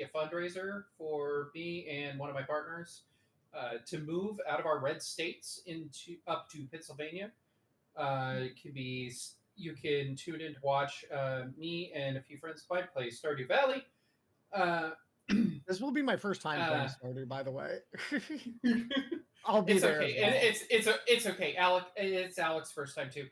a fundraiser for me and one of my partners to move out of our red states into up to Pennsylvania. It can be you can tune in to watch me and a few friends of mine play Stardew Valley. Uh, This will be my first time playing Stardew, by the way. I'll be it's there okay. as well. It's okay. It's Alex's first time too.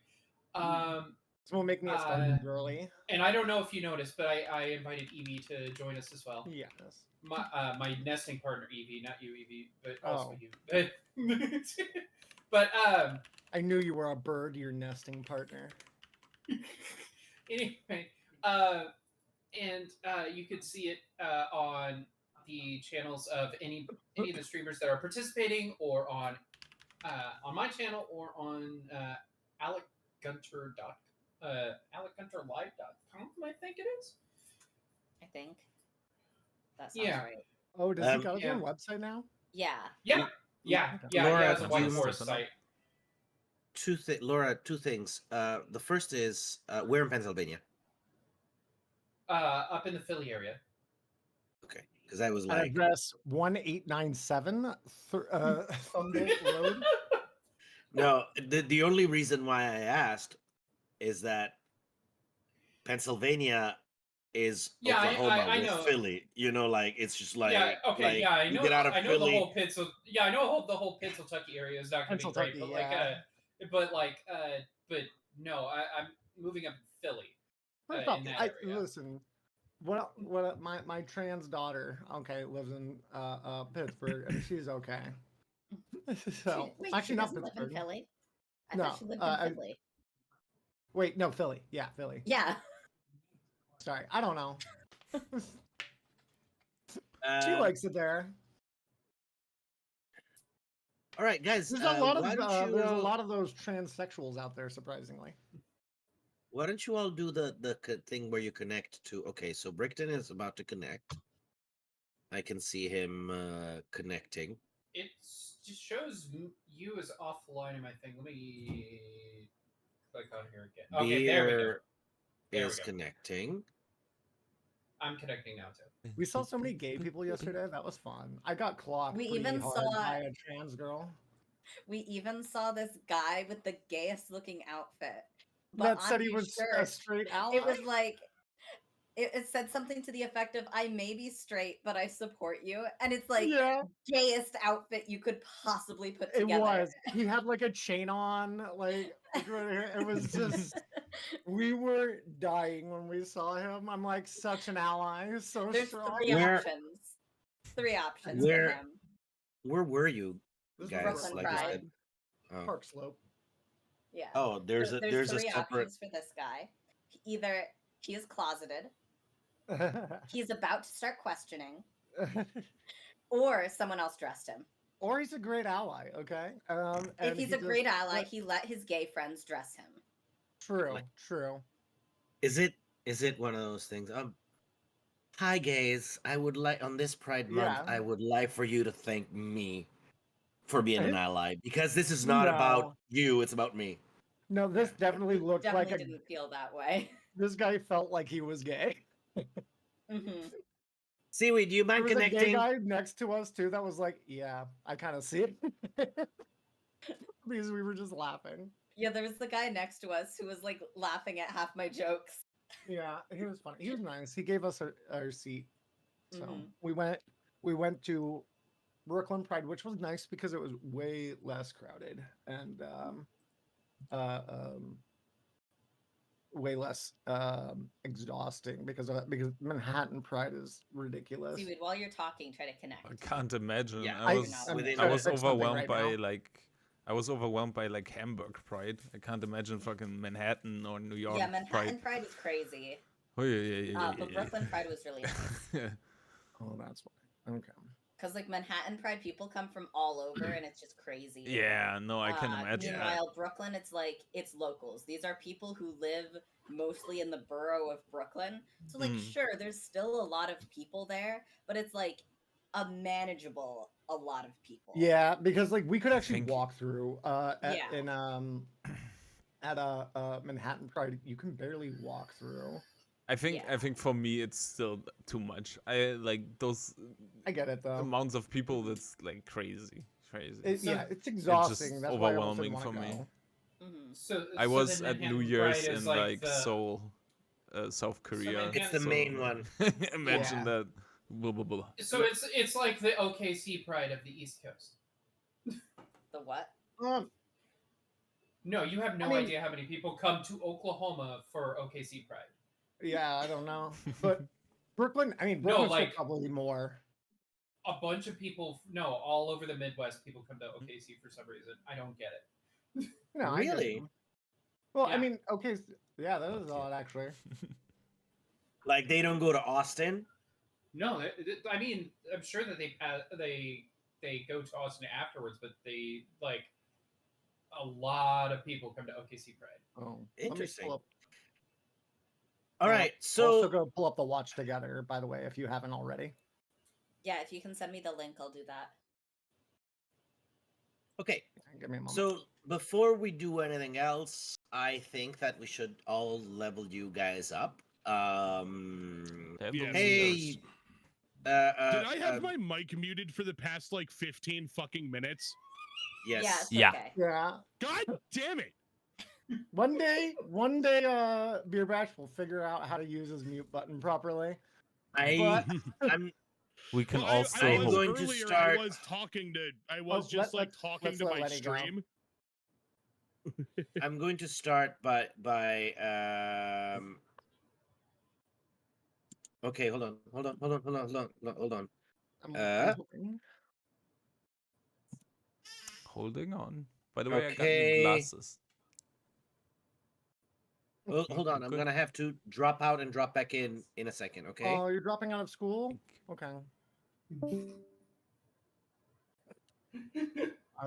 This will make me a Stardew girly. And I don't know if you noticed, but I invited Evie to join us as well. Yes. My nesting partner Evie, not you Evie, but also you. But I knew you were a bird, your nesting partner. Anyway, and you could see it on the channels of any of the streamers that are participating, or on my channel, or on AlecGunterLive.com, I think it is. I think that sounds right. Oh, does he got his own website now? Yeah. Laura, it's a white forest site. Laura, two things. The first is where in Pennsylvania? Up in the Philly area. Okay, because I was like address 1897 Thunder Road. No, the only reason why I asked is that Pennsylvania is Oklahoma I with know. Philly. You know, like it's just like I know. You get out of I know Philly. the whole I know the whole Pennsylvania area is not going to be great, but but no, I'm moving up to Philly. In that area. Listen, what my trans daughter lives in Pittsburgh, and she's okay. So actually not Pittsburgh. Live in Philly. I no, thought she lived in Philly. Wait, no, Philly. Yeah, Philly. Yeah. Sorry, I don't know. She likes it there. All right, guys. There's a lot of those transsexuals out there, surprisingly. Why don't you all do the thing where you connect to? Okay, so Brickton is about to connect. I can see him connecting. It just shows you as offline in my thing. Let me click on here again. Okay, there we go. There is connecting. I'm connecting now too. We saw so many gay people yesterday. That was fun. I got clocked. We even saw by a trans girl. We even saw this guy with the gayest looking outfit. But that said he was a straight ally. It was like it said something to the effect of, "I may be straight, but I support you," and it's like gayest outfit you could possibly put together. It was. He had like a chain on, like right here. It was just. We were dying when we saw him. I'm like such an ally, so There's strong. Three options for him. Where were you guys? Brooklyn Pride. Park Slope. Yeah. Oh, there's three a separate options for this guy. Either he is closeted, he's about to start questioning, or someone else dressed him. Or he's a great ally. Okay. If he's a great ally, he let his gay friends dress him. True. Is it one of those things? Hi gays, I would like on this Pride Month, I would like for you to thank me for being an ally, because this is not about you, it's about me. No, this definitely looked like didn't feel that way. This guy felt like he was gay. Mm-hmm. Seaweed, do you mind connecting? There was a gay guy next to us too that was like, yeah, I kind of see it. Because we were just laughing. Yeah, there was the guy next to us who was like laughing at half my jokes. Yeah, he was funny. He was nice. He gave us our seat. So we went to Brooklyn Pride, which was nice because it was way less crowded and way less exhausting because Manhattan Pride is ridiculous. Seaweed, while you're talking, try to connect. I can't imagine. Yeah, I was overwhelmed by I was overwhelmed by like Hamburg Pride. I can't imagine fucking Manhattan or New York. Yeah, Manhattan Pride is crazy. Oh yeah. But Brooklyn Pride was really nice. Oh, that's why. Okay. Because like Manhattan Pride, people come from all over, and it's just crazy. Yeah, no, I can imagine. Meanwhile, Brooklyn, it's like it's locals. These are people who live mostly in the borough of Brooklyn. So like, sure, there's still a lot of people there, but it's like a manageable a lot of people. Yeah, because like we could actually walk through at Manhattan Pride. You can barely walk through. I think for me it's still too much. I like those. I get it though. Amounts of people that's like crazy. It's exhausting. It's just That's overwhelming why I for me. Mm-hmm. I was the at New Manhattan Year's Pride in is like the... Seoul, South Korea. It's the main one. Imagine that. Blah, blah, blah. So it's like the OKC Pride of the East Coast. The what? No, you have no idea how many people come to Oklahoma for OKC Pride. Yeah, I don't know, but Brooklyn. I mean, Brooklyn's probably more. A bunch of people, all over the Midwest, people come to OKC for some reason. I don't get it. No, really? Well, yeah. I mean, okay, yeah, that is odd actually. Like they don't go to Austin? No, I mean, I'm sure that they go to Austin afterwards, but they like a lot of people come to OKC Pride. Oh, interesting. All right, so also go pull up the watch together. By the way, if you haven't already. Yeah, if you can send me the link, I'll do that. Okay. Give me a moment. So before we do anything else, I think that we should all level you guys up. Hey. Did I have my mic muted for the past like 15 fucking minutes? Yes. Yeah. Okay. Yeah. God damn it. One day, Beer Bash will figure out how to use his mute button properly. We can also. I was talking to my stream. I'm going to start by Okay, hold on. Holding on. By the way, I got new glasses. Well, hold on. I'm gonna have to drop out and drop back in a second. Okay. Oh, you're dropping out of school? Okay.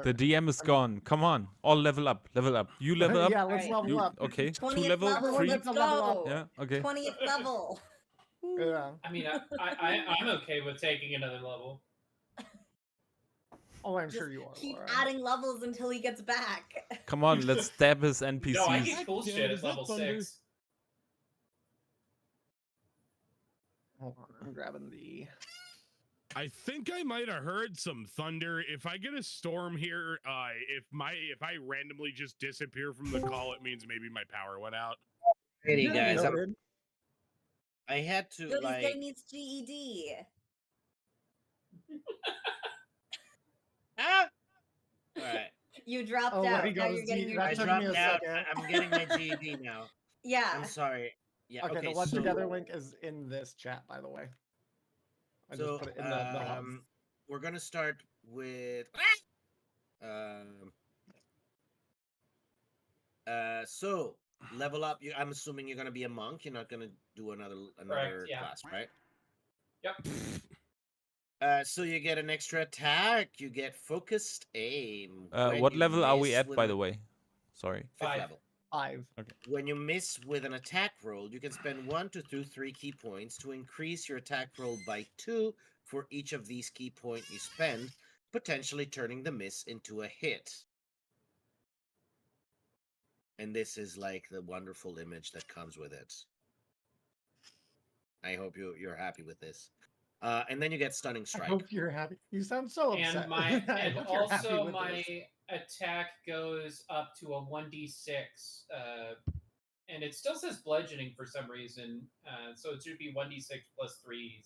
The DM is gone. Come on, all level up. You level up. Yeah, let's level up. Okay, 20th 2 level, level, 3. let's go. Yeah, okay. 20th level. Yeah. I mean, I'm okay with taking another level. Oh, I'm sure you are. Keep adding levels until he gets back. Come on, let's stab his NPCs. No, I get cool shit at level 6. Hold on, I'm grabbing the... I think I might have heard some thunder. If I get a storm here, if I randomly just disappear from the call, it means maybe my power went out. Hey guys, I had to Billy's guy needs GED. All right. You dropped out. Now you're getting your GED. I dropped out. I'm getting my GED now. Yeah. I'm sorry. Yeah. Okay, the Watch Together link is in this chat, by the way. I just put it in the hub. We're gonna start with so level up. I'm assuming you're gonna be a monk. You're not gonna do another class, right? Yep. So you get an extra attack. You get focused aim. What level are we at, by the way? Sorry. 5 level. 5. Okay. When you miss with an attack roll, you can spend 1 to 3 key points to increase your attack roll by 2 for each of these key points you spend, potentially turning the miss into a hit. And this is like the wonderful image that comes with it. I hope you're happy with this. And then you get Stunning Strike. I hope you're happy. You sound so upset. And also my attack goes up to a 1d6, and it still says bludgeoning for some reason. So it should be 1d6 plus 3.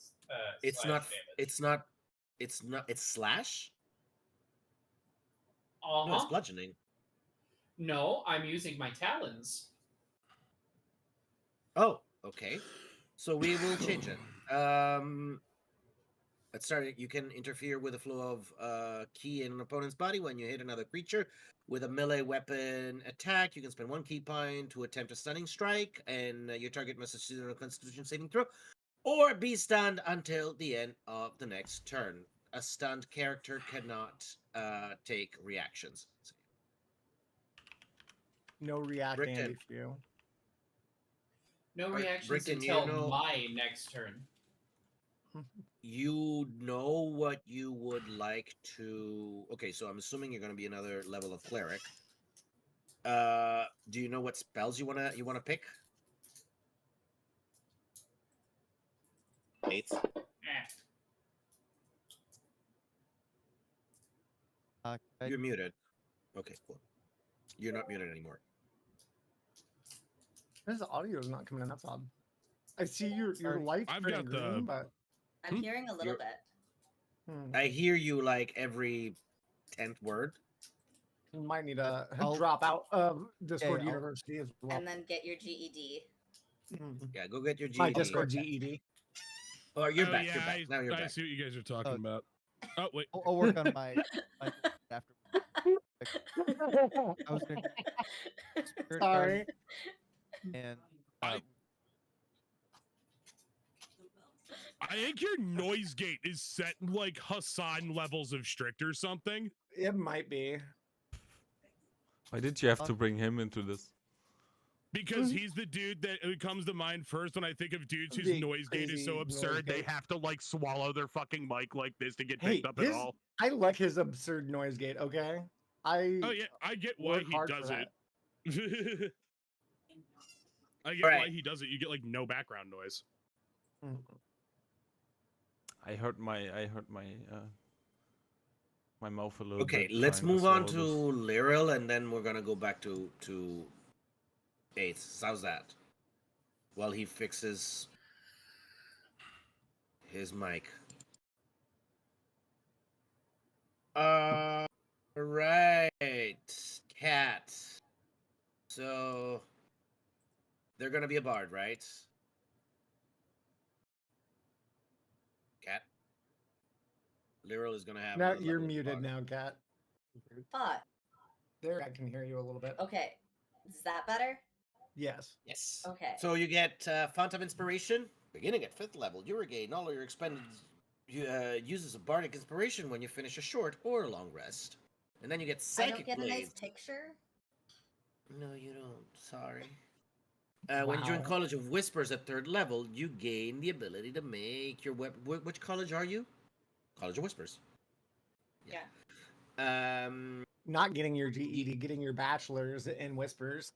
It's not. Damage. It's not. It's slash. No, it's bludgeoning. No, I'm using my talons. Oh, okay. So we will change it. Let's start it. You can interfere with the flow of ki in an opponent's body when you hit another creature with a melee weapon attack. You can spend 1 key point to attempt a stunning strike, and your target must succeed on a Constitution saving throw, or be stunned until the end of the next turn. A stunned character cannot take reactions. No reacting if you. No reactions until my next turn. You know what you would like to... Okay, so I'm assuming you're going to be another level of cleric. Do you know what spells you wanna pick? Eighth. You're muted. Okay, cool. You're not muted anymore. This audio is not coming in. That's odd. I see your lights I've turning got green, the- but I'm hearing a little bit. I hear you like every 10th word. You might need to drop out of Discord University as well. And then get your GED. Yeah, go get your GED. My Discord GED. Oh, you're Oh, back. yeah, You're back. Now you're I back. see what you guys are talking about. Oh, wait. I'll work on my after. I was gonna Sorry. and I think your noise gate is set like Hassan levels of strict or something. It might be. Why did you have to bring him into this? Because he's the dude that comes to mind first when I think of dudes whose The noise gate is so crazy absurd noise they gate. have to like swallow their fucking mic like this to get Hey, picked up at all. I like his absurd noise gate. Okay. Oh yeah, I get why work he hard does for it. I get All right. why he does it. You get like no background noise. I hurt my my mouth a little bit. Okay, let's trying move on to swallow this. Lyral, and then we're gonna go back to Eighth. How's that? While he fixes his mic. Right, Cat. So they're gonna be a bard, right? Cat. Lyral is gonna have. Now another you're level of muted bard. now, Kat. But There, I can hear you a little bit. okay, is that better? Yes. Yes. Okay. So you get Font of Inspiration. Beginning at 5th level, you regain all of your expended uses of Bardic Inspiration when you finish a short or a long rest. And then you get I Psychic don't get a nice Blades. picture. No, you don't. Sorry. When you join Wow. College of Whispers at 3rd level, you gain the ability to make your weapon. Which college are you? College of Whispers. Yeah. Not getting your GED, getting your bachelor's in whispers.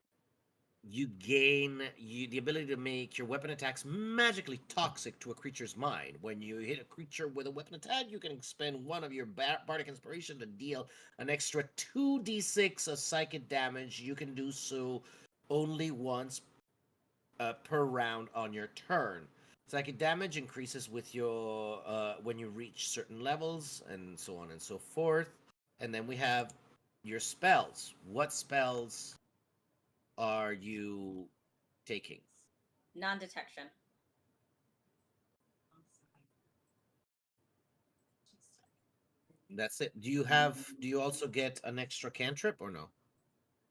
You gain the ability to make your weapon attacks magically toxic to a creature's mind. When you hit a creature with a weapon attack, you can expend one of your Bardic Inspiration to deal an extra 2d6 of psychic damage. You can do so only once per round on your turn. Psychic damage increases with your when you reach certain levels, and so on and so forth. And then we have your spells. What spells are you taking? Non-detection. That's it. Do you also get an extra cantrip or no?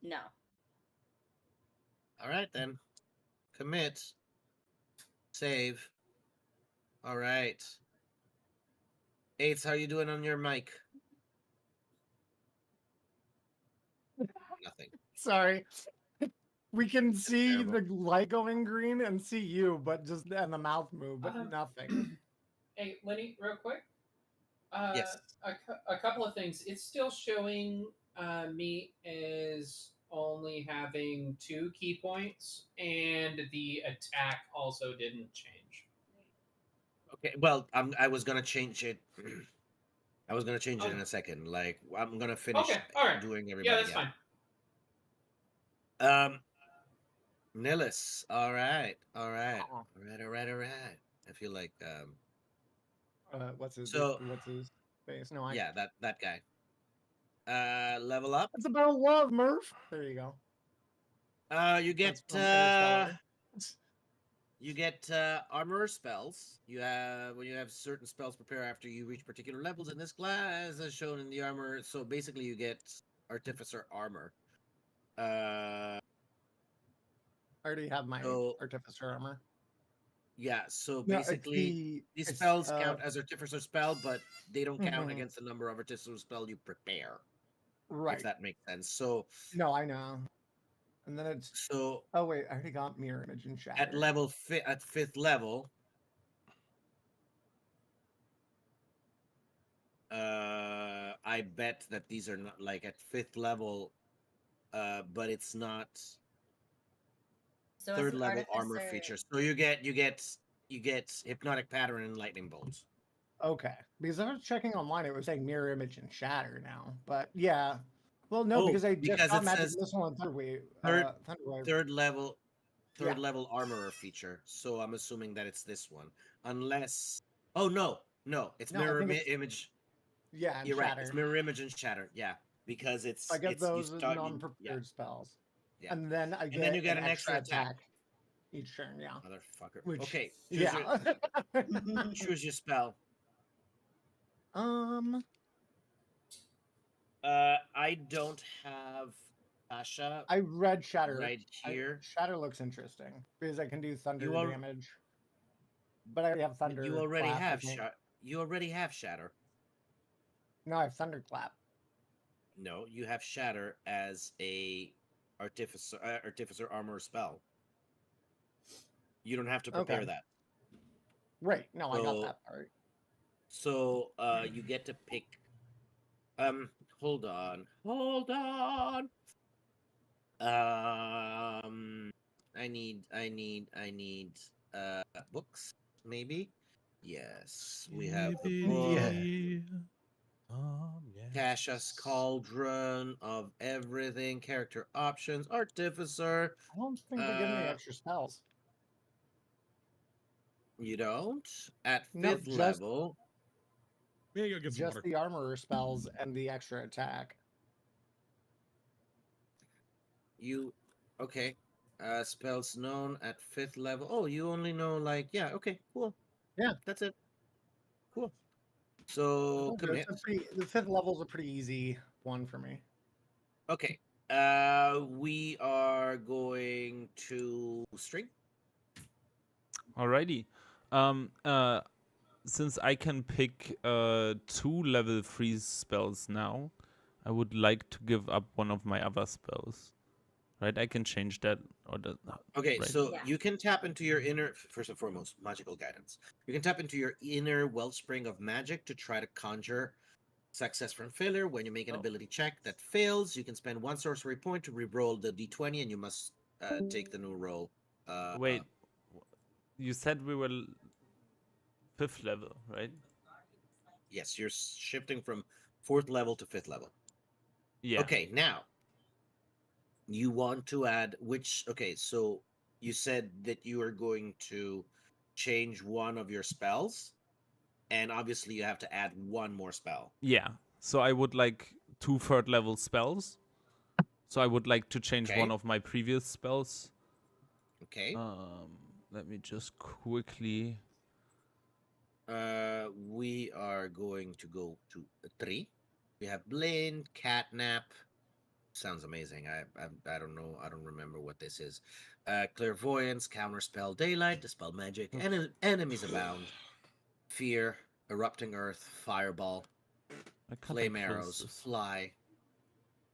No. All right then. Commit. Save. All right. Eighth, how you doing on your mic? Nothing. Sorry. We can see terrible. the light going green and see you, but just and the mouth move, but nothing. Hey, Lenny, real quick. Yes. A couple of things. It's still showing me as only having 2 key points, and the attack also didn't change. Okay. Well, I was gonna change it. I was gonna change it Okay. in a second. Like I'm gonna finish Okay, all right. doing everybody. Yeah, that's fine. Nillis. All right. Oh. All right. I feel like What's his So- what's his face? No, yeah, that guy. Level up. It's about love, Murph. There you go. You get That's from Interstellar. you get armor spells. You have when you have certain spells prepare after you reach particular levels in this class, as shown in the armor. So basically, you get artificer armor. I already have my So- artificer armor. Yeah. So No, it's basically, these it's, spells count as artificer spell, but they don't count Mhm. against the number of artificer spell you prepare. right. If that makes sense. So No, I know. And then it's so oh wait, I already got mirror image and shatter. at level at 5th level, I bet that these are not like at 5th level, but it's not So as 3rd an level armor artificer- feature. So you get you get hypnotic pattern and lightning bolts. Okay, because I was checking online, it was saying mirror image and shatter now. But yeah, well, no, because I just because got it magic says missile and thunderwave. Thunderwave. third level armorer feature. So I'm assuming that it's this one, unless. Oh no, it's No, I mirror think it's image. yeah, and You're right. shatter. It's mirror image and shatter. Yeah, because it's I get it's, you those start- non-prepared spells, Yeah. and then I get And then you get an an extra attack. each turn. Yeah, Motherfucker. which Okay. yeah. Choose your spell. I don't have Asha I read shatter right here. Shatter looks interesting because I can do thunder You al- damage, but I already have thunder. You already clap, I have think. You already have shatter. No, I have thunderclap. No, you have shatter as a artificer armor spell. You don't have to prepare Okay. that. Right. No, I got So- that part. So you get to pick. Hold on. I need books, maybe. Yes, we have the book. Tasha's Cauldron of Everything, character options, artificer. I don't think they give me Uh, extra spells. You don't? At No, fifth just- level, Yeah, you go get some Just water. the armorer spells and the extra attack. okay. Spells known at fifth level. Oh, you only know okay, cool. Yeah. That's it. Cool. So commit. The fifth level's a pretty easy one for me. Okay. We are going to string. Alrighty. Since I can pick 2 level 3 spells now, I would like to give up one of my other spells. Right? I can change that or the. Okay, right? so Yeah. you can tap into your inner, first and foremost, magical guidance. You can tap into your inner wellspring of magic to try to conjure success from failure. When you make an ability check that fails, you can spend 1 sorcery point to re-roll the d20, and you must take the new roll. Wait, you said we were 5th level, right? Yes, you're shifting from 4th level to 5th level. Yeah. Okay, now you want to add which? Okay, so you said that you are going to change one of your spells, and obviously you have to add one more spell. Yeah. So I would like 2 3rd level spells. So I would like to change Okay. one of my previous spells. Okay. Let me just quickly. We are going to go to 3. We have Blind, Catnap. Sounds amazing. I don't know. I don't remember what this is. Clairvoyance, Counterspell, Daylight, Dispel Magic, Enemies Abound, Fear, Erupting Earth, Fireball, Flame Arrows, Fly,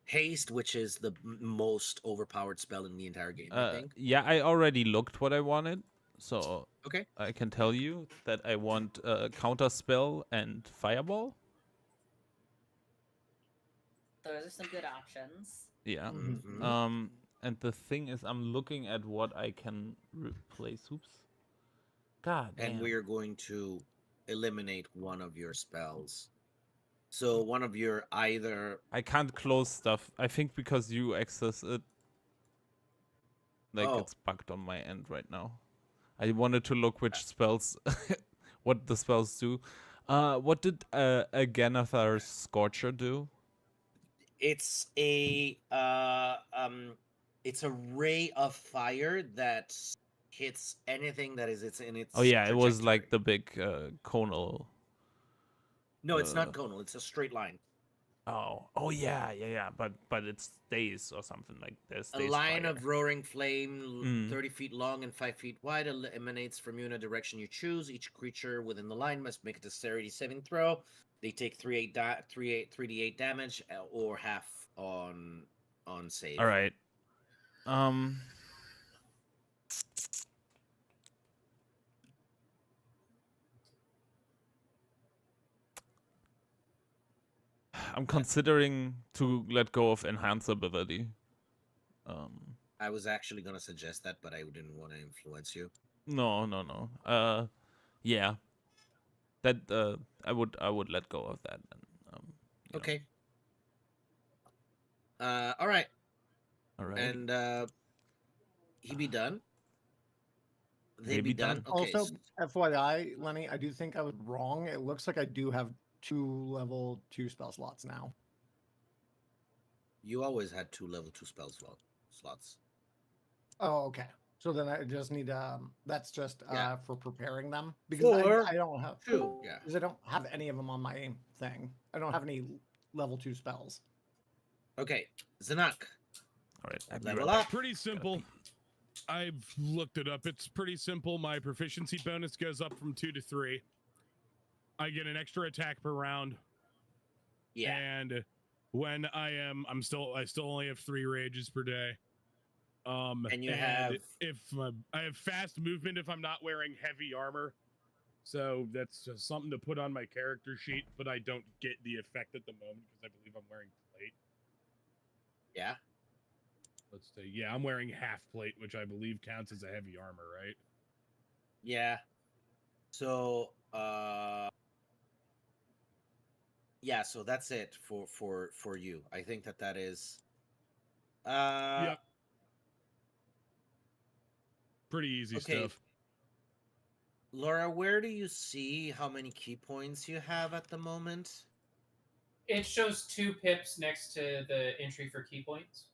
Haste, which is the most overpowered spell in the entire game, I think. Yeah, I already looked what I wanted. So Okay. I can tell you that I want Counterspell and Fireball. Those are some good options. Yeah. Mhm. And the thing is, I'm looking at what I can replace. Oops. God damn. And we are going to eliminate one of your spells. So one of your either. I can't close stuff. I think because you access it. Like it's bugged on my end right now. I wanted to look which spells, what the spells do. What did Aganathar's Scorcher do? It's a ray of fire that hits anything that is in its. Oh yeah, it was trajectory. like the big conal. No, it's not conal. It's a straight line. Oh yeah. But it stays or something like this. A line of roaring flame, 30 feet long and 5 feet wide, emanates from you in a direction you choose. Each creature within the line must make a dexterity saving throw. They take 3d8 damage or half on save. All right. I'm considering to let go of enhance ability. I was actually gonna suggest that, but I didn't want to influence you. No, no, no. Yeah. That I would let go of that. And, you know. Okay. All right. All right. And he be done. They be be done. done. Okay. Also, FYI, Lenny, I do think I was wrong. It looks like I do have 2 level 2 spell slots now. You always had 2 level 2 spell slots. Oh, okay. So then I just need that's just Yeah. for preparing them because I don't have 2. Yeah. because I don't have any of them on my thing. I don't have any level 2 spells. Okay. Zanak. All right. Level up. Pretty simple. I've looked it up. It's pretty simple. My proficiency bonus goes up from 2 to 3. I get an extra attack per round. Yeah. And when I still only have 3 rages per day. And you have if I have fast movement if I'm not wearing heavy armor. So that's just something to put on my character sheet, but I don't get the effect at the moment because I believe I'm wearing plate. Yeah. Let's see. Yeah, I'm wearing half plate, which I believe counts as a heavy armor, right? Yeah. So yeah, so that's it for you. I think that is Yep. Pretty easy okay. stuff. Laura, where do you see how many key points you have at the moment? It shows 2 pips next to the entry for key points.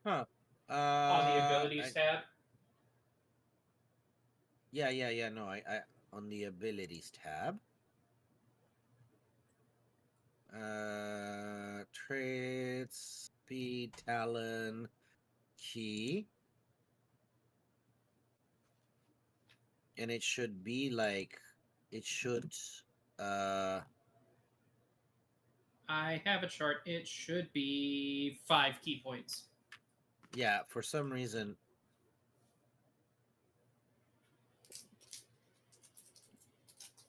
Huh. On the abilities tab. Yeah. No, I on the abilities tab. Traits, speed, talent, key. And it should be like I have a chart. It should be 5 key points. yeah, for some reason.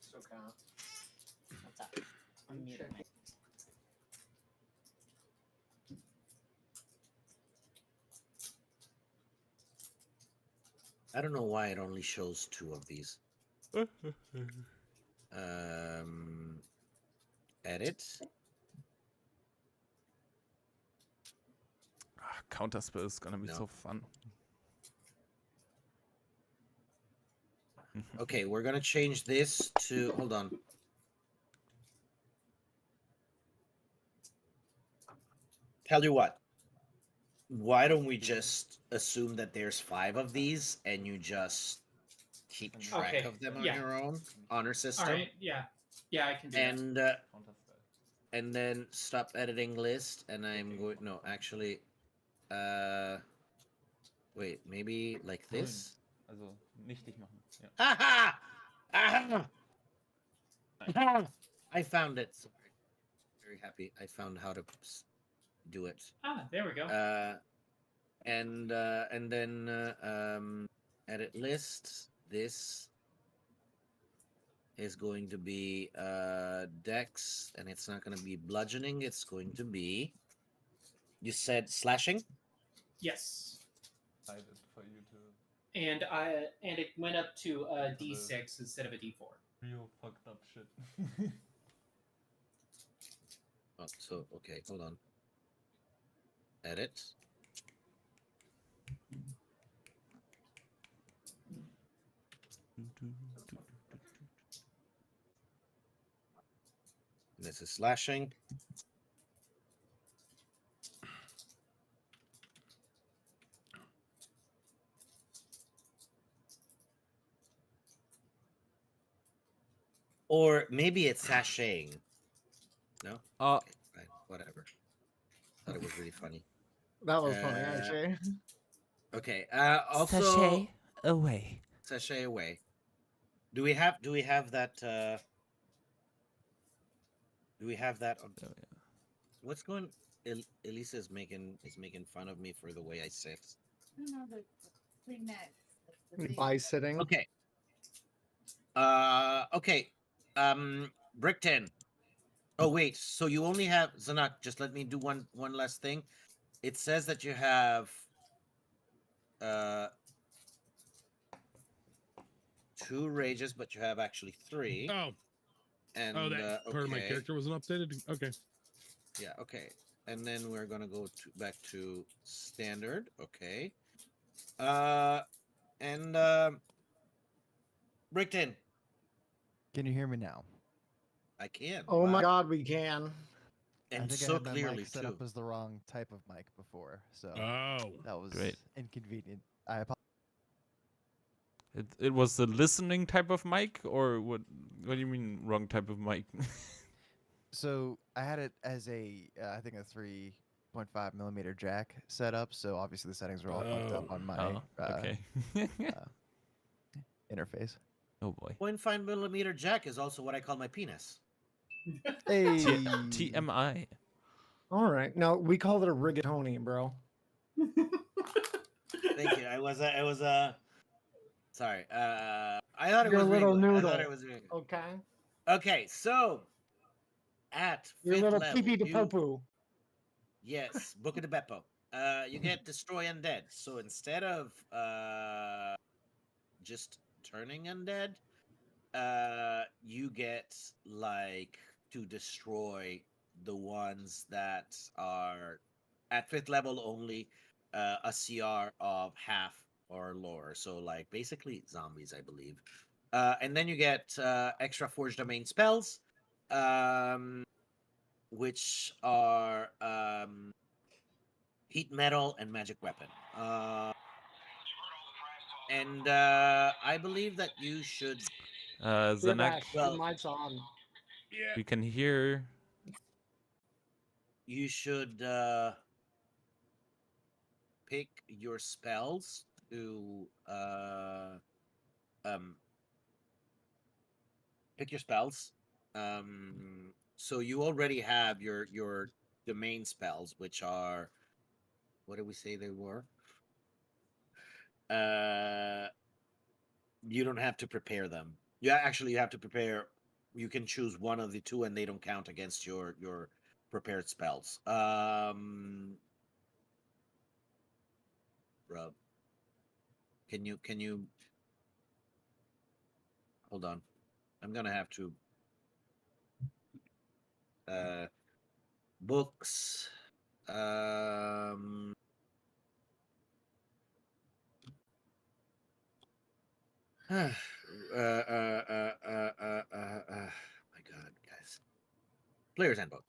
So what's up? I'm muting my I don't know why it only shows 2 of these. Edit. Counterspell is gonna be so fun. Okay, we're gonna change this to hold on. Tell you what. Why don't we just assume that there's 5 of these and you just keep track of them on your own honor system? All right, yeah, I can do and that. And then stop editing list, and I'm going. No, actually, wait, maybe like this. Also nichtig machen. Ja. Haha! I found it. Sorry. Very happy. I found how to do it. There we go. And then edit list. This is going to be dex, and it's not going to be bludgeoning. It's going to be. You said slashing. Yes. For you to. And it went up to a D6 instead of a D4. Real fucked up shit. Oh, so okay, hold on. Edit. This is slashing. Or maybe it's sashaying. No? Okay, fine, whatever. Thought it was really funny. That was funny, actually. Okay. Also Sashay away. Sashay away. Do we have that do we have that on... Oh, yeah. What's going Elisa is making fun of me for the way I sit. No, the thing that By sitting. Okay. Okay. Brickton. Oh wait, so you only have Zanak, just let me do one last thing. It says that you have uh 2 rages, but you have actually 3. Oh, And that part of my okay. character wasn't updated. Okay. Yeah, okay. And then we're gonna go back to standard. Okay. And Brickton, Can you hear me now? I can. Oh my Wow. God, we can. I And think I so had my clearly mic set too. up as the wrong type of mic before, so Oh. that was Great. inconvenient. I apologize. It was the listening type of mic, or what? What do you mean wrong type of mic? So I had it as a, I think a 3.5 millimeter jack setup. So obviously the settings are all fucked up on my Oh, okay. interface. Oh boy. 0.5 millimeter jack is also what I call my penis. Hey, TMI. All right. No, we call it a rigatoni, bro. Thank you. I was sorry. I thought it Your was little Ringo. I noodle. thought it was Ringo. Okay. Okay, so at Your 5th little level, pee to poo poo. yes, Book of the Beppo. You get Destroy Undead. So instead of just turning undead, you get like to destroy the ones that are at 5th level only, a CR of half or lower. So like basically zombies, I believe. And then you get extra Forge Domain spells, which are Heat Metal and Magic Weapon. And I believe that you should. Zanak, Your Well, mic's on. Yeah. we can hear. you should pick your spells to pick your spells. So you already have your domain spells, which are, what did we say they were? You don't have to prepare them. Yeah, actually, you have to prepare. You can choose one of the two, and they don't count against your prepared spells. Rub. Can you hold on? I'm gonna have to books. My God, guys. Player's Handbook.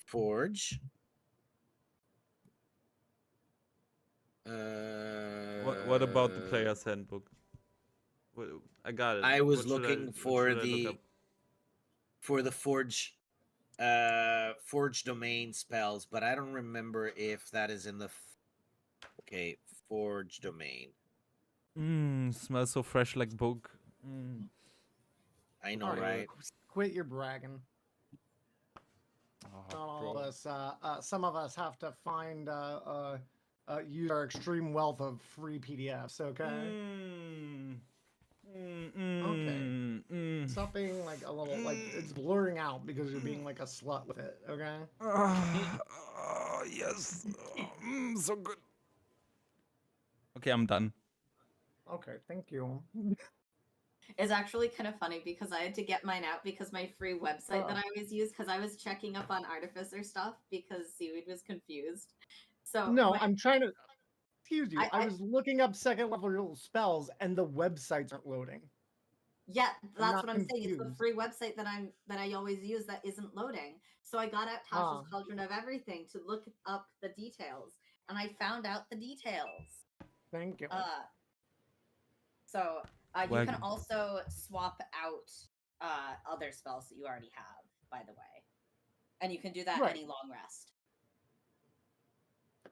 Forge. What about the player's handbook? I got it. I was What should looking what for should I look up? the forge domain spells, but I don't remember if that is in the okay, forge domain. Smells so fresh like book. I know, All right, right? quit your bragging. oh, All of bro. us, some of us have to find, use our extreme wealth of free PDFs. Okay. Okay. Stop being like a little like it's blurring out because you're being like a slut with it. Okay. Yes. So good. Okay, I'm done. Okay. Thank you. It's actually kind of funny because I had to get mine out because my free website that I always use, because I was checking up on Artificer stuff because Seaweed was confused. So No, I'm trying to. Excuse you. I I was looking up second level spells and the websites aren't loading. yeah, that's not what I'm saying. It's the confused. free website that I always use that isn't loading. So I got out Tasha's Cauldron of Everything to look up the details, and I found out the details. Thank you. So you can also swap out other spells that you already have, by the way, and you can do that any long rest.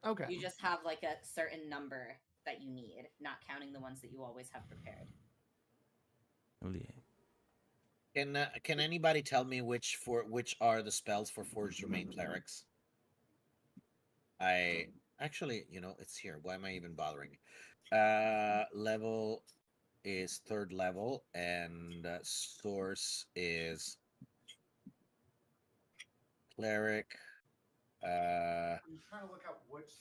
Okay. You just have like a certain number that you need, not counting the ones that you always have prepared. Oh, yeah. Can anybody tell me which are the spells for Forged Domain clerics? I actually, it's here. Why am I even bothering? Level is 3rd level, and source is cleric. I'm trying to look up which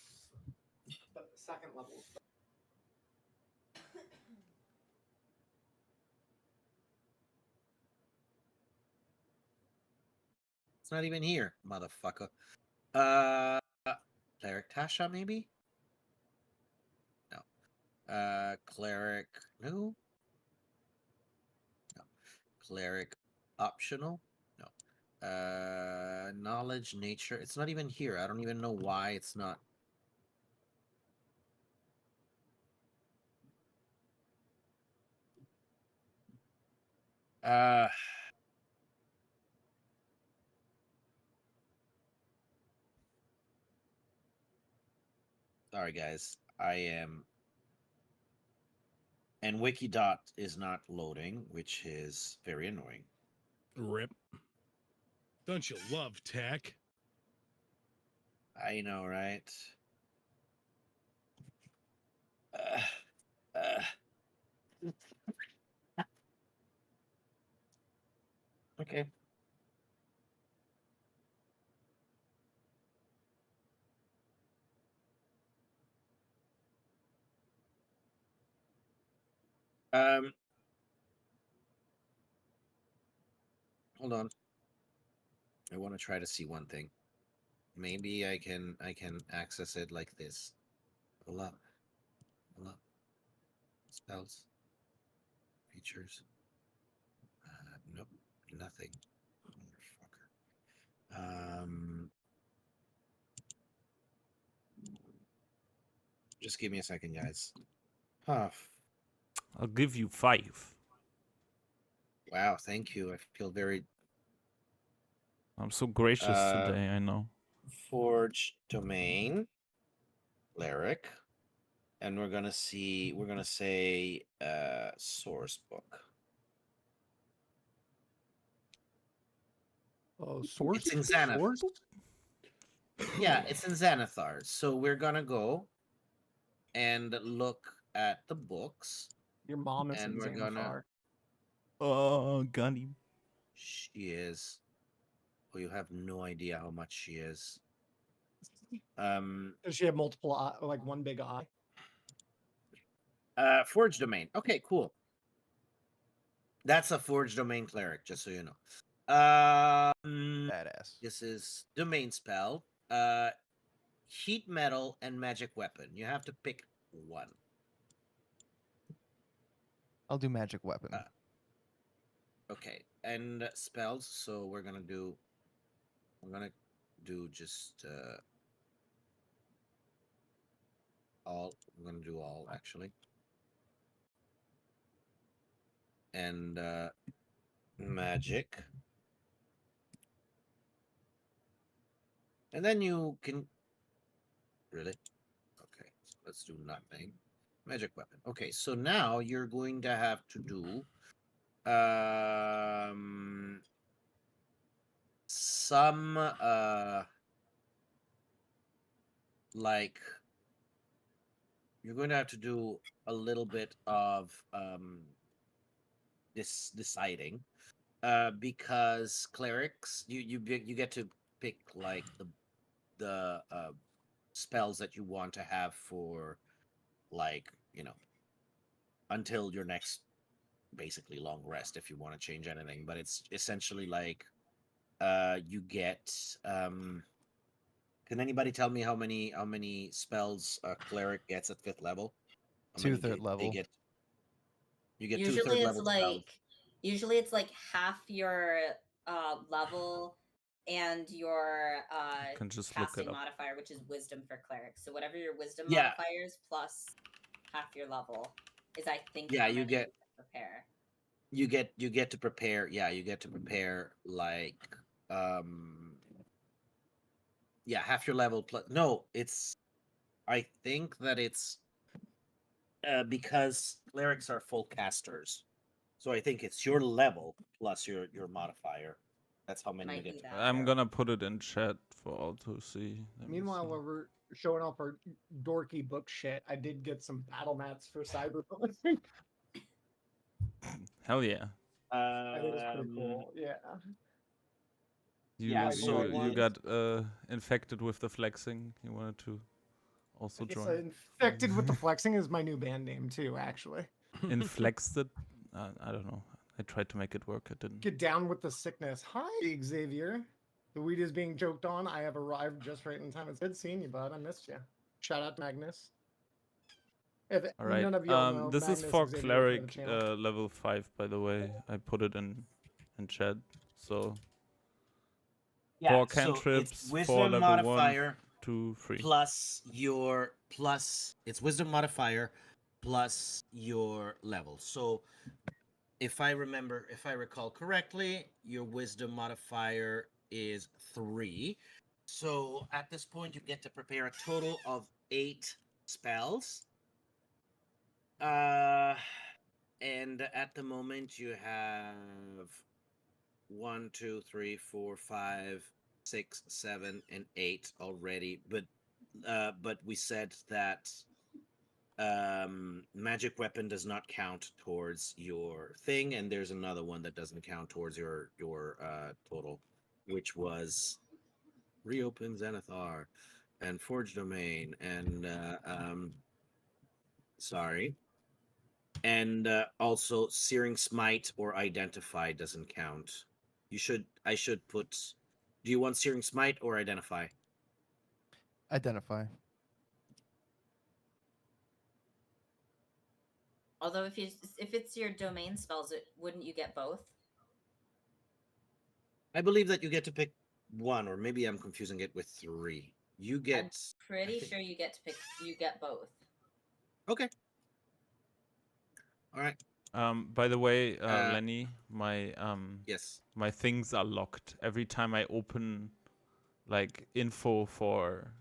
second level. It's not even here, motherfucker. Cleric Tasha, maybe? No. Cleric, no. No. Cleric optional? No. Knowledge, nature. It's not even here. I don't even know why it's not. Sorry, guys. I am. And Wikidot is not loading, which is very annoying. Rip. Don't you love tech? I know, right? Okay. Hold on. I want to try to see one thing. Maybe I can access it like this. Hold up. Hold up. Spells. Features. Nope. Nothing. Motherfucker. Just give me a second, guys. Puff. I'll give you 5. Wow, thank you. I feel very I'm so gracious today, I know. Forge domain. Cleric. And we're gonna say source book. Source? It's in Xanathar. Yeah, it's in Xanathar. So we're gonna go and look at the books. Your mom is and in we're Xanathar. gonna. Oh, got him. She is. Well, you have no idea how much she is. Does she have multiple, like one big eye? Forge domain. Okay, cool. That's a forge domain cleric, just so you know. Badass. This is domain spell. Heat metal and magic weapon. You have to pick one. I'll do magic weapon. Okay, and spells. So we're gonna do. I'm gonna do just all. I'm gonna do all actually. And magic. And then you can. Really? Okay, so let's do nothing. Magic weapon. Okay, so now you're going to have to do some like you're going to have to do a little bit of this deciding because clerics you get to pick like the spells that you want to have for like until your next basically long rest if you want to change anything, but it's essentially like you get can anybody tell me how many spells a cleric gets at 5th level? How Two many third they level. get? You get Usually 2 third it's level spells. usually it's like half your level and your Can just look it casting up. modifier, which is wisdom for clerics. So whatever your wisdom Yeah. modifiers plus half your level is, I think, Yeah, how you many get- you can prepare. You get to prepare. Yeah, you get to prepare like yeah, half your level plus. No, it's. I think that it's because clerics are full casters, so I think it's your level plus your modifier. That's how many Might you get be to that. prepare. I'm gonna put it in chat for all to see. Let me Meanwhile, see. while we're showing off our dorky book shit, I did get some battle mats for Cyberpunk. Hell yeah. I think it's pretty cool. Yeah. You Yeah, Like so you one. got infected with the flexing. You wanted to also I guess join. Infected with the Flexing is my new band name too, actually. Inflexed it. I don't know. I tried to make it work. It didn't. Get down with the sickness. Hi, Xavier. The weed is being joked on. I have arrived just right in time. It's good seeing you, bud. I missed you. Shout out to Magnus. If All right. none of y'all know, This Magnus is for Xavier for the cleric channel. level 5, by the way. I put it in chat. So Yeah, 4 so cantrips, it's 4 wisdom level modifier 1, 2, 3. plus it's wisdom modifier plus your level. So if I recall correctly, your wisdom modifier is 3. So at this point, you get to prepare a total of 8 spells. And at the moment, you have 1, 2, 3, 4, 5, 6, 7, and 8 already. But we said that magic weapon does not count towards your thing, and there's another one that doesn't count towards your total, which was reopen Zenithar and Forge Domain and and also Searing Smite or Identify doesn't count. I should put. Do you want Searing Smite or Identify? Identify. Although if it's your domain spells, wouldn't you get both? I believe that you get to pick one, or maybe I'm confusing it with 3. You get. I'm pretty sure you get to pick. You get both. Okay. All right. By the way, Lenny, my Yes. my things are locked. Every time I open like info for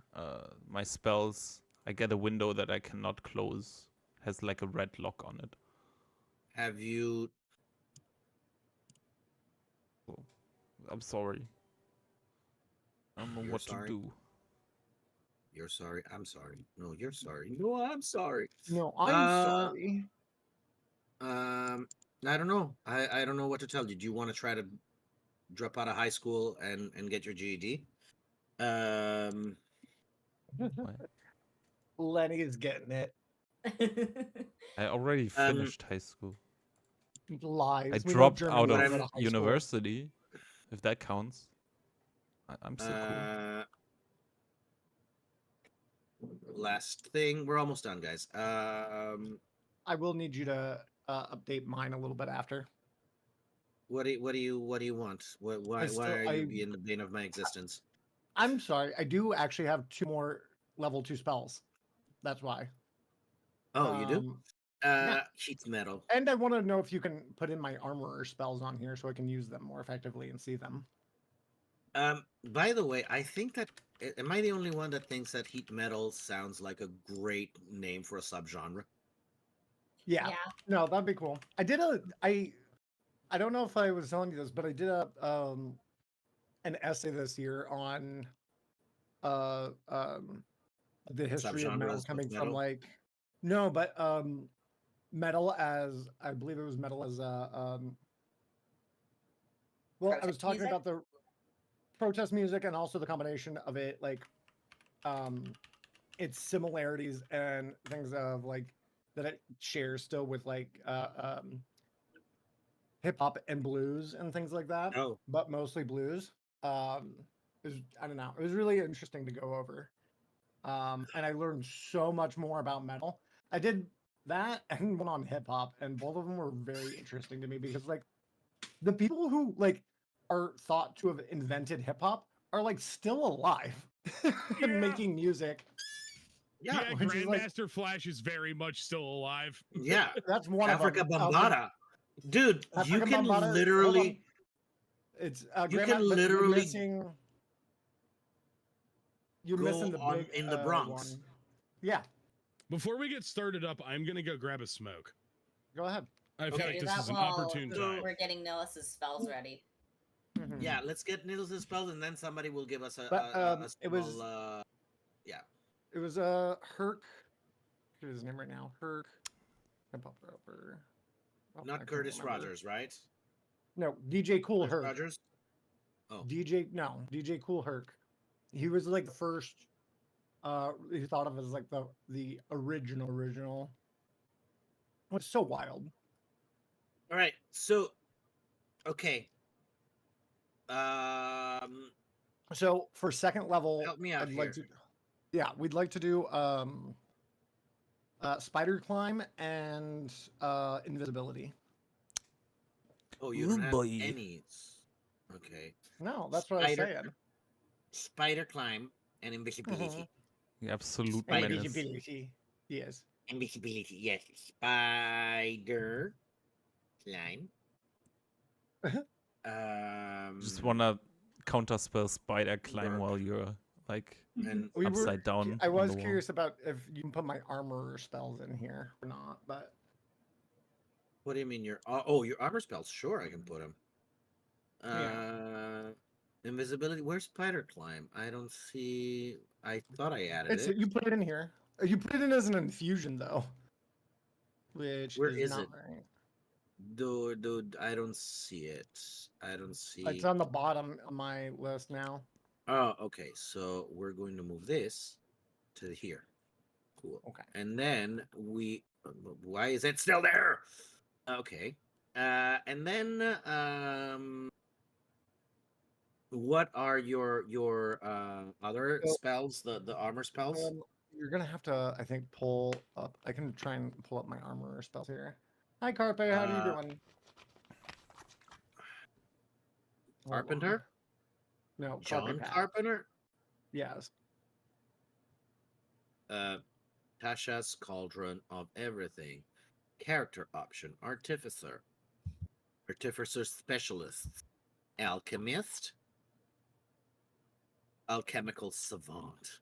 my spells, I get a window that I cannot close. Has like a red lock on it. Have you? I'm sorry. I don't know You're what sorry? to do. You're sorry. I'm sorry. No, you're sorry. No, I'm sorry. No, I'm sorry. I don't know. I don't know what to tell you. Do you want to try to drop out of high school and get your GED? Lenny is getting it. I already finished high school. Lies. I We know dropped German out people of go to high school. university, if that counts. I'm still cool. Last thing, we're almost done, guys. I will need you to update mine a little bit after. What do you want? Why are you being the bane of my existence? I'm sorry. I do actually have 2 more level 2 spells. That's why. Oh, you do? Yeah. Sheath metal. And I want to know if you can put in my armorer spells on here so I can use them more effectively and see them. By the way, I think that am I the only one that thinks that heat metal sounds like a great name for a subgenre? Yeah. No, that'd be cool. I don't know if I was telling you this, but I did an essay this year on the history of metal coming from like metal as I believe it was metal as well, I was talking music? about the protest music and also the combination of it, like its similarities and things of like that it shares still with like hip hop and blues and things like that. Oh, but mostly blues. I don't know. It was really interesting to go over. And I learned so much more about metal. I did that and went on hip hop, and both of them were very interesting to me because like the people who like are thought to have invented hip hop are like still alive and making music. Yeah, Grandmaster Flash is very much still alive. Yeah, that's one Africa of them. Bambaataa. Dude, Africa you can Bambaataa, literally. It's you can literally. You're missing the big in the Bronx. one. Yeah. Before we get started up, I'm gonna go grab a smoke. Go ahead. I feel like this is an opportune time. We're getting Nillis's spells ready. Yeah, let's get Nillis's spells, and then somebody will give us a small. It was yeah. It was Herc. What's his name right now? Herc. Not Curtis Rogers, right? No, DJ Cool Curtis Herc. Rogers. Oh, DJ Cool Herc. He was like the first he thought of as like the original. It's so wild. All right. So, okay. Um, So for second level, help me out I'd like here. to. Yeah, we'd like to do spider climb and invisibility. Oh, you Ooh, don't have boy. any. Okay. No, that's what I was saying. Spider climb and invisibility. The absolute Spider. menace. Invisibility. Yes. Invisibility. Yes. Spider climb. Just wanna counterspell spider climb while you're like and upside down. I on was the wall. curious about if you can put my armor spells in here or not, but what do you mean your your armor spells? Sure, I can put them. Invisibility. Where's spider climb? I don't see. I thought I added it. you put it in here. You put it in as an infusion though, which Where is is not it? right. Dude, I don't see it. I don't see. It's on the bottom of my list now. Oh, okay. So we're going to move this to here. Cool. Okay. And then we. Why is it still there? Okay. And then what are your other So, spells? The armor spells. You're gonna have to, I think, pull up. I can try and pull up my armor spells here. Hi, Carpe. How are you doing? Hold on. Carpenter. No, John Carpe Pad. Carpenter. Yes. Tasha's Cauldron of Everything. Character option. Artificer. Artificer Specialist. Alchemist. Alchemical Savant.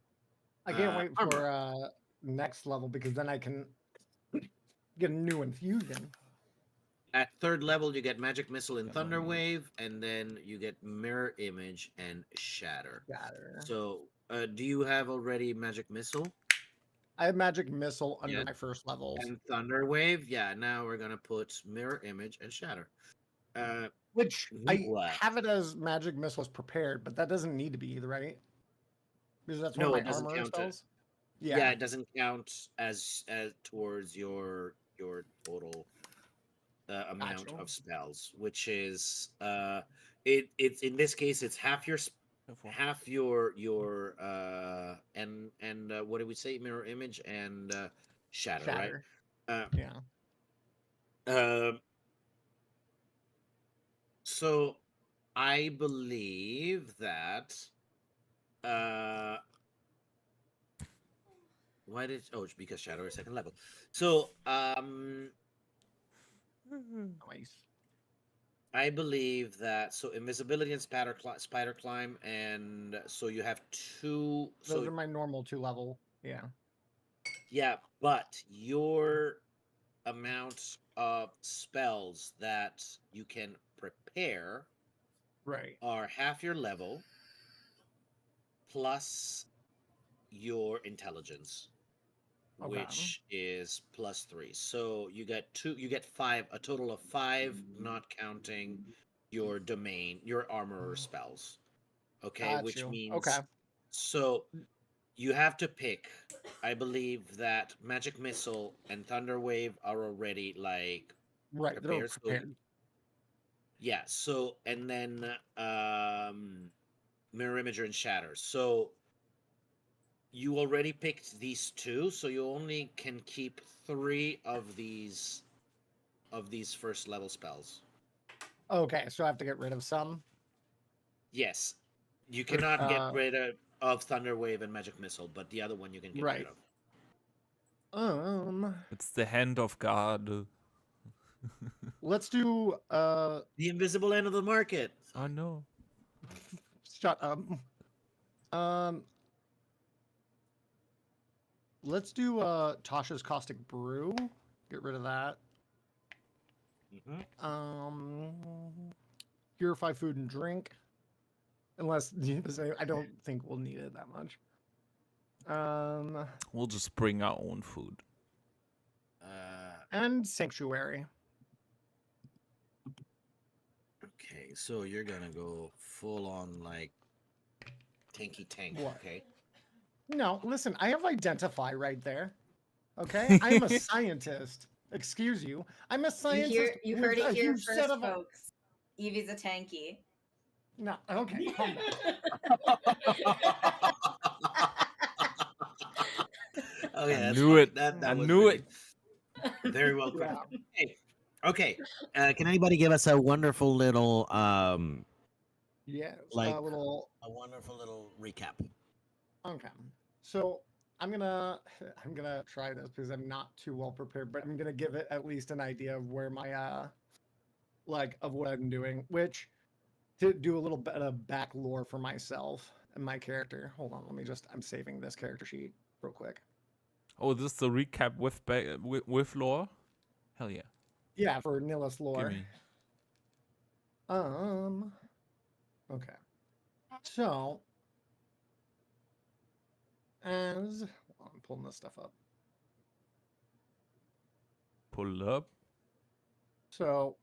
I can't wait armor. for next level because then I can get a new infusion. At third level, you get Magic Missile and Thunder Wave, and then you get Mirror Image and Shatter. So, do you have already Magic Missile? I have Magic Missile under my first levels. And Thunder Wave? Yeah, now we're going to put Mirror Image and Shatter. Which I have it as Magic Missiles prepared, but that doesn't need to be, right? Because that's no, one it of my doesn't armor count spells. Yeah, it doesn't count as towards your total amount of spells, which is it's in this case it's half your and what did we say? Mirror Image and Shatter, right? Yeah. So I believe that why did it's because Shadow is second level. So Nice. I believe that invisibility and spider climb, and so you have two. Those are my normal 2-level. Yeah. Yeah, but your amount of spells that you can prepare, are half your level plus your intelligence, which is +3. So you get 2. You get 5. A total of 5, not counting your domain, your armor spells. Okay, which means so you have to pick. I believe that Magic Missile and Thunder Wave are already like prepared. So, yeah. So and then Mirror Imager and Shatter. So you already picked these 2, so you only can keep 3 of these first level spells. Okay, so I have to get rid of some. Yes, you cannot get rid of Thunder Wave and Magic Missile, but the other one you can get rid of. It's the hand of God. Let's do the invisible end of the market. Oh no. Shut up. Let's do Tasha's Caustic Brew. Get rid of that. Purify food and drink. Unless I don't think we'll need it that much. We'll just bring our own food. And Sanctuary. Okay, so you're gonna go full on like tanky tank. What? Okay. No, listen, I have identify right there. Okay? I am a scientist. Excuse you. I'm a scientist. You with heard it a here huge set first, of... folks. Evie's a tanky. No, okay. Calm down. Okay, I that's knew fine. it. That I was knew really it. very well Yeah. crafted. Okay. Can anybody give us a wonderful little Yes. like A little... a wonderful little recap? Okay. So I'm gonna try this because I'm not too well prepared, but I'm gonna give it at least an idea of where my like of what I'm doing, which to do a little bit of back lore for myself and my character. Hold on, I'm saving this character sheet real quick. Oh, this is a recap with lore? Hell yeah. Yeah, for Nihilus lore. Gimme. Okay. So as I'm pulling this stuff up. Pull up. So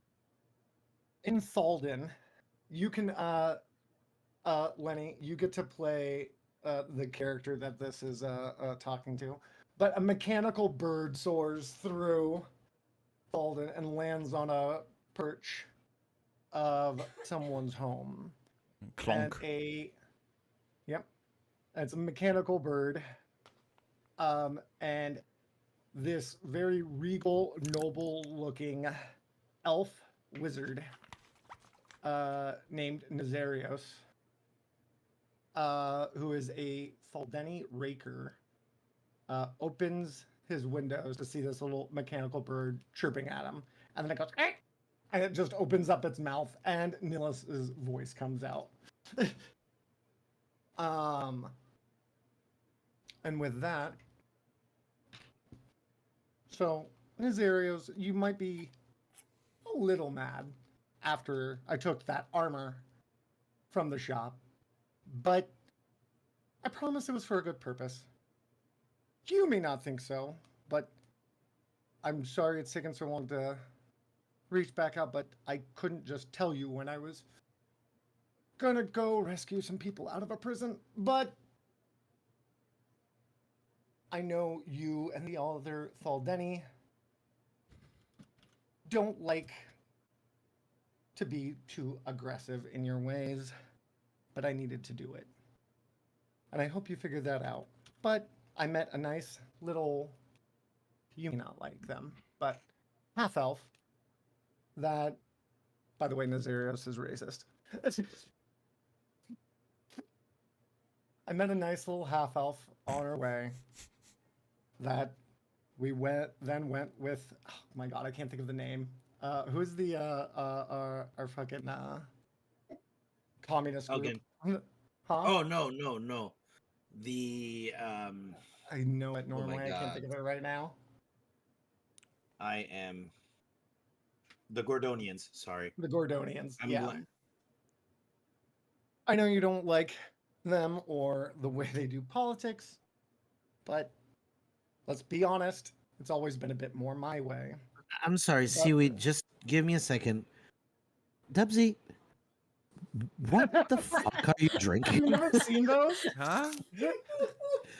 in Thalden, you can Lenny, you get to play the character that this is talking to. But a mechanical bird soars through Thalden and lands on a perch of someone's home. Clonk. It's a mechanical bird. And this very regal, noble-looking elf wizard named Nazarios, who is a Thaldeni raker, opens his windows to see this little mechanical bird chirping at him, and then it goes, "Eh!" And it just opens up its mouth, and Nihilus's voice comes out. And with that, so Nazarios, you might be a little mad after I took that armor from the shop, but I promise it was for a good purpose. You may not think so, but I'm sorry it's taken so long to reach back out, but I couldn't just tell you when I was gonna go rescue some people out of a prison, but I know you and the other Thaldeni don't like to be too aggressive in your ways, but I needed to do it. And I hope you figured that out. But I met a nice little, you may not like them, but half-elf that, by the way, Nazarios is racist. I met a nice little half-elf on our way that we went with, oh my god, I can't think of the name. Who's the our fucking communist group? Okay. Huh? Oh no. The I know it normally. I God. can't think of it right now. I am the Gordonians, sorry. The Gordonians. I'm yeah. I know you don't like them or the way they do politics, but let's be honest, it's always been a bit more my way. I'm sorry, Seaweed, just give me a second. Dubsy, what the fuck are you drinking? You haven't seen those? Huh?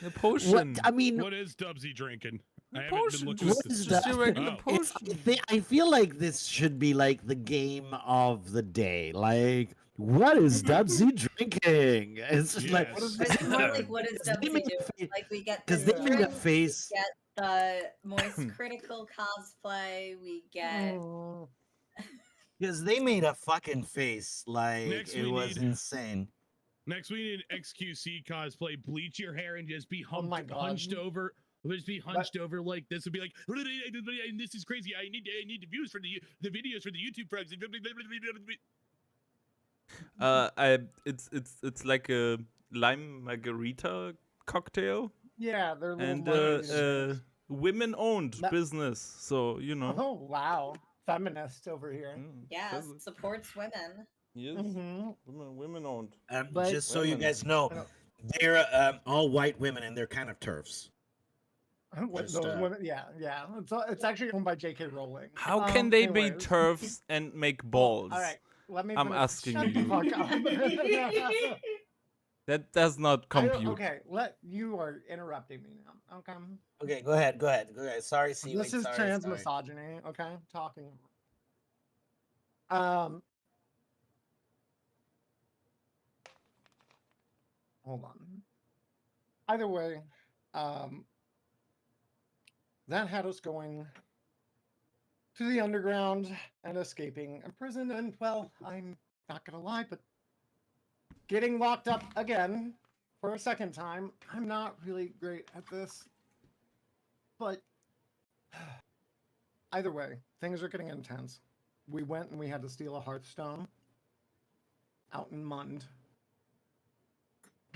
The potion. What? I mean, what is Dubsy drinking? I haven't potion. been looking What at this. is Just that? a regular Oh. potion. I feel like this should be like the game of the day. Like, what is Dubsy drinking? It's just like, Yes. It's more like, what is They Dubsy made doing? a fa- Like, we get because the they made a drink, face. we get the Moist Critical cosplay, we get... Oh. Because they made a fucking face. Like, Next it we was need- insane. Next, we need an XQC cosplay. Bleach your hair and just be my God. hunched over. Just be hunched over like this and be like, and this is crazy. I need the views for the videos for the YouTube programs. It's like a lime margarita cocktail Yeah, they're little and margaritas. women-owned That- business. So you know. Oh wow, feminist over here. Yeah, says it. supports women. Yes. Mm-hmm. Women-owned. But- Just so you Women. guys know, they're all white women and they're kind of turfs. What, Just, those women, yeah. It's actually owned by J.K. Rowling. How can they be anyways. turfs and make balls? All right, let me. I'm finish. asking Shut the you. fuck up. That does not compute. Okay, you are interrupting me now. Okay. Okay, go ahead. Sorry, C. This is trans misogyny. Okay, talking. Hold on. Either way, that had us going to the underground and escaping a prison. And well, I'm not gonna lie, but getting locked up again for a second time, I'm not really great at this. But either way, things are getting intense. We went and we had to steal a Hearthstone out in Mund.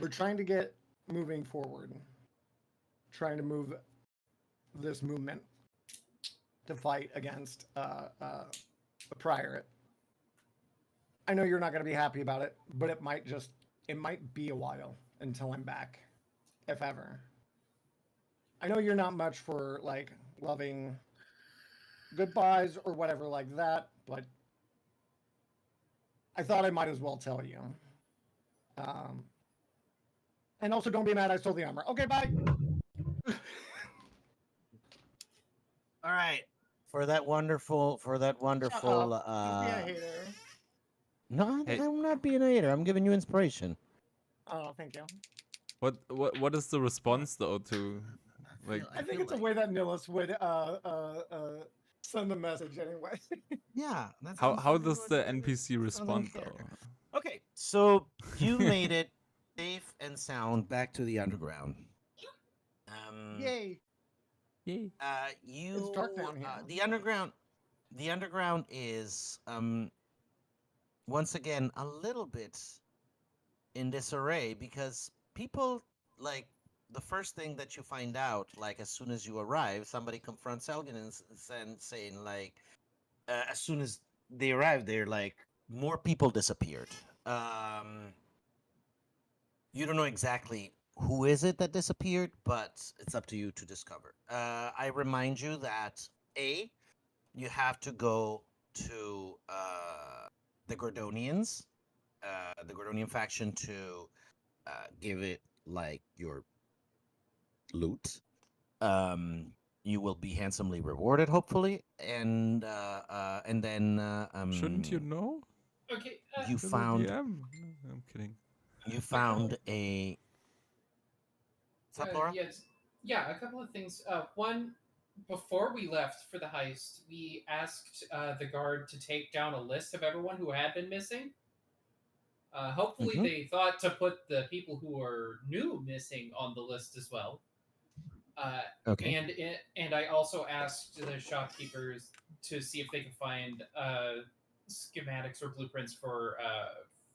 We're trying to get moving forward, trying to move this movement to fight against the Priorate. I know you're not going to be happy about it, but it might be a while until I'm back, if ever. I know you're not much for like loving goodbyes or whatever like that, but I thought I might as well tell you. And also, don't be mad I stole the armor. Okay, bye. All right. For that wonderful. Don't be a hater. No, Hey. I'm not being a hater. I'm giving you inspiration. Oh, thank you. What is the response though to like? I think it's a way that Nillis would send the message anyway. Yeah. That's How does the NPC respond though? Okay, so you made it safe and sound back to the underground. Yay! Yay! It's dark down here. The underground is once again a little bit in disarray because people like the first thing that you find out, like as soon as you arrive, somebody confronts Elgin and saying like, as soon as they arrive, they're like, more people disappeared. You don't know exactly who is it that disappeared, but it's up to you to discover. I remind you that you have to go to the Gordonians, the Gordonian faction, to give it like your loot. You will be handsomely rewarded, hopefully, and then Shouldn't you know? Okay. you You're the found DM. I'm kidding. you found a. What's up, Laura? Yes. Yeah, a couple of things. One, before we left for the heist, we asked the guard to take down a list of everyone who had been missing. Hopefully, Mhm. they thought to put the people who are new missing on the list as well. Okay. And I also asked the shopkeepers to see if they could find schematics or blueprints for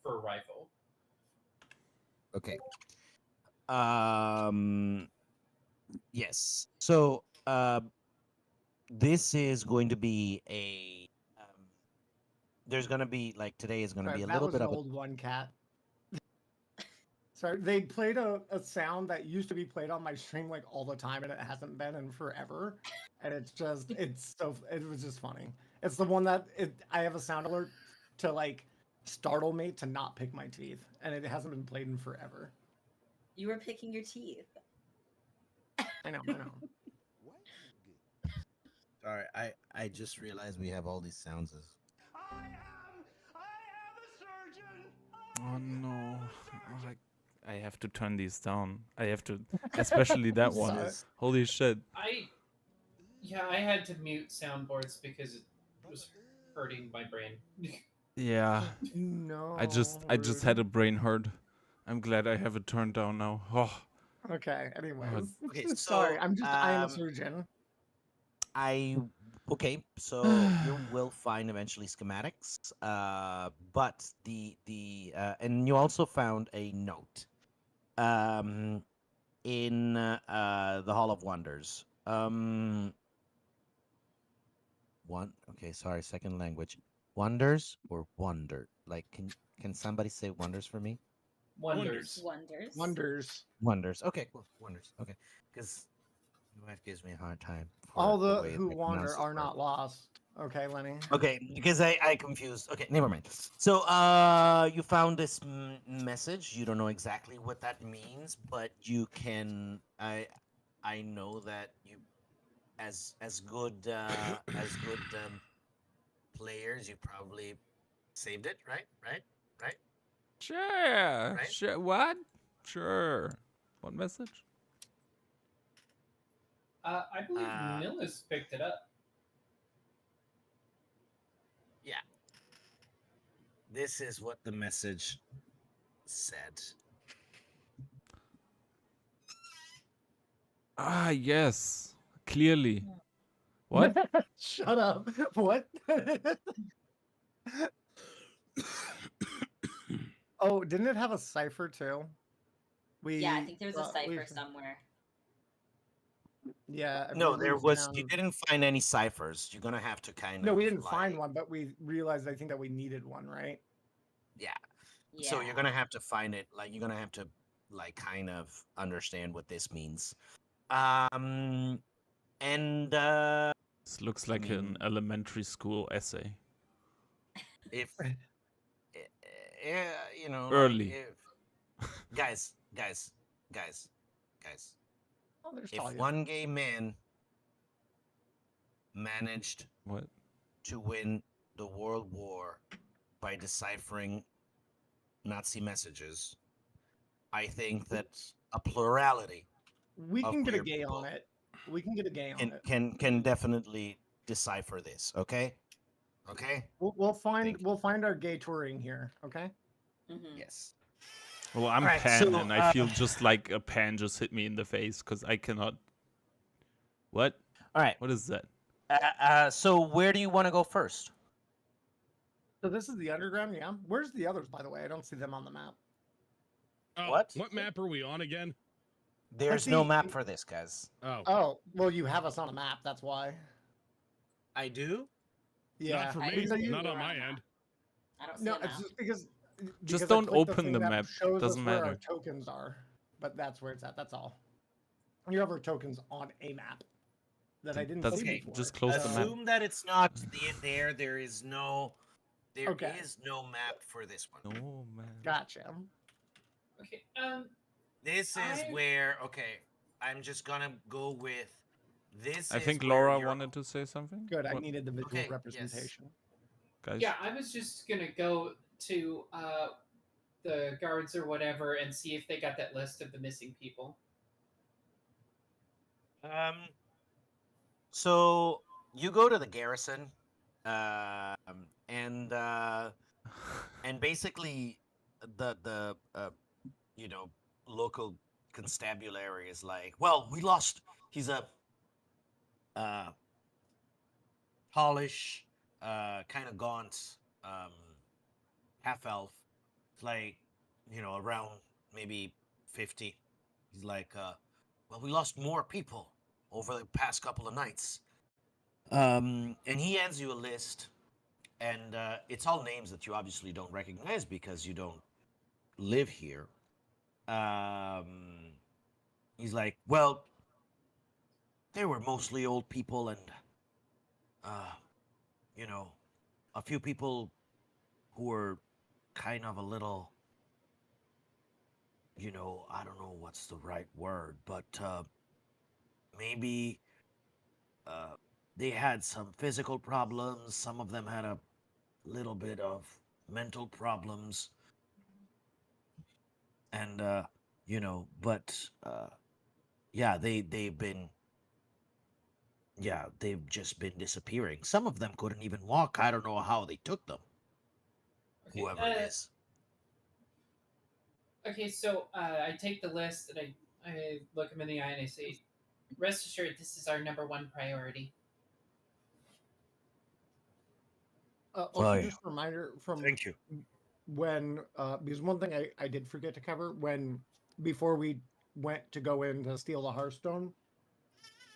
a rifle. Okay. Yes. So, this is going to be a. There's going to be like today is going to Sorry, be a that little was bit an of a. old one, Cat. Sorry, they played a sound that used to be played on my stream like all the time, and it hasn't been in forever. And it was just funny. It's the one that I have a sound alert to like startle me to not pick my teeth, and it hasn't been played in forever. You were picking your teeth. I know. Sorry, I just realized we have all these sounds. I am a surgeon. Oh no! I have to turn these down. I have to, especially that one. Sorry. Holy shit! I had to mute soundboards because it was hurting my brain. Yeah. No. I just had a brain hurt. I'm glad I have it turned down now. Oh. Okay. Anyways. Okay, Sorry. so, I am a surgeon. Okay, so you will find eventually schematics, but and you also found a note, in the Hall of Wonders. Okay, sorry, second language. Wonders or wonder? Like, can somebody say wonders for me? Wonders. Wonders. Okay, cool. Wonders. Okay, because my wife gives me a hard time. All the the way who I wander pronounce this are word. not lost. Okay, Lenny. Okay, because I confused. Okay, never mind. So, you found this message. You don't know exactly what that means, but you can. I know that you, as good players, you probably saved it, right? Right? Sure. Right? Sure. What? Sure. What message? I believe Uh, Nillis picked it up. Yeah. This is what the message said. Ah, yes. Clearly. What? Shut up. What? Oh, didn't it have a cipher too? Yeah, I think there's a we- cipher somewhere. Yeah. No, we there wrote was. down- You didn't find any ciphers. You're gonna have to kind No, of. we didn't find like- one, but we realized I think that we needed one, right? Yeah. Yeah. So you're gonna have to find it. Like you're gonna have to kind of understand what this means. And This looks like an mean- elementary school essay. if you know, Early. guys, Oh, there's if Talia. one gay man managed What? to win the world war by deciphering Nazi messages, I think that a plurality We of can get a queer gay people on it. We can get a gay on can, it. can definitely decipher this. Okay. We'll find Thank you. our gay touring here. Okay. Mhm. Yes. Well, I'm Alright, Pan, so, and I feel just like a pan just hit me in the face because I cannot. What? All right. What is that? So where do you want to go first? So this is the underground. Yeah. Where's the others, by the way? I don't see them on the map. Oh, What? What map are we on again? There's no map for this, guys. Oh, Oh, well, you have us on a map. That's why. I do. Yeah. not for I me. because didn't Not see on it my on end. I don't see No, a map. it's just because. Just I don't clicked open thing the that map. Shows Doesn't us where our matter. tokens are, but that's where it's at. That's all. You have our tokens on a map that I didn't That's see Okay, before. just close the map. Assume that it's not there. There is no Okay. map for this one. No man. Gotcha. Okay. This is I- where I'm just gonna go with this. I is think where Laura you're- wanted to say something. Good. I What, needed the visual Okay, yes. representation. guys? Yeah, I was just gonna go to the guards or whatever and see if they got that list of the missing people. So you go to the garrison, and basically the local constabulary is like, well, we lost. He's a tallish, kind of gaunt, half elf. It's like around maybe 50. He's like, well, we lost more people over the past couple of nights. And he hands you a list, and it's all names that you obviously don't recognize because you don't live here. He's like, well, they were mostly old people, and a few people who were kind of a little, I don't know what's the right word, but maybe they had some physical problems. Some of them had a little bit of mental problems, and but yeah, they've just been disappearing. Some of them couldn't even walk. I don't know how they took them. Okay, Whoever it is. Okay, so I take the list and I look him in the eye and I say, "Rest assured, this is our number one priority." Also, yeah. just a reminder from Thank you. when because one thing I did forget to cover before we went to go in to steal the Hearthstone,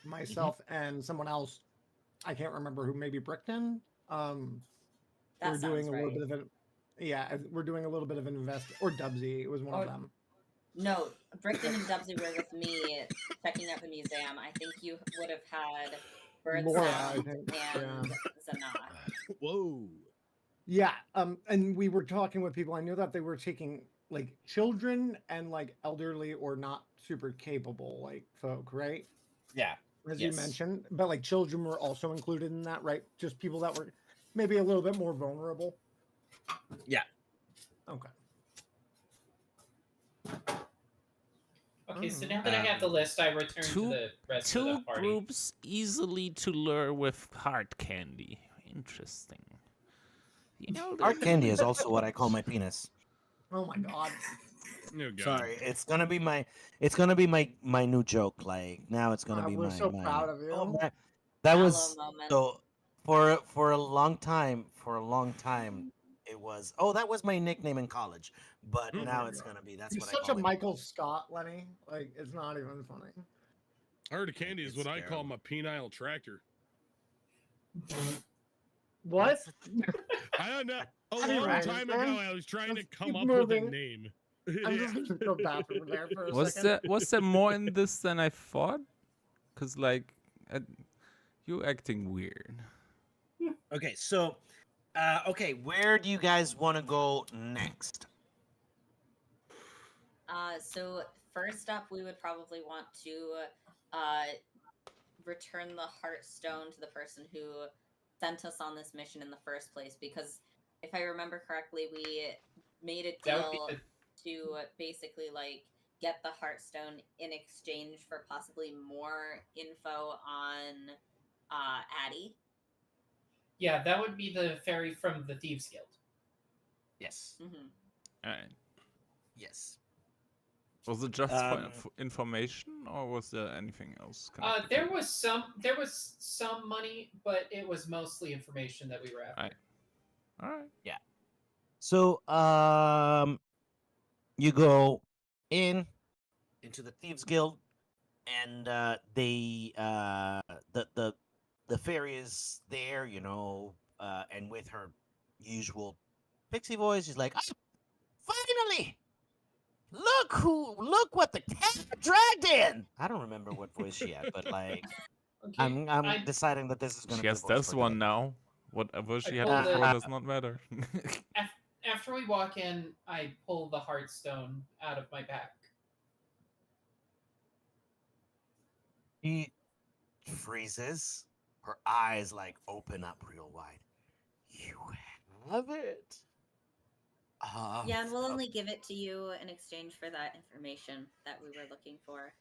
myself and someone else, I can't remember who, maybe Brickton. That We're doing sounds a little right. bit of we're doing a little bit of an or Dubsy. It was one of them. No, Brickton and Dubsy were with me checking out the museum. I think you would have had Laura, I Birdsong, think. and Yeah. Zanak. Whoa. Yeah, and we were talking with people. I knew that they were taking like children and like elderly or not super capable like folk, right? Yeah. As you mentioned, but like children were also included in that, right? Just people that were maybe a little bit more vulnerable. Yeah. Okay. Okay, so now that I have the list, I return to the rest of the Two party. groups easily to lure with heart candy. Interesting. Heart candy is also what I call my penis. Oh my god. Oh, God. Sorry, it's gonna be my new joke. Like now, it's gonna be We're my. so proud of you. Oh, that Mallow was moment. so for a long time. It was that was my nickname in college, but Oh now my it's God. gonna be that's You're what I such call a it. Michael Scott, Lenny. Like it's not even funny. Heart candy is It's what I call terrible. my penile tractor. What? I don't know. A Anyway, long time ago, man, I was trying to let's come keep up with a moving. name. I'm just gonna go bathroom there for a Was second. there more in this than I thought? Cause like, you acting weird. Okay, so where do you guys want to go next? So first up, we would probably want to return the Heartstone to the person who sent us on this mission in the first place, because if I remember correctly, we made a That would be deal the- to basically like get the Heartstone in exchange for possibly more info on Addie. Yeah, that would be the ferry from the Thieves Guild. Yes. Mm-hmm. All right. Yes. Was it just for information, or was there anything else? There was some money, but it was mostly information that we were after. All right. Yeah. So you go into the Thieves Guild, and the fairy is there, and with her usual pixie voice, she's like, "Oh, finally! Look what the cat dragged in." I don't remember what voice she had, but like, Okay, I'm deciding that this is gonna She be has the voice this for one today. now. Whatever she had pulled before it. does not matter. After we walk in, I pull the Heartstone out of my back. She freezes. Her eyes like open up real wide. You have it. Yeah, and we'll only give it to you in exchange for that information that we were looking for.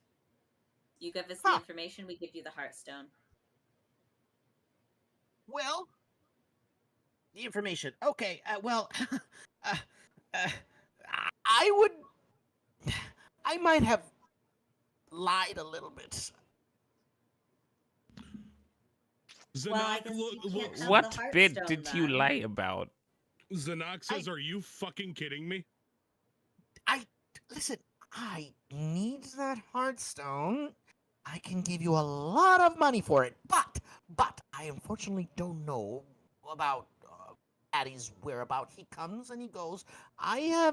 You give us the information, we give you the Heartstone. Well, the information. Okay. I would. I might have lied a little bit. Well, I Zanak, guess you can't have What the bit Heartstone, did you then. lie about? Zanak says, "Are you fucking kidding me?" Listen. I need that Heartstone. I can give you a lot of money for it, but I unfortunately don't know about Addie's whereabouts. He comes and he goes. I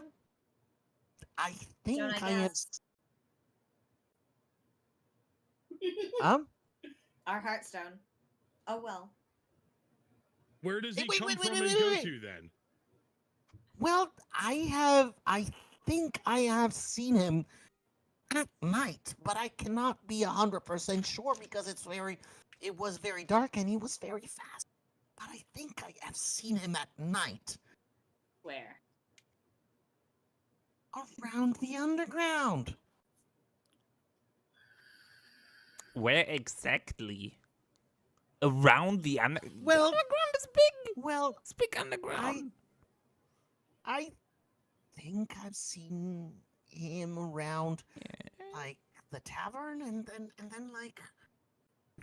think Don't I have. guess? Our Heartstone. Oh well. Where does he Wait, come wait, from wait, and wait, go wait. to then? Well, I think I have seen him at night, but I cannot be 100% sure because it was very dark and he was very fast. But I think I have seen him at night. Where? Around the underground. Where exactly? Around the underground? Well, Underground is big. Well, It's big underground. I think I've seen him around like the tavern and then like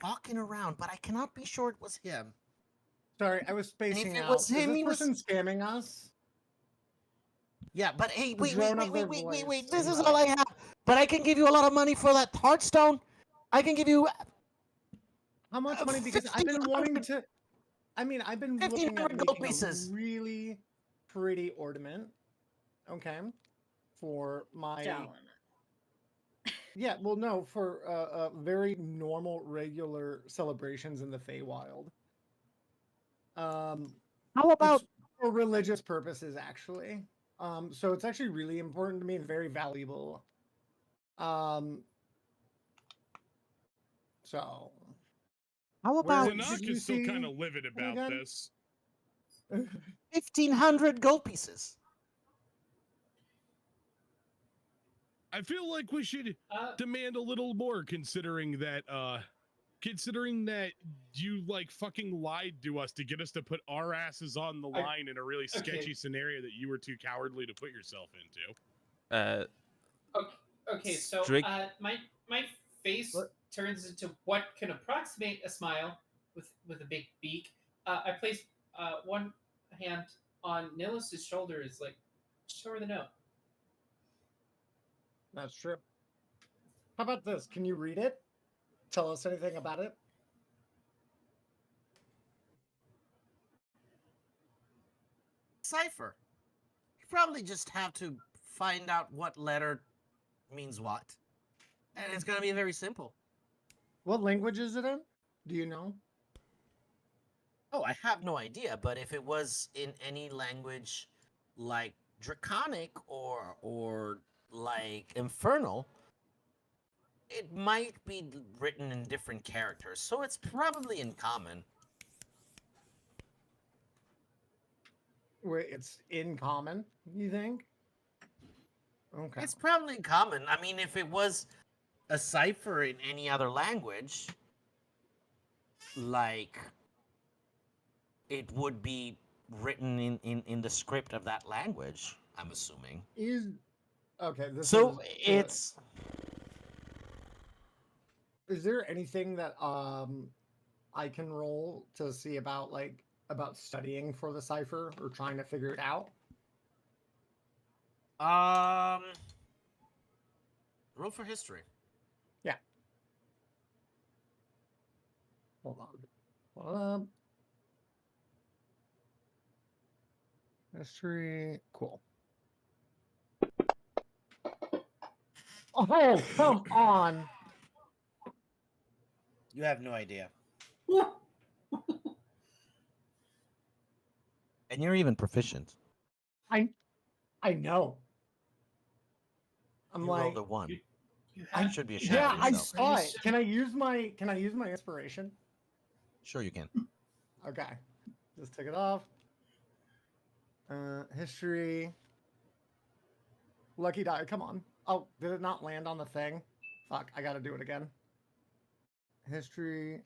walking around, but I cannot be sure it was him. Sorry, I was spacing it out. was him, Is he this was- person scamming us? Yeah, but hey, The wait, drone of their voice this is and all I have. But I can give you a lot of money for that Heartstone. I can give you How much money? Because I've been wanting to. I've been looking at 1,500 gold making pieces. a really pretty ornament. Okay, for my Stone. Yeah, well, no, for very normal, regular celebrations in the Feywild. How about It's for religious purposes, actually. So it's actually really important to me and very valuable. So how about did Tanaka you is still see kind of livid about again? this. 1,500 gold pieces? I feel like we should Uh, demand a little more, considering that you like fucking lied to us to get us to put our asses on the line in a really sketchy scenario that you were too cowardly to put yourself into. okay, so Strict. my face What? turns into what can approximate a smile with a big beak. I place one hand on Nilis's shoulder, is like, show her the note. That's true. How about this? Can you read it? Tell us anything about it? Cipher. You probably just have to find out what letter means what. And it's going to be very simple. What language is it in? Do you know? Oh, I have no idea, but if it was in any language like Draconic or like Infernal, it might be written in different characters, so it's probably in common. Wait, it's in common, you think? Okay. It's probably common. I mean, if it was a cipher in any other language, like it would be written in the script of that language, I'm assuming. Okay, So it's is there anything that I can roll to see about studying for the cipher or trying to figure it out? Roll for history. Yeah. Hold on. History. Cool. Oh, come on. You have no idea. And you're even proficient. I know. I'm You like, rolled a 1. I should be ashamed yeah, of I yourself. saw it. Can I use my inspiration? Sure you can. Okay. Just take it off. History. Lucky die. Come on. Oh, did it not land on the thing? Fuck, I gotta do it again. History.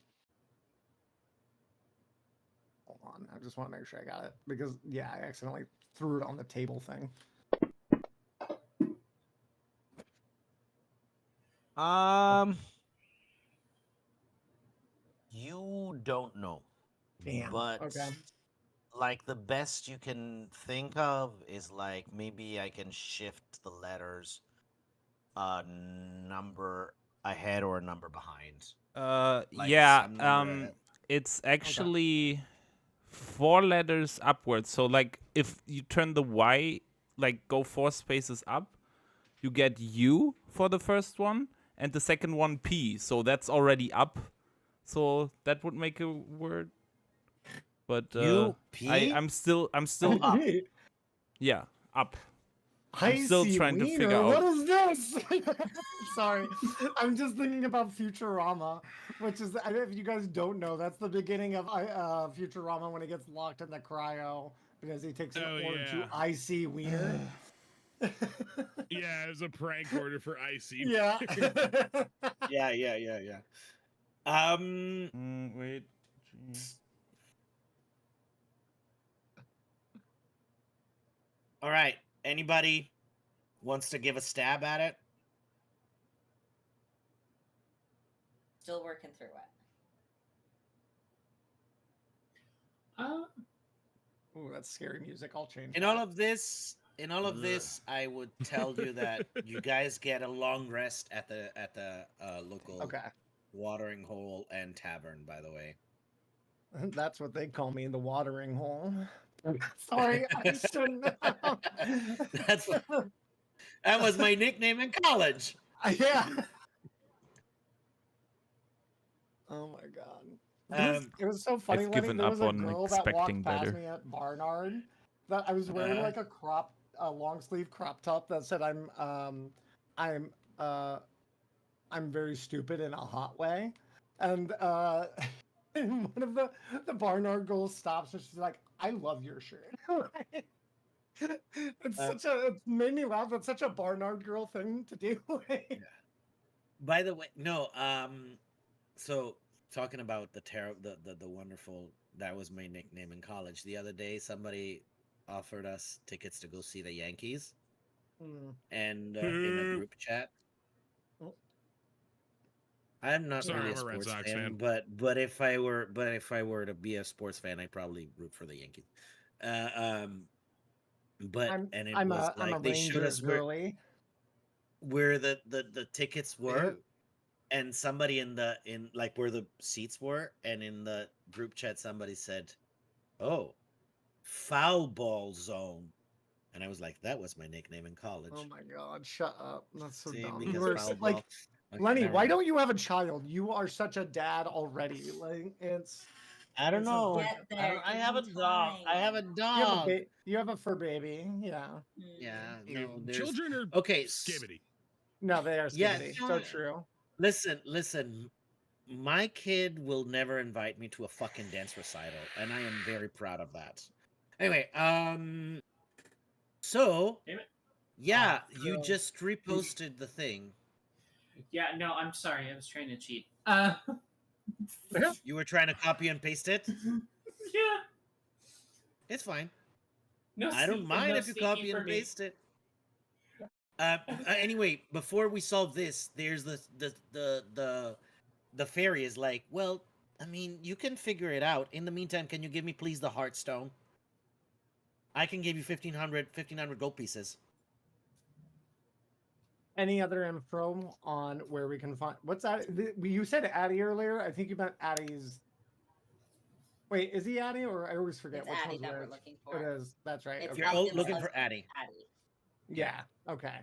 Hold on. I just want to make sure I got it. Because, yeah, I accidentally threw it on the table thing. You don't know. Damn. But Okay. like the best you can think of is like maybe I can shift the letters a number ahead or a number behind. Like yeah. some number ahead. It's actually 4 letters upwards. So like if you turn the Y, like go 4 spaces up, you get U for the first one, and the second one P. So that's already up. So that would make a word. But I'm still up. Yeah, up. I'm still trying to figure out. What is this? Sorry, I'm just thinking about Futurama, which is, if you guys don't know, that's the beginning of Futurama when he gets locked in the cryo because he takes an order to Icy Wiener. Yeah, it was a prank order for Icy. Yeah. Yeah. Wait. All right. Anybody wants to give a stab at it? Still working through it. Ooh, that's scary music. I'll change. In all of this, I would tell you that you guys get a long rest at the local watering hole and tavern. By the way, that's what they call me, the watering hole. Sorry, I shouldn't. That was my nickname in college. Yeah. Oh my god. It was so funny, I've Lenny. given There up was a on girl that walked expecting past better. me at Barnard that I was wearing like a long sleeve crop top that said I'm I'm very stupid in a hot way. And and one of the Barnard girls stops and she's like, I love your shirt. It made me laugh. It's such a Barnard girl thing to do. By the way, no. So talking about the wonderful, that was my nickname in college. The other day, somebody offered us tickets to go see the Yankees, and in a group chat. I'm not Sorry, really a I'm a Red sports Sox fan, fan. but if I were to be a sports fan, I'd probably root for the Yankees. But it was I'm a like they showed Rangers us where the tickets were, and somebody in like where the seats were, and in the group chat somebody said, "Oh, foul ball zone," and I was like, "That was my nickname in college." Oh my god, shut up. That's so See, dumb. because You were foul like, ball. Okay, Lenny, never why mind. don't you have a child? You are such a dad already. Like I don't know. Get there. I give have a him dog. I have a time. dog. you have a fur baby. Yeah. Yeah, Dude, no, there's children are okay. skibbity. No, they are Yeah, skibbity. So true. listen. My kid will never invite me to a fucking dance recital, and I am very proud of that. Anyway, so Damn it. yeah, you just reposted the thing. Yeah, no, I'm sorry. I was trying to cheat. You were trying to copy and paste it? Yeah. It's fine. No, I don't mind no if you sneaky copy for and me. paste it. Anyway, before we solve this, there's the fairy is like, well, I mean, you can figure it out. In the meantime, can you give me please the Heartstone? I can give you 1500 gold pieces. Any other info on where we can find what's that? You said Addy earlier. I think you meant Addy's. Wait, is he Addy or I always forget It's which Addy one's that which? we're looking for. It is. That's right. It's Okay. You're Elgin's looking for husband, Addy. Addy. Yeah. Okay.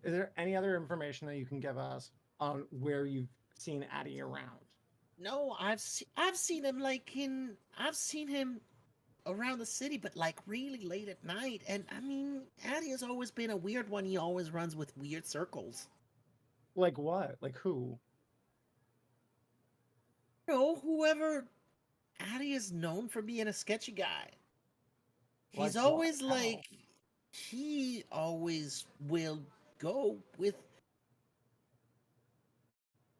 Is there any other information that you can give us on where you've seen Addy around? No, I've seen him I've seen him around the city, but like really late at night. And I mean, Addy has always been a weird one. He always runs with weird circles. Like what? Like who? No, whoever Addy is known for being a sketchy guy. He's Like always what? like he always will go with,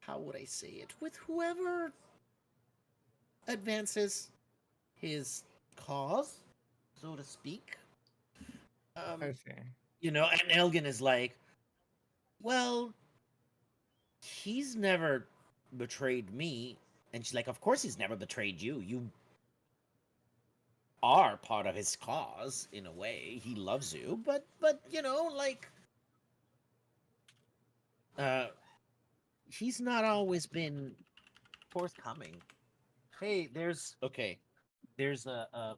how would I say it, with whoever advances his cause, so to speak. I see. You know, and Elgin is like, well, he's never betrayed me. And she's like, of course he's never betrayed you. You are part of his cause in a way. He loves you, but you know, like he's not always been forthcoming. Hey, there's a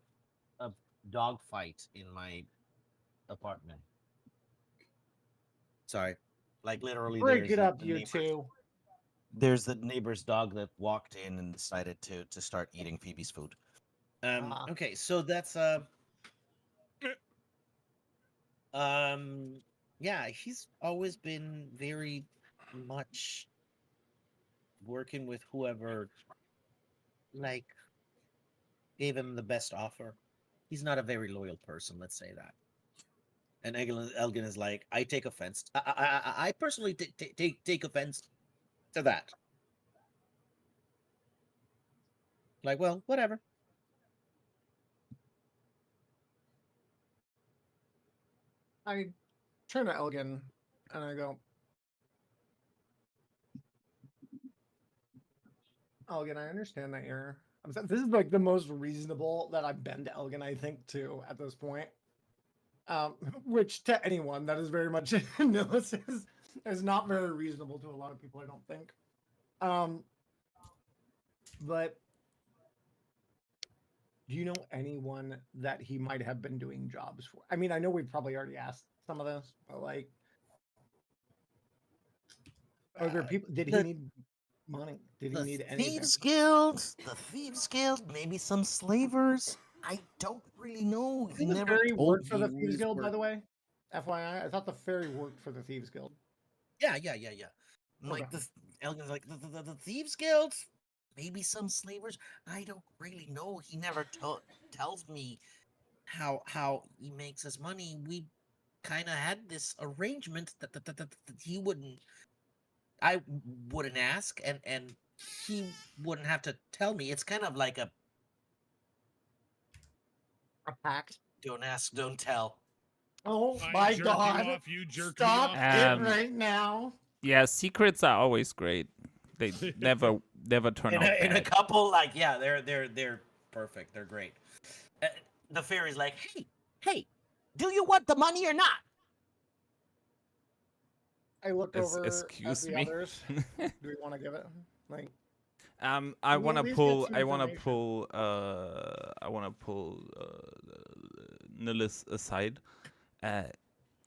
dog fight in my apartment. Sorry. Like literally Break there's it up, the you neighbor's, two. there's the neighbor's dog that walked in and decided to start eating Phoebe's food. Okay, so that's yeah, he's always been very much working with whoever like gave him the best offer. He's not a very loyal person, let's say that. And Elgin is like, I take offense. I personally take offense to that. Like, well, whatever. I turn to Elgin and I go, Elgin, I understand that you're upset. This is like the most reasonable that I've been to Elgin, I think, too, at this point. Which to anyone that is very much knows is not very reasonable to a lot of people, I don't think. But do you know anyone that he might have been doing jobs for? I mean, I know we've probably already asked some of this, but like, are there people? Did he need Money. Did he The need any? Thieves Guild. The Thieves Guild. Maybe some slavers. I don't really know. He Didn't the never ferry told work for me the who Thieves his Guild, by work- the way? FYI, I thought the ferry worked for the Thieves Guild. Yeah. Like Okay. the Elgin's like the Thieves Guild. Maybe some slavers. I don't really know. He never tells me how he makes his money. We kind of had this arrangement that he wouldn't. I wouldn't ask, and he wouldn't have to tell me. It's kind of like a pact. don't ask, don't tell. Oh I my jerk god! You off, you jerk Stop me it off. right now. Yeah, secrets are always great. They never turn In out a bad. couple, like yeah, they're perfect. They're great. The fairy's like, hey, do you want the money or not? I looked over at Excuse the me. others. Do we want to give it? Like, I we want to at least get pull. some I want to information. pull. I want to pull Nillis aside.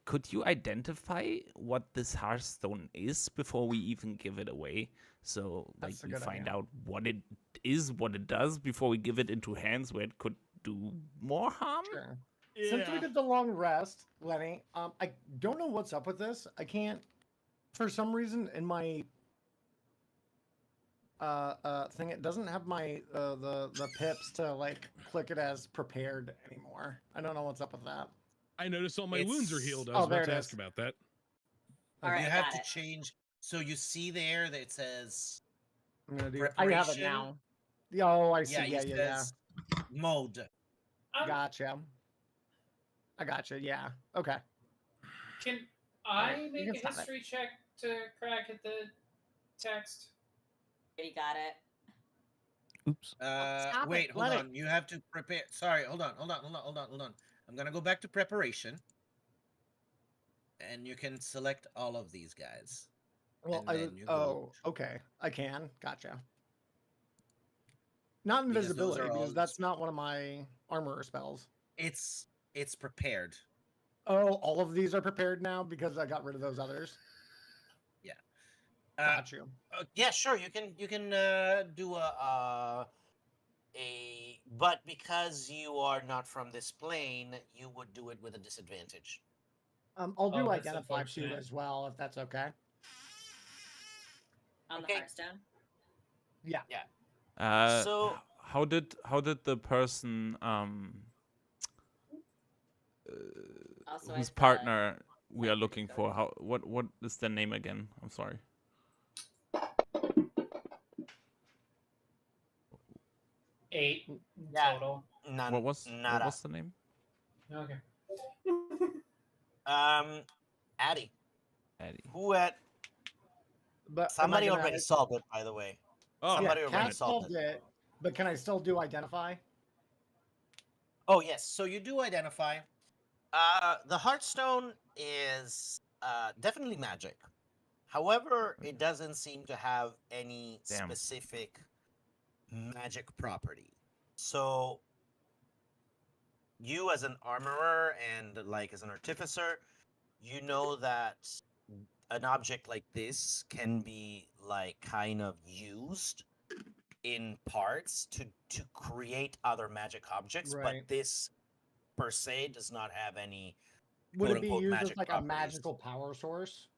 Could you identify what this Hearthstone is before we even give it away? So, like, That's a we good find idea. out what it is, what it does, before we give it into hands where it could do more harm. Sure. Since we did the long rest, Lenny, I don't know what's up with this. I can't, for some reason, in my thing, it doesn't have my the pips to like click it as prepared anymore. I don't know what's up with that. I noticed all my wounds are healed. I was Oh, there about to it ask is. about that. All right, You I have got to it. change. So you see there that it says I'm gonna do. I have it preparation. now. Oh, I see. Yeah, Yeah, it yeah. says mode. Gotcha. I gotcha. Yeah. Okay. Can Alright, I you make can a stop it. history check to crack at the text? Already got it. Oops. Stop Wait, it, hold let on. You have to prepare. Sorry, hold on. I'm gonna go back to preparation, and you can select all of these guys. Well, and then you go. oh, okay. I can. Gotcha. Not Because those invisibility, are because all- that's not one of my armor spells. It's prepared. Oh, all of these are prepared now because I got rid of those others. Yeah. Got you. Yeah, sure. You can do but because you are not from this plane, you would do it with a disadvantage. I'll do Oh, that's identify too unfortunate. as well, if that's okay. On Okay. the Hearthstone. Yeah. So- how did the person Also, whose I've, partner we are language looking for? coding. What is their name again? I'm sorry. 8 Yeah. total. None. What was nada. the name? Okay. Addie? Addie. Who at? But am I Somebody gonna- already solved it, by the way. Oh, Somebody yeah, already Cat solved solved it, but can I still do identify? Oh yes, so you do identify. The Hearthstone is definitely magic. However, it doesn't seem to have any Damn. specific magic property. So you as an armorer and like as an artificer, you know that an object like this can be like kind of used in parts to create other magic objects, Right. but this per se does not have any Would it be quote-unquote used as magic like a properties. magical power source?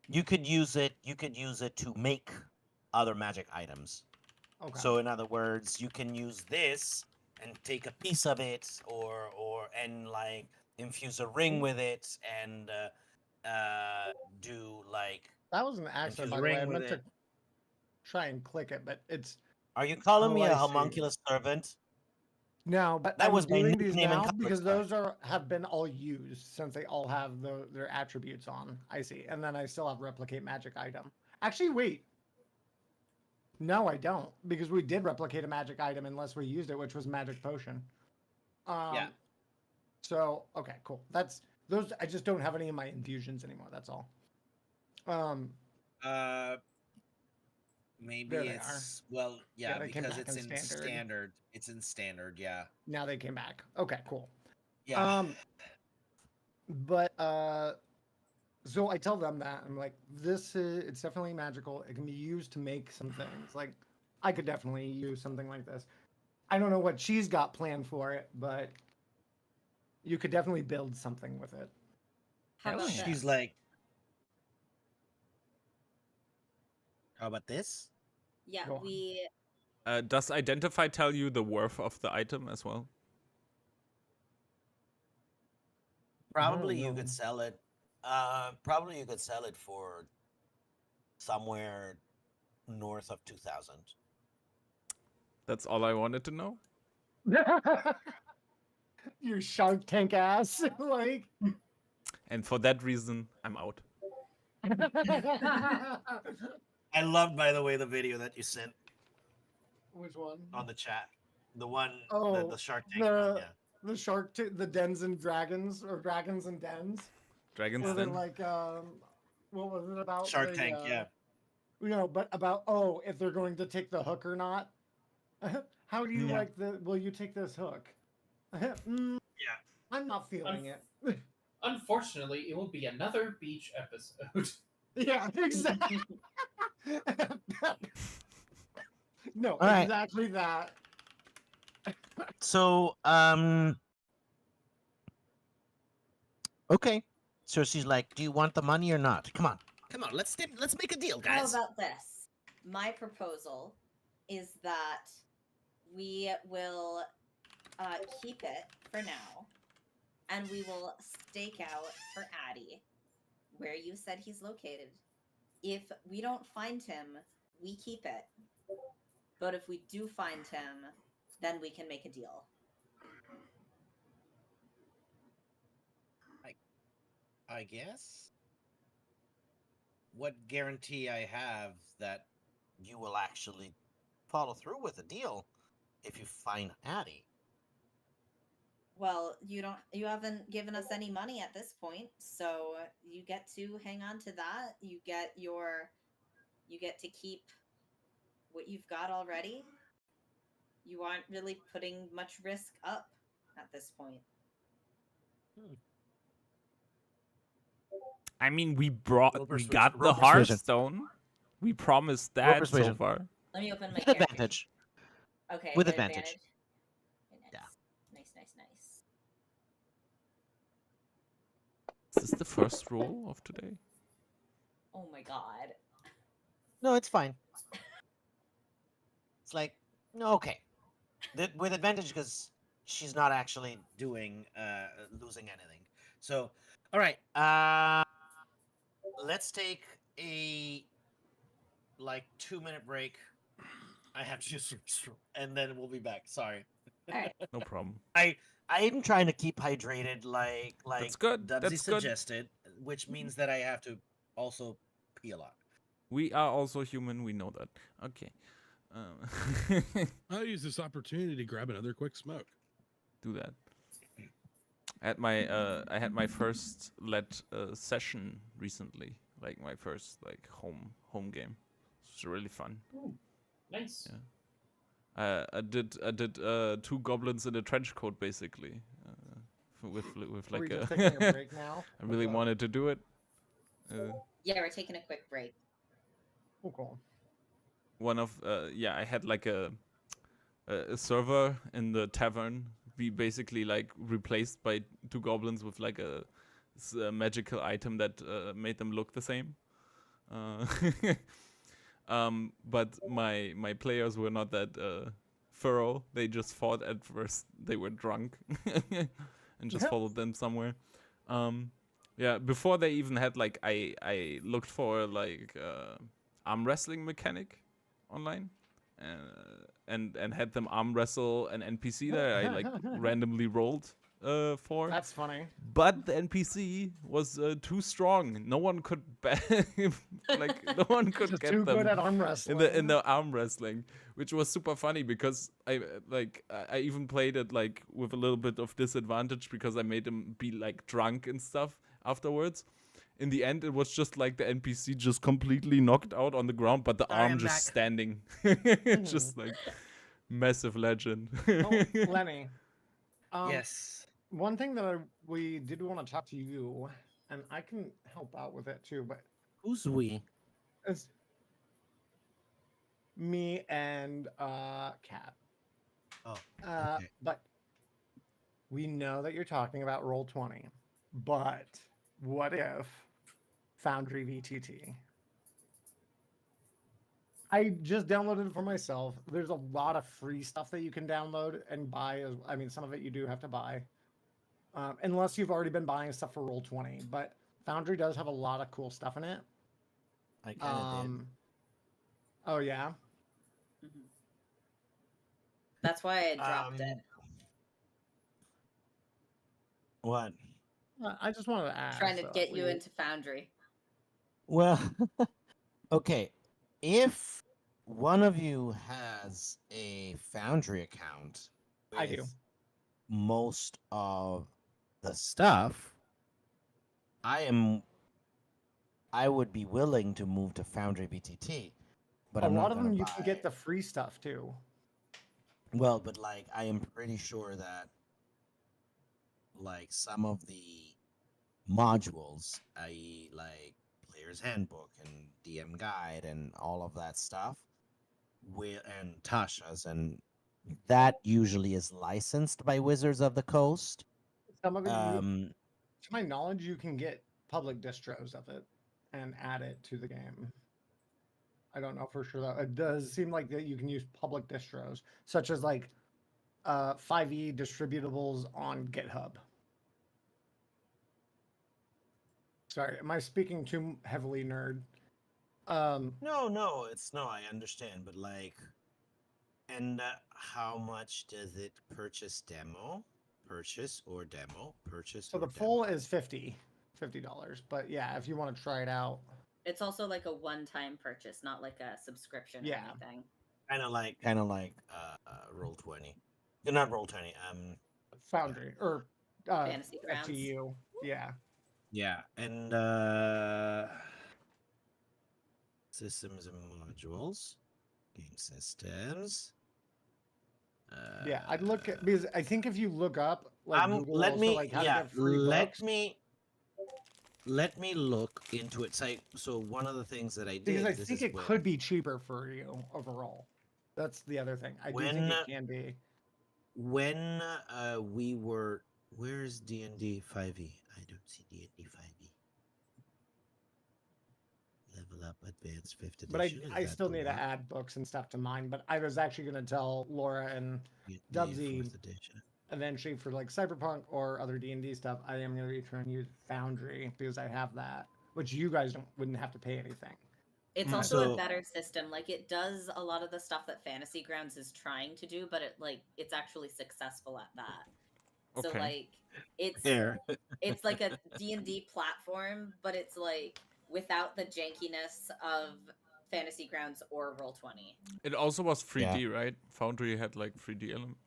You could use it to make other magic items. Okay. So in other words, you can use this and take a piece of it and like infuse a ring with it and do like that was an accident, infuse by a the way. I ring with meant to it. try and click it, but it's Are you calling me I a see. homunculus servant? no. But That I'm was my doing these nickname in now college because time. those have been all used since they all have their attributes on. I see, and then I still have replicate magic item. Actually, wait. No, I don't, because we did replicate a magic item unless we used it, which was magic potion. Yeah. So okay, cool. That's those. I just don't have any of my infusions anymore. That's all. Maybe There they it's well, yeah, Yeah, they came because back it's in in standard. standard. It's in standard, yeah. Now they came back. Okay, cool. Yeah. But So I tell them that I'm like, it's definitely magical. It can be used to make some things. Like, I could definitely use something like this. I don't know what she's got planned for it, but you could definitely build something with it. How about She's this? like, how about this? Yeah, Go on. we Does identify tell you the worth of the item as well? Probably you no. could sell it. Probably you could sell it for somewhere north of 2,000. That's all I wanted to know. You Shark Tank ass. Like. And for that reason, I'm out. I loved, by the way, the video that you sent Which one? on the chat. The one, Oh, the Shark Tank one, yeah. The Dens and Dragons, or Dragons and Dens. Dragon's Where they're Den? like, what was it about? Shark Tank, yeah. You know, but about if they're going to take the hook or not. How do you like will you take this hook? Yeah. I'm not feeling it. Unfortunately, it will be another beach episode. Yeah, exactly. No, All right. exactly that. So, okay. So she's like, "Do you want the money or not? Come on, let's make a deal, How guys." about this? My proposal is that we will keep it for now, and we will stake out for Addy where you said he's located. If we don't find him, we keep it. But if we do find him, then we can make a deal. I guess. What guarantee I have that you will actually follow through with a deal if you find Addy? Well, you haven't given us any money at this point, so you get to hang on to that. You get to keep what you've got already. You aren't really putting much risk up at this point. I mean, we Roll got persuasion. the Hearthstone. We promised that so persuasion. far. Let me open my With character advantage. sheet. Okay, With advantage. Nice. Yeah. Nice. Is this the first roll of today? Oh my god. No, it's fine. It's like, no, okay. With advantage because she's not actually doing losing anything. So, all right. Let's take a 2-minute break. I have to just and then we'll be back. Sorry. All right. No problem. I am trying to keep hydrated like That's good. Dubsy That's good. suggested, which means that I have to also pee a lot. We are also human. We know that. Okay. I'll use this opportunity to grab another quick smoke. Do that. I had my first session recently, like my first home game. It's really fun. Ooh, nice. Yeah. I did 2 goblins in a trench coat basically, with Are we like just a. taking a break now? I really wanted to do it. Yeah, we're taking a quick break. Oh, cool. I had like a server in the tavern. We basically like replaced by 2 goblins with like a magical item that made them look the same. But my players were not that thorough. They just fought at first. They were drunk and just followed them somewhere. Before they even had I looked for arm wrestling mechanic online, and had them arm wrestle an NPC that I randomly rolled for. That's funny. But the NPC was too strong. No one could no one could Just get too them good at arm wrestling. in the arm wrestling, which was super funny because I even played it with a little bit of disadvantage because I made him be drunk and stuff afterwards. In the end, it was just the NPC just completely knocked out on the ground, but the arm just standing. Just massive legend. Oh, Lenny. Yes. One thing that we did want to talk to you and I can help out with it too. But Who's we? it's me and Cat. Oh, okay. But we know that you're talking about Roll20. But what if Foundry VTT? I just downloaded it for myself. There's a lot of free stuff that you can download and buy. I mean, some of it you do have to buy, unless you've already been buying stuff for Roll20. But Foundry does have a lot of cool stuff in it. I kind of did. Oh yeah. Mhm. That's why I dropped it. What? I just wanted to ask. Trying to get you into Foundry. Well, okay. If one of you has a Foundry account, I do. Most of the stuff, I would be willing to move to Foundry VTT, but a I'm lot not of gonna them you buy... can get the free stuff too. Well, but like I am pretty sure that like some of the modules, i.e., like Player's Handbook and DM Guide and all of that stuff, and Tasha's, and that usually is licensed by Wizards of the Coast. Some of it, to my knowledge, you can get public distros of it and add it to the game. I don't know for sure though. It does seem like that you can use public distros, such as like 5e distributables on GitHub. Sorry, am I speaking too heavily nerd? No, it's no, I understand, but like, and how much does it purchase demo? Purchase or demo? Purchase. So the full is $50, but yeah, if you want to try it out. It's also like a one-time purchase, not like a subscription or anything. Kind of like Roll20. Not Roll20. Foundry or Fantasy Grounds. FTU. Yeah. Yeah, and systems and modules, game systems. Yeah, I'd look at, because I think if you look up like Google, let me like how to get free books, let me look into it. So one of the things that I did, because I think it could be cheaper for you overall. That's the other thing. I do think it can be. When we were, where's D&D 5e? I don't see D&D 5e. Level up, advanced 5th edition. But I still need to add books and stuff to mine. But I was actually going to tell Laura and Dubsy eventually for like Cyberpunk or other D&D stuff, I am going to be trying to use Foundry because I have that, which you guys wouldn't have to pay anything. It's also a better system. Like it does a lot of the stuff that Fantasy Grounds is trying to do, but it's actually successful at that. So like it's like a D&D platform, but it's like without the jankiness of Fantasy Grounds or Roll20. It also was 3D, right? Foundry had like 3D element.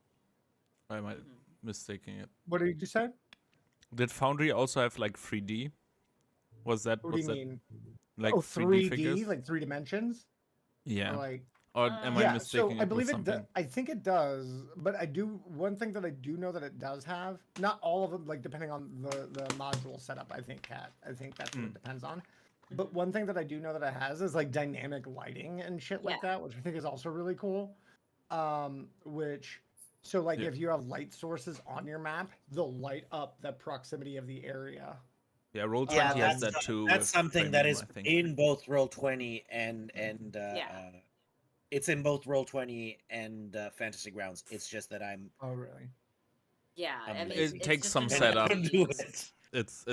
Or am I mistaking it? What did you say? Did Foundry also have like 3D? Was that? What do you mean? Like 3D figures? like 3 dimensions? Yeah. Or like, or am I mistaking so I it believe with something? I think it does, but one thing that I do know that it does have, not all of them, like depending on the module setup, I think that's what it depends on. But one thing that I do know that it has is like dynamic lighting and shit like that, which I think is also really cool. So like if you have light sources on your map, they'll light up the proximity of the area. Yeah, Roll20 has that too. That's something that is in both Roll20 and it's in both Roll20 and Fantasy Grounds. It's just that I'm. Oh really? Yeah, I mean, it takes some setup. It's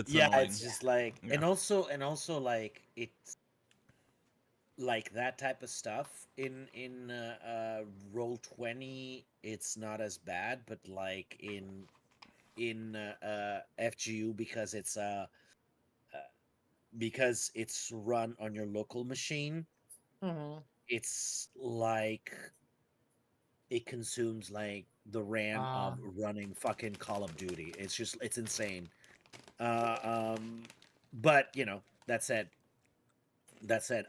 yeah, annoying. it's just like and also like it's like that type of stuff in Roll20. It's not as bad, but like in FGU because it's run on your local machine. It's like it consumes like the RAM of running fucking Call of Duty. It's insane. But you know, that said,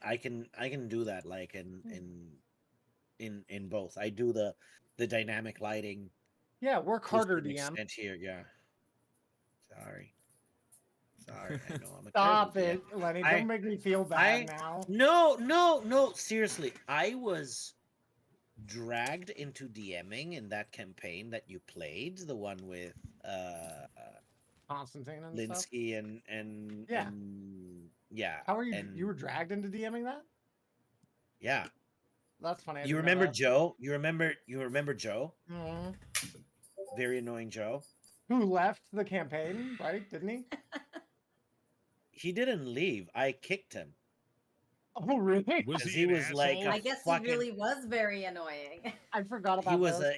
I can do that like in both. I do the dynamic lighting. Yeah, work harder, DM. Here, yeah. Sorry. Sorry, I know I'm a Stop terrible it, DM. Lenny. I- Don't make me feel bad now. No. Seriously, I was dragged into DMing in that campaign that you played, the one with Constantine and stuff. Linsky and Yeah. yeah. How are you? And You were dragged into DMing that? yeah. That's funny. I You didn't know remember that. Joe? You remember Joe? Mhm. Very annoying Joe. Who left the campaign? Right? Didn't he? He didn't leave. I kicked him. Oh, really? Was 'Cause he he an was like asshole? a I guess fucking- he really was very annoying. I forgot about He was this.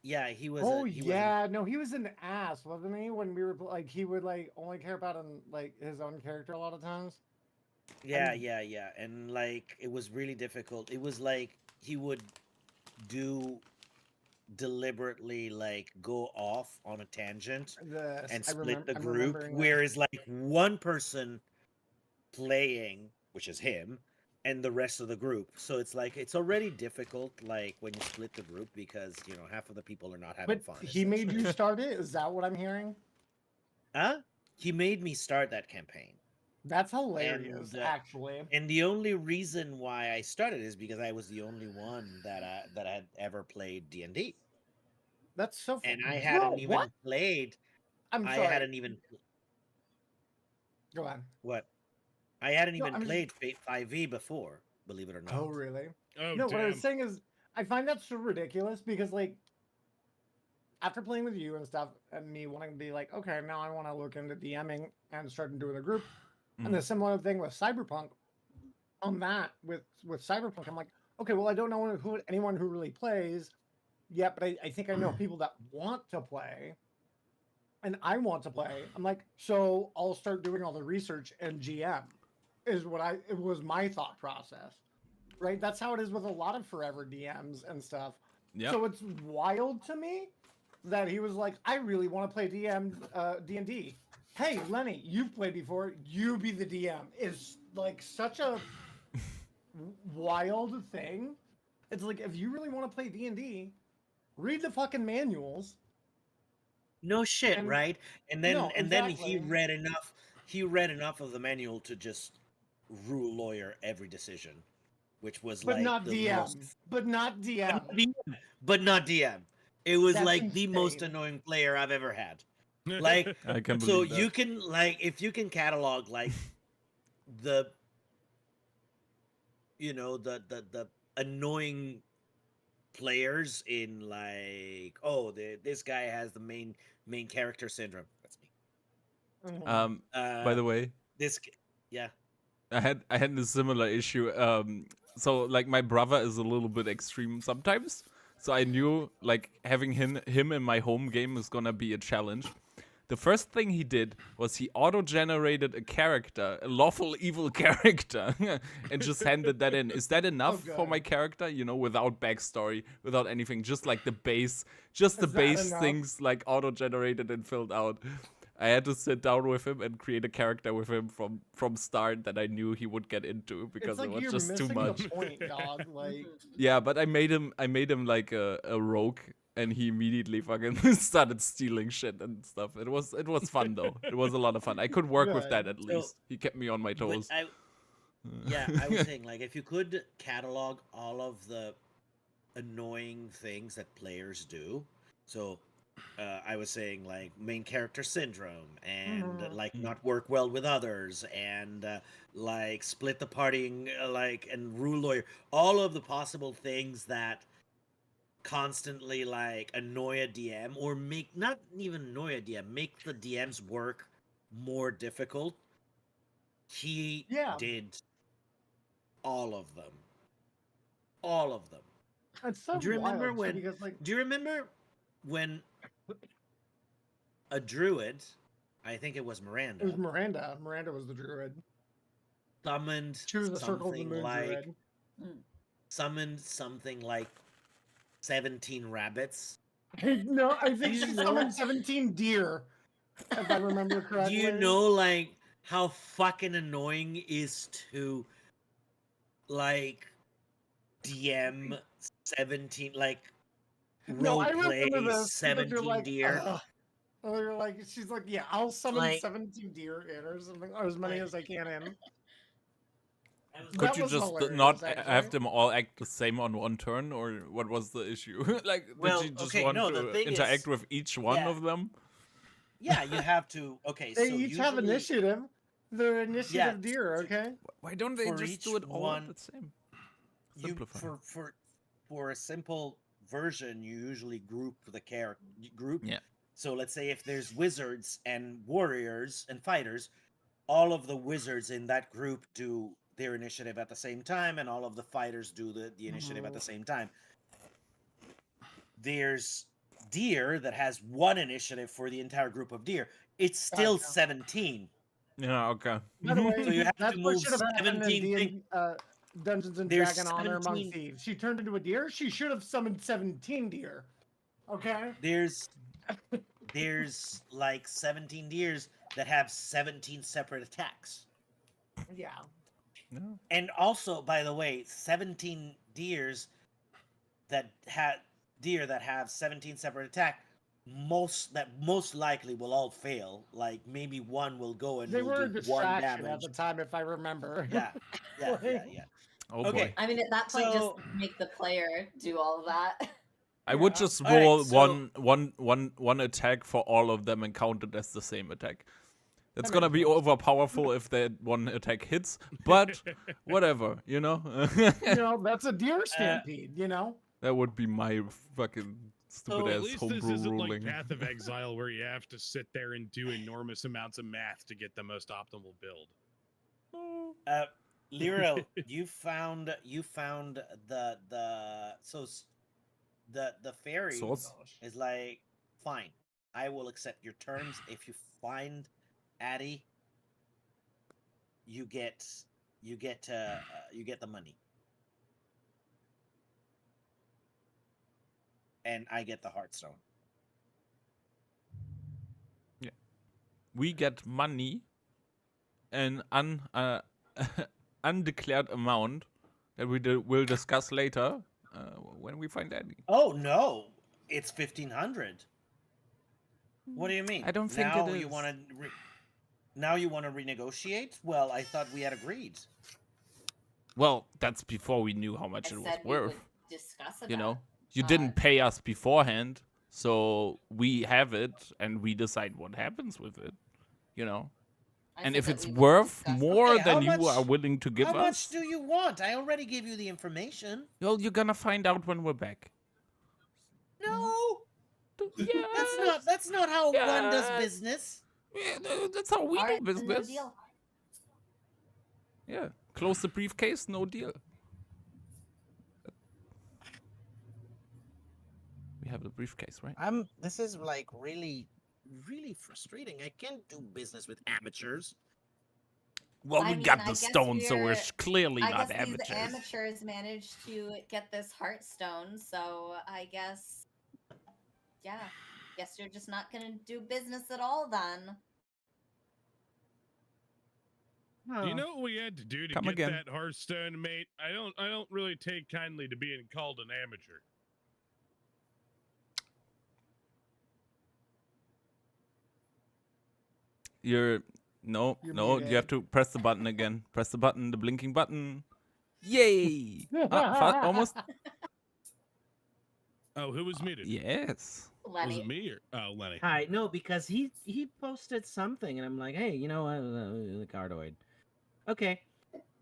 yeah, he was Oh he was yeah, no, he was an ass, wasn't he? When we were like, he would like only care about like his own character a lot of times. yeah, and like it was really difficult. It was like he would do deliberately like go off on a tangent and split the I'm group, remembering that. whereas like one person playing, which is him, and the rest of the group. So it's like it's already difficult like when you split the group because half of the people are not having But fun. he made you essentially. start it. Is that what I'm hearing? Huh? He made me start that campaign. That's hilarious, And, actually. And the only reason why I started is because I was the only one that had ever played D&D. That's so funny. And I hadn't even what? played. I'm I sorry. hadn't even Go on. what? I hadn't No, even I'm just- played 5e before, believe it or not. Oh, really? Oh, No, damn. what I was saying is, I find that so ridiculous because, like, after playing with you and stuff, and me wanting to be like, okay, now I want to look into DMing and start doing a group, and the similar thing with Cyberpunk. On that, with Cyberpunk, I'm like, okay, well, I don't know anyone who really plays yet, but I think I know people that want to play, and I want to play. I'm like, so I'll start doing all the research and GM. It was my thought process, right? That's how it is with a lot of forever DMs and stuff. Yeah. So it's wild to me that he was like, I really want to play D&D. Hey, Lenny, you've played before. You be the DM. Is like such a wild thing. It's like, if you really want to play D&D, read the fucking manuals. No shit, And- right? And then No, and then exactly. he read enough of the manual to just rule lawyer every decision, which was But like not the DM. most But not DM. but not DM. It was That's like the most insane. annoying player I've ever had. Like I can so believe that. you can like if you can catalog like the the annoying players in like this guy has the main character syndrome. That's me. Mhm. By the way, yeah. I had a similar issue. So like my brother is a little bit extreme sometimes. So I knew like having him in my home game is gonna be a challenge. The first thing he did was he auto-generated a character, a lawful evil character, and just handed that in. Is that enough for God. my character? Without backstory, without anything, just like the base, just the Is that base enough? things like auto-generated and filled out. I had to sit down with him and create a character with him from start that I knew he would get into because It's like it was you're just too missing much. the point, dog. Like, Yeah, but I made him like a rogue, and he immediately fucking started stealing shit and stuff. It was fun though. It was a lot of fun. I could work with that at So- least. He kept me on my But toes. I was saying like if you could catalog all of the annoying things that players do. So I was saying like main character syndrome and like not work well with others and like split the party like and rule lawyer, all of the possible things that constantly like annoy a DM or make not even annoy a DM, make the DM's work more difficult. He Yeah. did all of them. All of them. it's so Do you remember wild, too, when- because, like, Do you remember when a druid, I think it was Miranda, it was Miranda. Miranda was the druid. summoned She was the Circle of the something Moon like druid. summoned something like 17 rabbits? No, I think Do you she know- summoned 17 deer, if I remember Do correctly. you know like how fucking annoying is to like DM 17 like No, I role play remember this, because you're 17 like, deer? "Ugh." Or like she's like, yeah, I'll summon Like- 17 deer in or something, or as many as I can in. Could That you was just hilarious, not actually. have them all act the same on one turn, or what was the issue? Like, Well, did you just okay, want no, the to thing interact is- with each one yeah. of them? Yeah, you have to. Okay, They so each have usually initiative. They're initiative Yeah, deer, so- okay? Why don't they For just each do it all one, the same? you Simplify. for a simple version, you usually group the group. Yeah. So let's say if there's wizards and warriors and fighters, all of the wizards in that group do their initiative at the same time, and all of the fighters do the initiative at the same time. There's deer that has one initiative for the entire group of deer. It's still Gotcha. 17. Yeah, okay. By the way, So you have that's to what move should have happened in 17 things. Dungeons and There's Dragon Honor Among 17 Thieves. She turned into a deer. She should have summoned 17 deer. Okay? There's like 17 deers that have 17 separate attacks. Yeah. No. And also, by the way, 17 deers that have 17 separate attack, most likely will all fail. Like maybe one will go and They will were a do one distraction at damage. the time, if I remember. Yeah. Oh Okay. boy. I mean, at that point, So- just make the player do all of that. I would Yeah. just Alright, roll so- one attack for all of them and count it as the same attack. It's That gonna makes be overpowerful if that one attack hits, but whatever, you know? You know, that's a deer stampede, you know? That would be my fucking stupid At ass least this homebrew isn't ruling. like Path of Exile where you have to sit there and do enormous amounts of math to get the most optimal build. Liro, you found the fairy Source? is like, fine, I will accept your terms. If you find Addy, you get the money, and I get the Heartstone. We get money, an undeclared amount that will discuss later when we find Eddie. Oh no, it's 1,500. What do you mean? I don't think now it you is. want to. Now you want to renegotiate? Well, I thought we had agreed. Well, that's before we knew how I much it was said we worth. would discuss it. You know, you didn't pay us beforehand, so we have it and we decide what happens with it. You know, and if it's worth more Okay, than how you are much- willing to give How us, much do you want? I already gave you the information. well, you're gonna find out when we're back. No, Yeah, that's not how one does Yes. business. that's how we All do right, then no business. deal. Yeah, close the briefcase, no deal. We have the briefcase, right? This is like really frustrating. I can't do business with amateurs. Well, I we mean, got I the guess stone, so we're we're- clearly I not guess amateurs. these amateurs managed to get this Heartstone, so I guess, yeah, guess you're just not gonna do business at all then. Do you know what we had to do to Come get again. that Hearthstone, mate? I don't really take kindly to being called an amateur. You're You're no. You have to press the button again. Press the button, the blinking button. Yay! Almost. Oh, who was muted? Yes. Was Lenny. it me or Lenny? Hi, no, because he posted something, and I'm like, hey, you know what, the cardoid. Okay.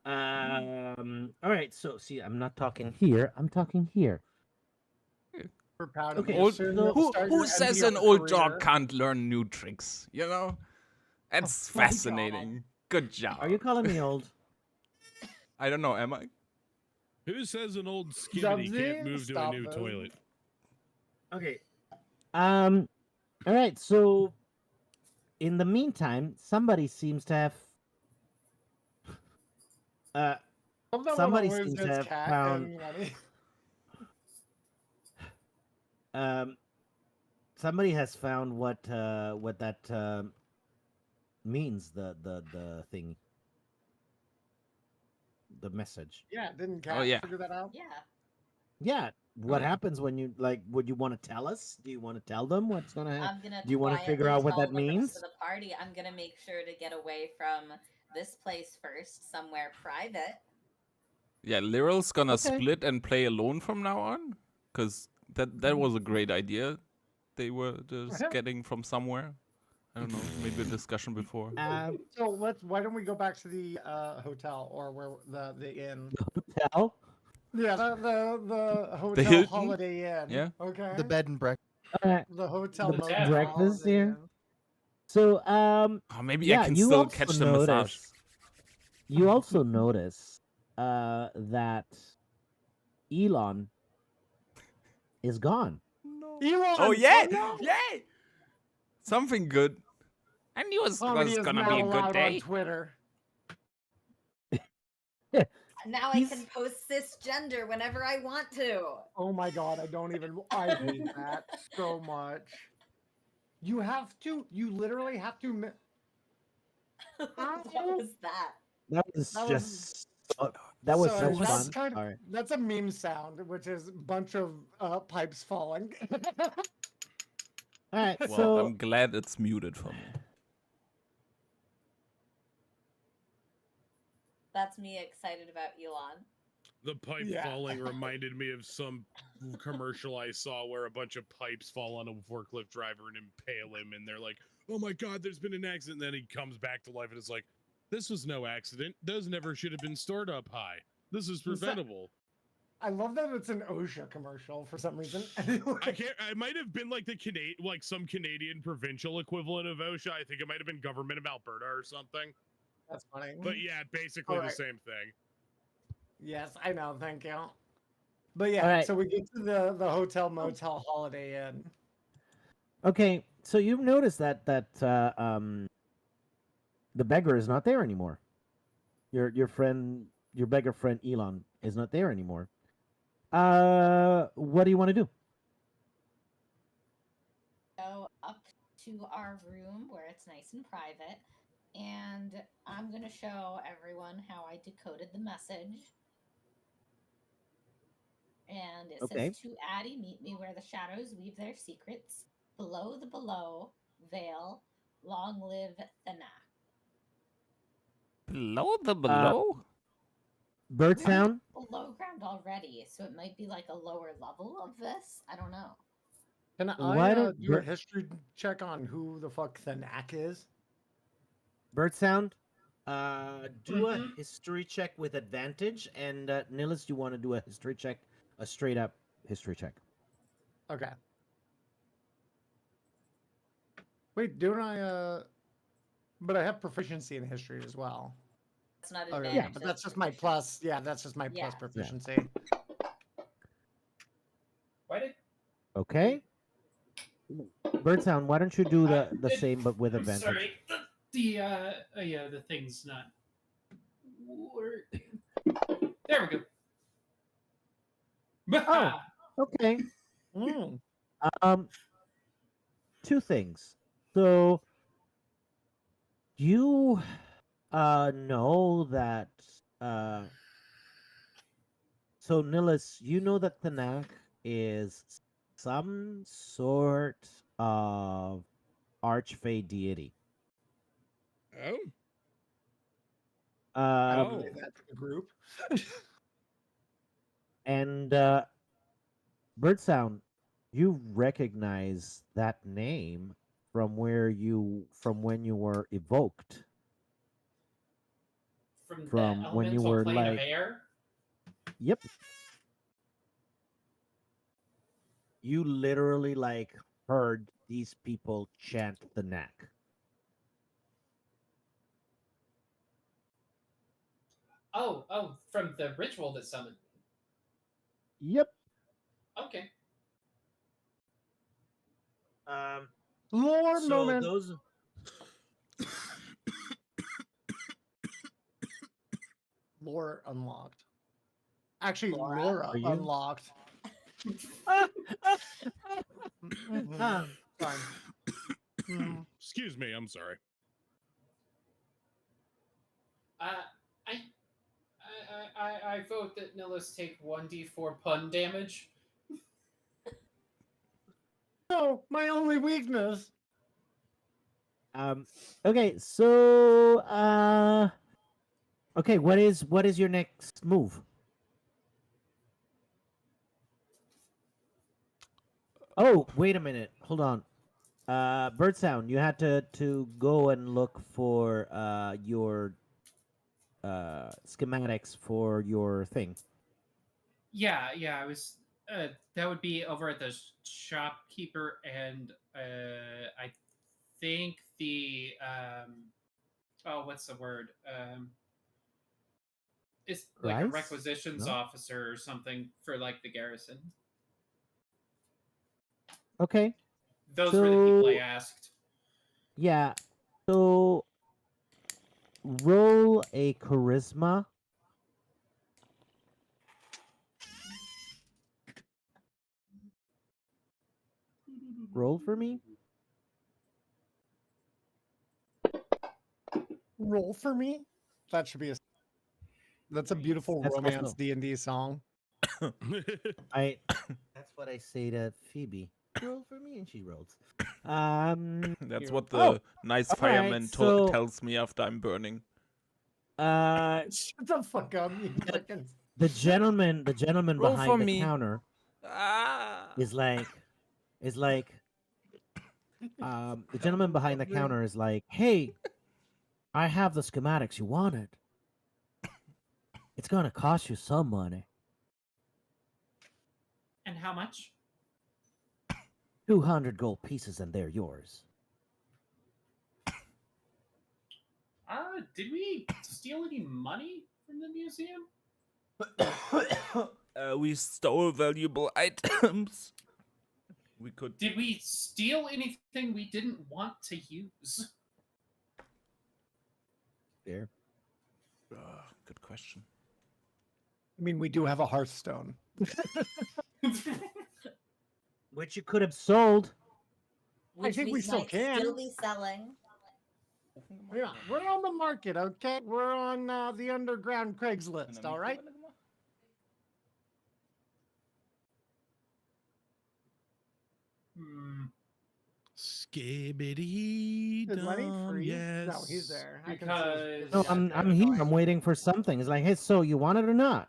All right. So see, I'm not talking here. I'm talking here. We're proud Okay, of you. Old, Soon you'll who start your says NPR an old career. dog can't learn new tricks? You know, that's Oh my God. fascinating. Good job. Are you calling me old? I don't know. Am I? Who says an old skibbity Dubsy, can't move to a stop new it. toilet? Okay. All right. So, in the meantime, somebody seems to have. Love that one Somebody always seems to hits have Cat found- and Lenny. Somebody has found what that means. The thing. The message. Yeah, didn't Cat yeah. figure that out? Yeah. Yeah. What happens when you like? Would you want to tell us? Do you want to tell them what's gonna happen? I'm gonna Do you want to figure quietly out what tell that the rest means? of the party. I'm gonna make sure to get away from this place first, somewhere private. Yeah, Liral's gonna Okay. split and play alone from now on, because that was a great idea. They were just getting from somewhere. I don't know, maybe a discussion before. So why don't we go back to the hotel or where the inn? Hotel. Yeah, the hotel Hilton? Holiday Inn. Yeah. Okay. The bed and breakfast. The hotel The motel tavern. Breakfast Holiday here. Inn. So Oh, maybe I yeah, can you still also catch the massage. You also notice that Elon is gone. No. Elon! Oh yeah, no! yay! Something good. I knew it Comedy was is gonna not be a good allowed day. on Twitter. Now I can post cisgender whenever I want to. Oh my god, I hate that so much. You literally have to. What was that? That was That just that was so such that's fun. All right. that's a meme sound, which is a bunch of pipes falling. All right. Well, So I'm glad it's muted for me. That's me excited about Elon. The pipe falling reminded me of some commercial I saw where a bunch of pipes fall on a forklift driver and impale him, and they're like, "Oh my god, there's been an accident." And then he comes back to life, and it's like, "This was no accident. Those never should have been stored up high. This is preventable." I love that it's an OSHA commercial for some reason. I can't. It might have been like some Canadian provincial equivalent of OSHA. I think it might have been Government of Alberta or something. That's funny. But yeah, basically the same thing. Yes, I know. Thank you. But yeah, All right. so we get to the hotel motel Holiday Inn. okay, so you've noticed that the beggar is not there anymore. Your beggar friend Elon is not there anymore. What do you want to do? Go up to our room where it's nice and private, and I'm gonna show everyone how I decoded the message. And it says, "To Addie, meet me where the shadows weave their secrets. Below the below veil, long live Thanak." Below the below? Bird We're sound? below ground already, so it might be like a lower level of this. I don't know. Can Why I don't do a history check on who the fuck Thanak is? Bird sound? Do a history check with advantage, and Nillis, you want to do a history check, a straight up history check. Okay. Wait, don't I? But I have proficiency in history as well. That's not Okay. advantage. Yeah, but that's just my plus. Yeah, that's just my plus Yeah. proficiency. Why did Okay. Bird sound, why don't you do the same but with advantage? Sorry, the thing's not working. There we go. Oh, okay. Two things. So you know that so Nillis, you know that Thanak is some sort of archfey deity. Oh. That's the group. And Bird Sound, you recognize that name from when you were evoked. From when you were plane like of air? Yep. You literally like heard these people chant the knack. Oh, from the ritual that summoned me. Yep. Okay. Lore So moment. those Lore unlocked. Actually, Laura? Laura Are you? unlocked. Fine. Excuse me, I'm sorry. I vote that Nillis take 1d4 pun damage. No, my only weakness. Okay, so okay, what is your next move? Oh, wait a minute. Hold on. Bird Sound, you had to go and look for your schematics for your thing. Yeah, I was. That would be over at the shopkeeper, and I think the oh, what's the word? It's like a Price? requisitions No? officer or something for like the garrison. Okay. Those were the people I So asked. yeah. So roll a charisma. Roll for me. Roll for me. That should be a. That's a beautiful That's romance also- D&D song. I that's what I say to Phoebe. Roll for me, and she rolls. That's what the Oh, nice all right, fireman so- tells me after I'm burning. Shut the fuck up, you fucking. the gentleman Roll for behind the me. counter Ah. is like the gentleman behind the counter is like, "Hey, I have the schematics you wanted. It's gonna cost you some money. And how much? 200 gold pieces, and they're yours." Did we steal any money from the museum? We stole valuable items. We could. Did we steal anything we didn't want to use? There. Good question. I mean, we do have a Hearthstone. Which you could have sold. Which think we still might can. still be selling. Yeah, we're on the market, okay? We're on the underground Craigslist, all right? Skibbity Is Lenny dum, free? yes. No, he's there. I can Because No, I'm here. I'm waiting for something. It's like, hey, so you want it or not?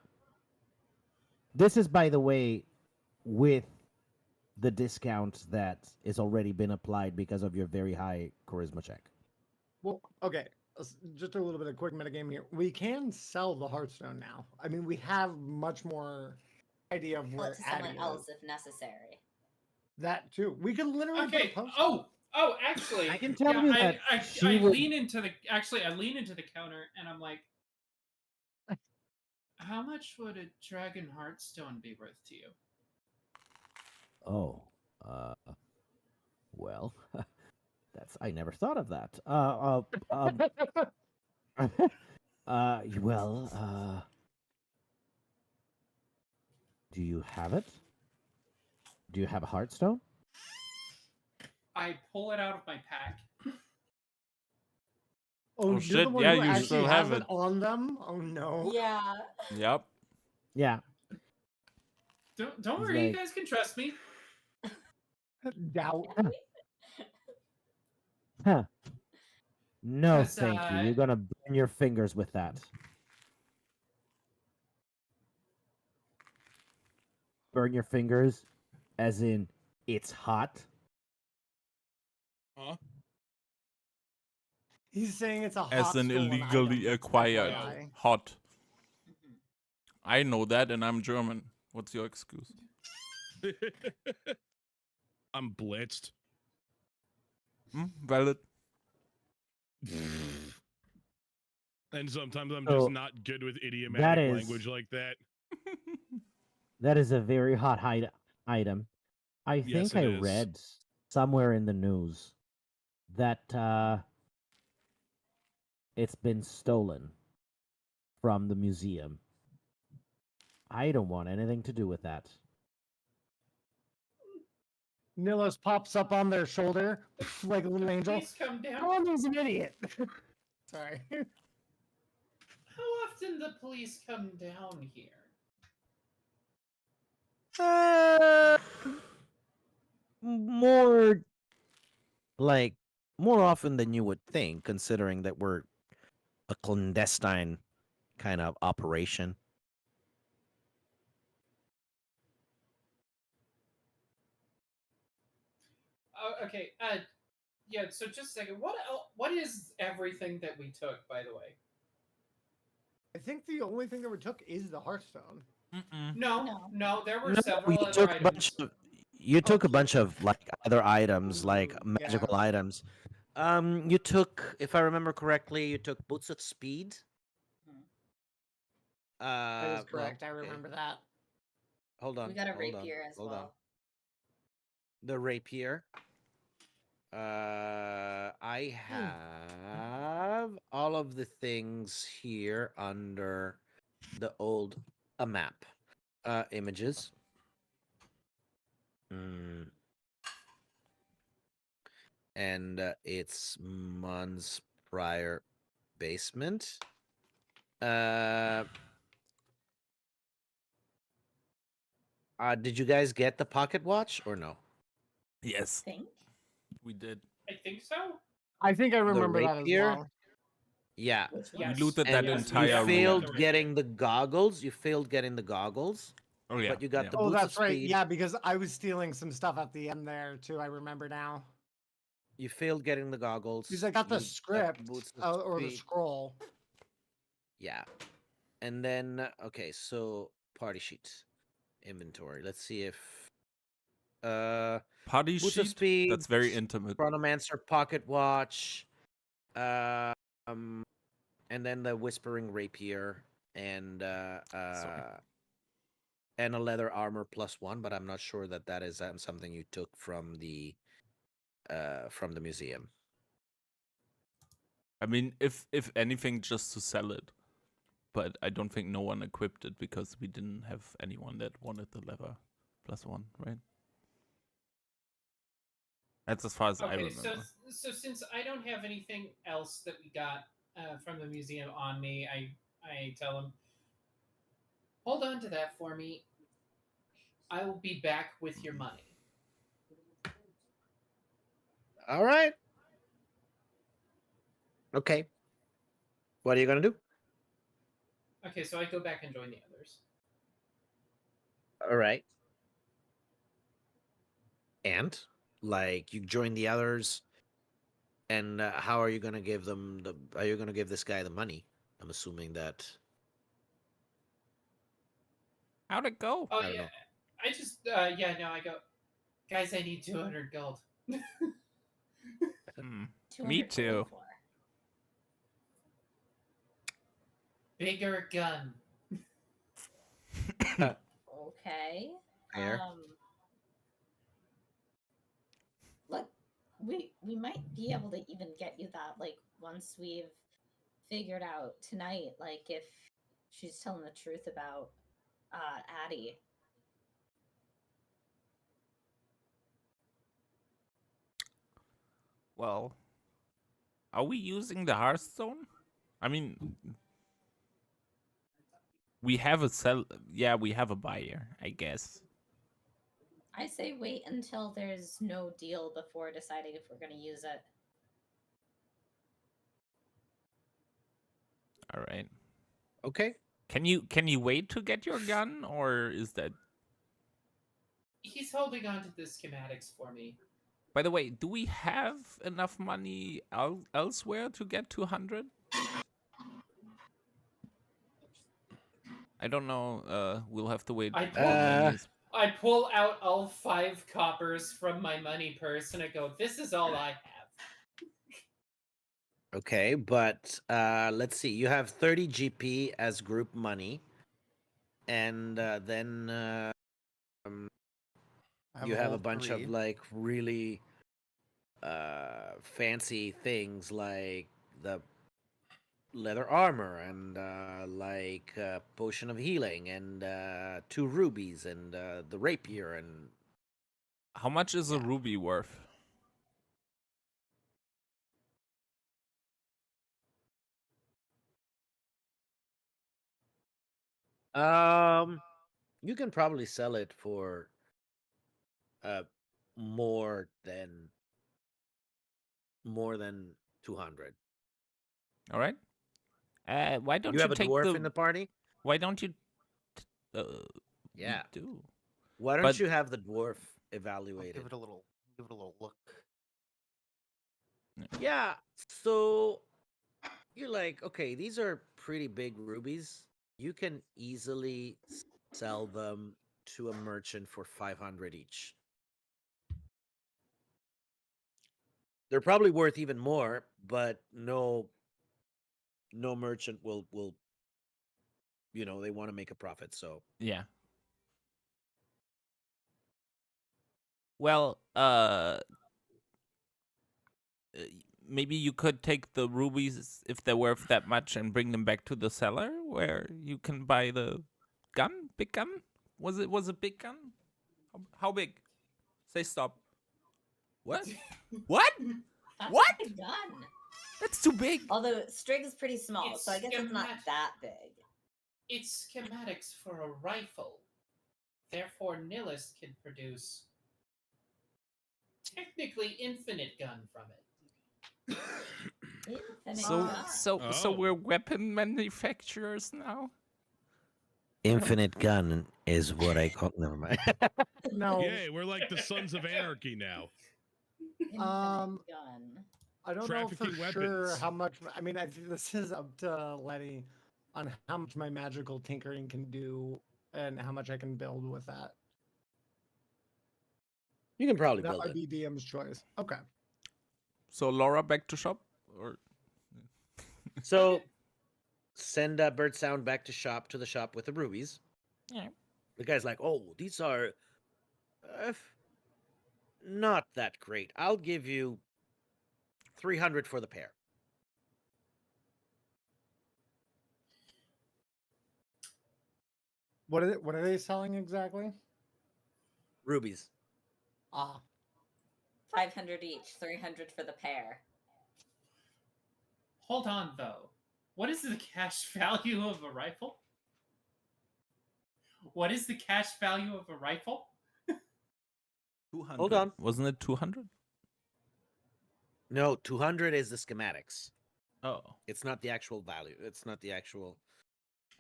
This is, by the way, with the discount that is already been applied because of your very high charisma check. Well, okay. Just a little bit of quick metagame here. We can sell the Hearthstone now. I mean, we have much more idea of Sell where it to someone adding else it. if necessary. That too. We could literally okay. put a post. Oh, actually, I can tell you that I she would- lean into the I lean into the counter and I'm like, how much would a dragon heartstone be worth to you? Oh, well, that's I never thought of that. Well, do you have it? Do you have a Hearthstone? I pull it out of my pack. Oh, you're shit, the one yeah, who you actually still has have it it. on them? Oh no. Yeah. Yep. Yeah. Don't He's worry, you like- guys can trust me. Doubt. Huh. No, 'Cause, thank you. You're gonna burn your fingers with that. Burn your fingers, as in it's hot. Huh? He's saying it's a hot As an stolen illegally item, acquired FYI. hot. I know that, and I'm German. What's your excuse? I'm blitzed. Valid. And sometimes I'm So, just not good with that idiomatic is- language like that. That is a very hot item. I Yes, think I it is. read somewhere in the news that it's been stolen from the museum. I don't want anything to do with that. Nillis pops up on their shoulder like a little angel. Please come down. Norman's an idiot. Sorry. How often the police come down here? More like more often than you would think, considering that we're a clandestine kind of operation. Okay. Yeah. So just a second. What is everything that we took, by the way? I think the only thing that we took is the Hearthstone. No. There were No, several you other took a bunch items. of you took a bunch of like other items, like Ooh, magical yeah. items. You took, if I remember correctly, you took boots of speed. That is Well, correct. I remember that. hold on. We got a hold on, rapier as hold on. well. The rapier. I have all of the things here under the old map images. And it's months prior basement. Did you guys get the pocket watch or no? Yes, Think? we did. I think so. I think I The remember that as rapier? well. Yeah. Which We one? looted And that Yes, entire you definitely got failed the rapier. getting the goggles. You failed getting the goggles. Oh yeah, But you got yeah. the Oh, boots that's of right. speed. Yeah, because I was stealing some stuff at the end there too. I remember now. You failed getting the goggles. Because I got the you got script boots of or the speed. scroll. Yeah. And then okay, so party sheets. Inventory. Let's see if Party boots of sheet. speed, That's very intimate. Chronomancer pocket watch, and then the whispering rapier and and a leather armor +1, but I'm not sure that that is something you took from the museum. I mean, if anything, just to sell it. But I don't think no one equipped it because we didn't have anyone that wanted the leather +1, right? That's as far as I Okay. remember. So since I don't have anything else that we got from the museum on me, I tell him, hold on to that for me. I will be back with your money. All right. Okay. What are you gonna do? Okay, so I go back and join the others. All right. And like you join the others, and how are you gonna give them the? Are you gonna give this guy the money? I'm assuming that. How'd it go? Oh I don't yeah, know. I just I go, guys, I need 200 gold. Me too. Bigger gun. Okay. Fair. Look, we might be able to even get you that, like, once we've figured out tonight, like, if she's telling the truth about Addie. Well, are we using the Hearthstone? I mean, we have a sell. Yeah, we have a buyer, I guess. I say wait until there's no deal before deciding if we're going to use it. All right. Okay. Can you wait to get your gun, or is that? He's holding on to the schematics for me. By the way, do we have enough money elsewhere to get 200? I don't know. We'll have to wait. I pull out all 5 coppers from my money purse and I go, this is all I have. Okay, but let's see. You have 30 GP as group money, and then you have a bunch of like really fancy things like the leather armor and like potion of healing and 2 rubies and the rapier and. How much is a ruby worth? You can probably sell it for more than 200. All right. Why don't You you have a take dwarf the? in the party? Why don't you? Uh, Yeah. We do. Why don't But you have the dwarf I'll evaluated? give it a little look. Yeah. So you're like, okay, these are pretty big rubies. You can easily sell them to a merchant for 500 each. They're probably worth even more, but no merchant will they want to make a profit, so yeah. Well, maybe you could take the rubies if they're worth that much and bring them back to the seller where you can buy the gun, big gun. Was it big gun? How big? Say stop. What? What? That's What? a gun. That's too big. Although Strig is pretty small, It's so I guess it's not schematic. that big. It's schematics for a rifle. Therefore, Nihilist can produce technically infinite gun from it. Infinite So gun. so we're weapon manufacturers now. infinite gun is what I call. Never mind. No. Yay, we're like the Sons of Anarchy now. Infinite gun. I don't know for Trafficking sure weapons. how much. I mean, I think this is up to Lenny on how much my magical tinkering can do and how much I can build with that. You can probably That build would it. be DM's choice. Okay. So Laura back to shop or So send Bird Sound back to the shop with the rubies. Yeah. The guy's like, "Oh, these are not that great. I'll give you 300 for the pair." What are they selling exactly? Rubies. 500 each, 300 for the pair. Hold on, though. What is the cash value of a rifle? What is the cash value of a rifle? 200. Hold on. Wasn't it 200? No, 200 is the schematics. Oh. It's not the actual value. It's not the actual.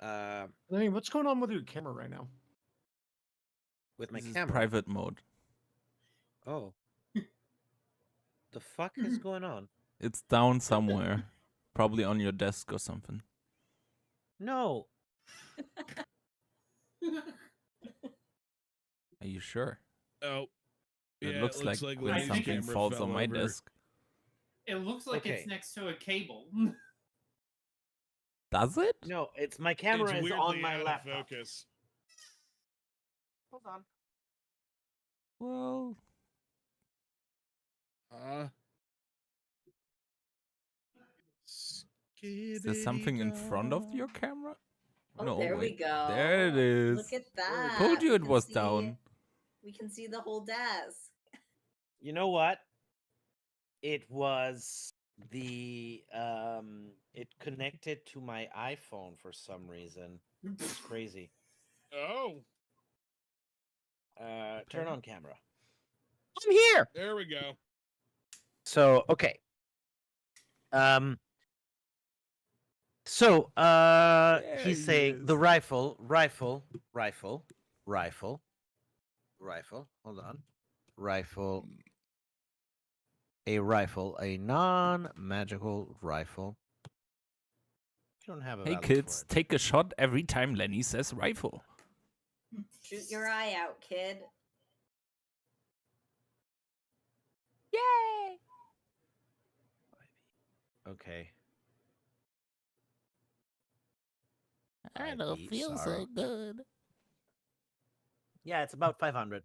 Lenny, what's going on with your camera right now? With my This is camera. private mode. Oh. The fuck is going on? It's down somewhere. Probably on your desk or something. No. Are you sure? Oh. It Yeah, looks like when Lenny's something camera falls fell on my over. desk. It looks like Okay. it's next to a cable. Does it? No, it's my camera It's is weirdly on my out of laptop. focus. Hold on. Well, is there something in front of your camera? Oh, No, there we wait. go. There it is. Look at that. Told you We it can was see- down. We can see the whole desk. You know what? It was the it connected to my iPhone for some reason. It's crazy. Oh, Turn on camera. I'm here. there we go. So, okay. So, There he's he saying the is. rifle. Hold on. Rifle. A non-magical rifle. You don't have a Hey value kids, for it. take a shot every time Lenny says rifle. Shoot your eye out, kid. Yay! Okay. I Five don't each, feel sorry. so good. Yeah, it's about 500.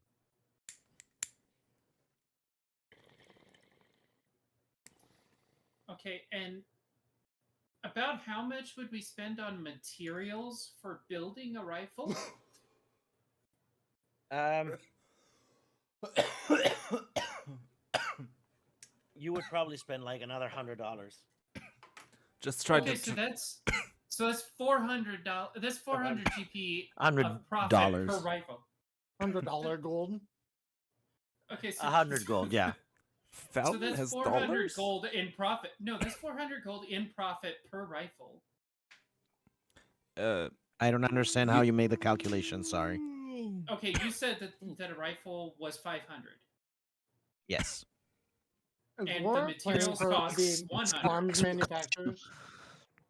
Okay, and about how much would we spend on materials for building a rifle? You would probably spend like another $100. Just try Okay, to. so So that's $400. That's 400 GP $100 of profit per rifle. $100 gold. Okay, so 100 gold. Yeah. so that's has 400 dollars? gold in profit. No, that's 400 gold in profit per rifle. I don't understand how you made the calculation. Sorry. Okay, you said that a rifle was 500. Yes. And the materials cost 100. Arms manufacturers.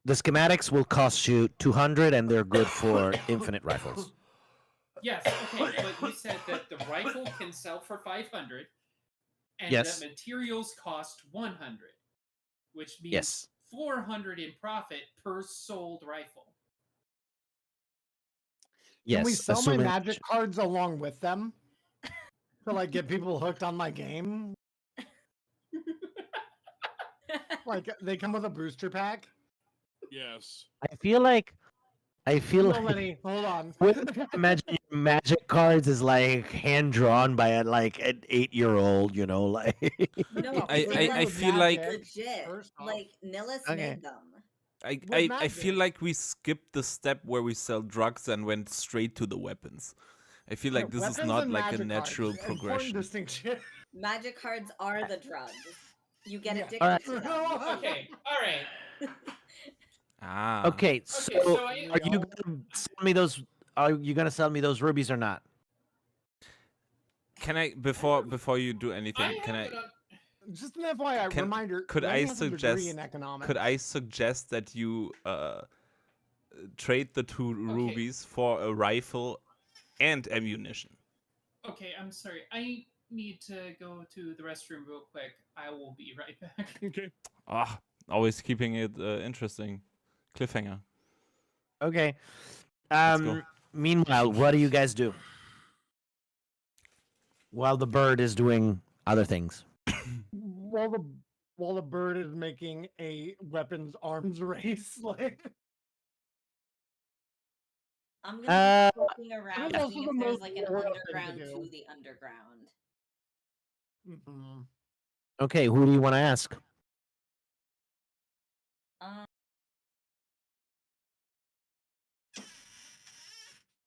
The schematics will cost you 200, and they're good for infinite rifles. Yes, okay, but you said that the rifle can sell for 500, and Yes. that materials cost 100, which means Yes. 400 in profit per sold rifle. Yes. Can we sell my assuming- magic cards along with them to like get people hooked on my game? Like they come with a booster pack. Yes. I feel like. Nobody, hold on. Imagine your magic cards is like hand drawn by an 8-year-old. You know, like. No, I feel like legit. Like Nillis Okay. made them. I feel like we skipped the step where we sell drugs and went straight to the weapons. I feel like this is Weapons not and like a magic natural cards. Important progression. distinction. Magic cards are the drugs. You get Yeah. addicted Alright. to them. Okay, all right. Ah. Okay, so, are you gonna sell me those? Are you gonna sell me those rubies or not? Can I before you do anything? Can I? Just an FYI reminder. Could Lenny I has a degree suggest? in economics. Could I suggest that you trade the 2 rubies for a rifle and ammunition? Okay, I'm sorry. I need to go to the restroom real quick. I will be right back. Okay. Ah, always keeping it interesting. Cliffhanger. Okay. Let's go. Meanwhile, what do you guys do? While the bird is doing other things. While the bird is making a weapons arms race, like I'm gonna be poking That's around, also seeing the if there's most like an loyal thing to underground do. to the underground. Okay, who do you want to ask?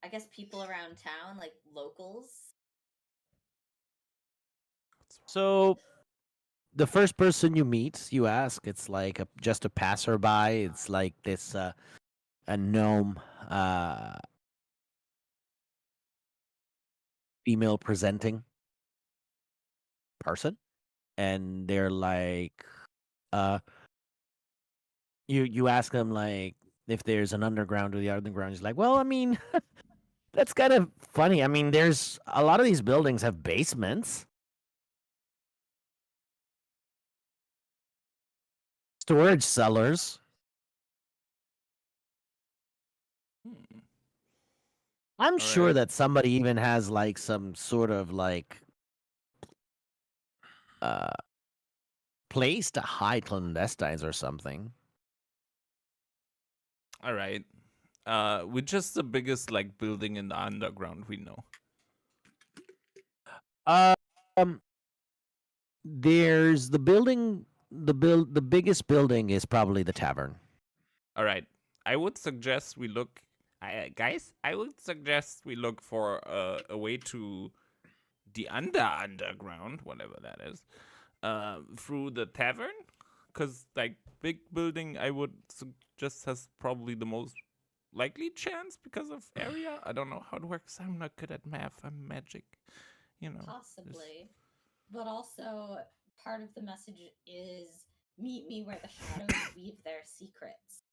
I guess people around town, like locals. So, the first person you meet, you ask. It's like just a passerby. It's like this a gnome, female presenting person, and they're like, you ask them like if there's an underground to the underground. He's like, well, I mean, that's kind of funny. I mean, there's a lot of these buildings have basements. Storage cellars. I'm sure that somebody even has like some sort of like place to hide clandestines or something. All right. We're just the biggest like building in the underground we know. There's the building. The biggest building is probably the tavern. All right. I would suggest we look, guys. I would suggest we look for a way to the underground, whatever that is, through the tavern, because like big building, I would suggest has probably the most likely chance because of area. I don't know how it works. I'm not good at math. I'm magic, you know. Possibly. But also, part of the message is meet me where the shadows weave their secrets.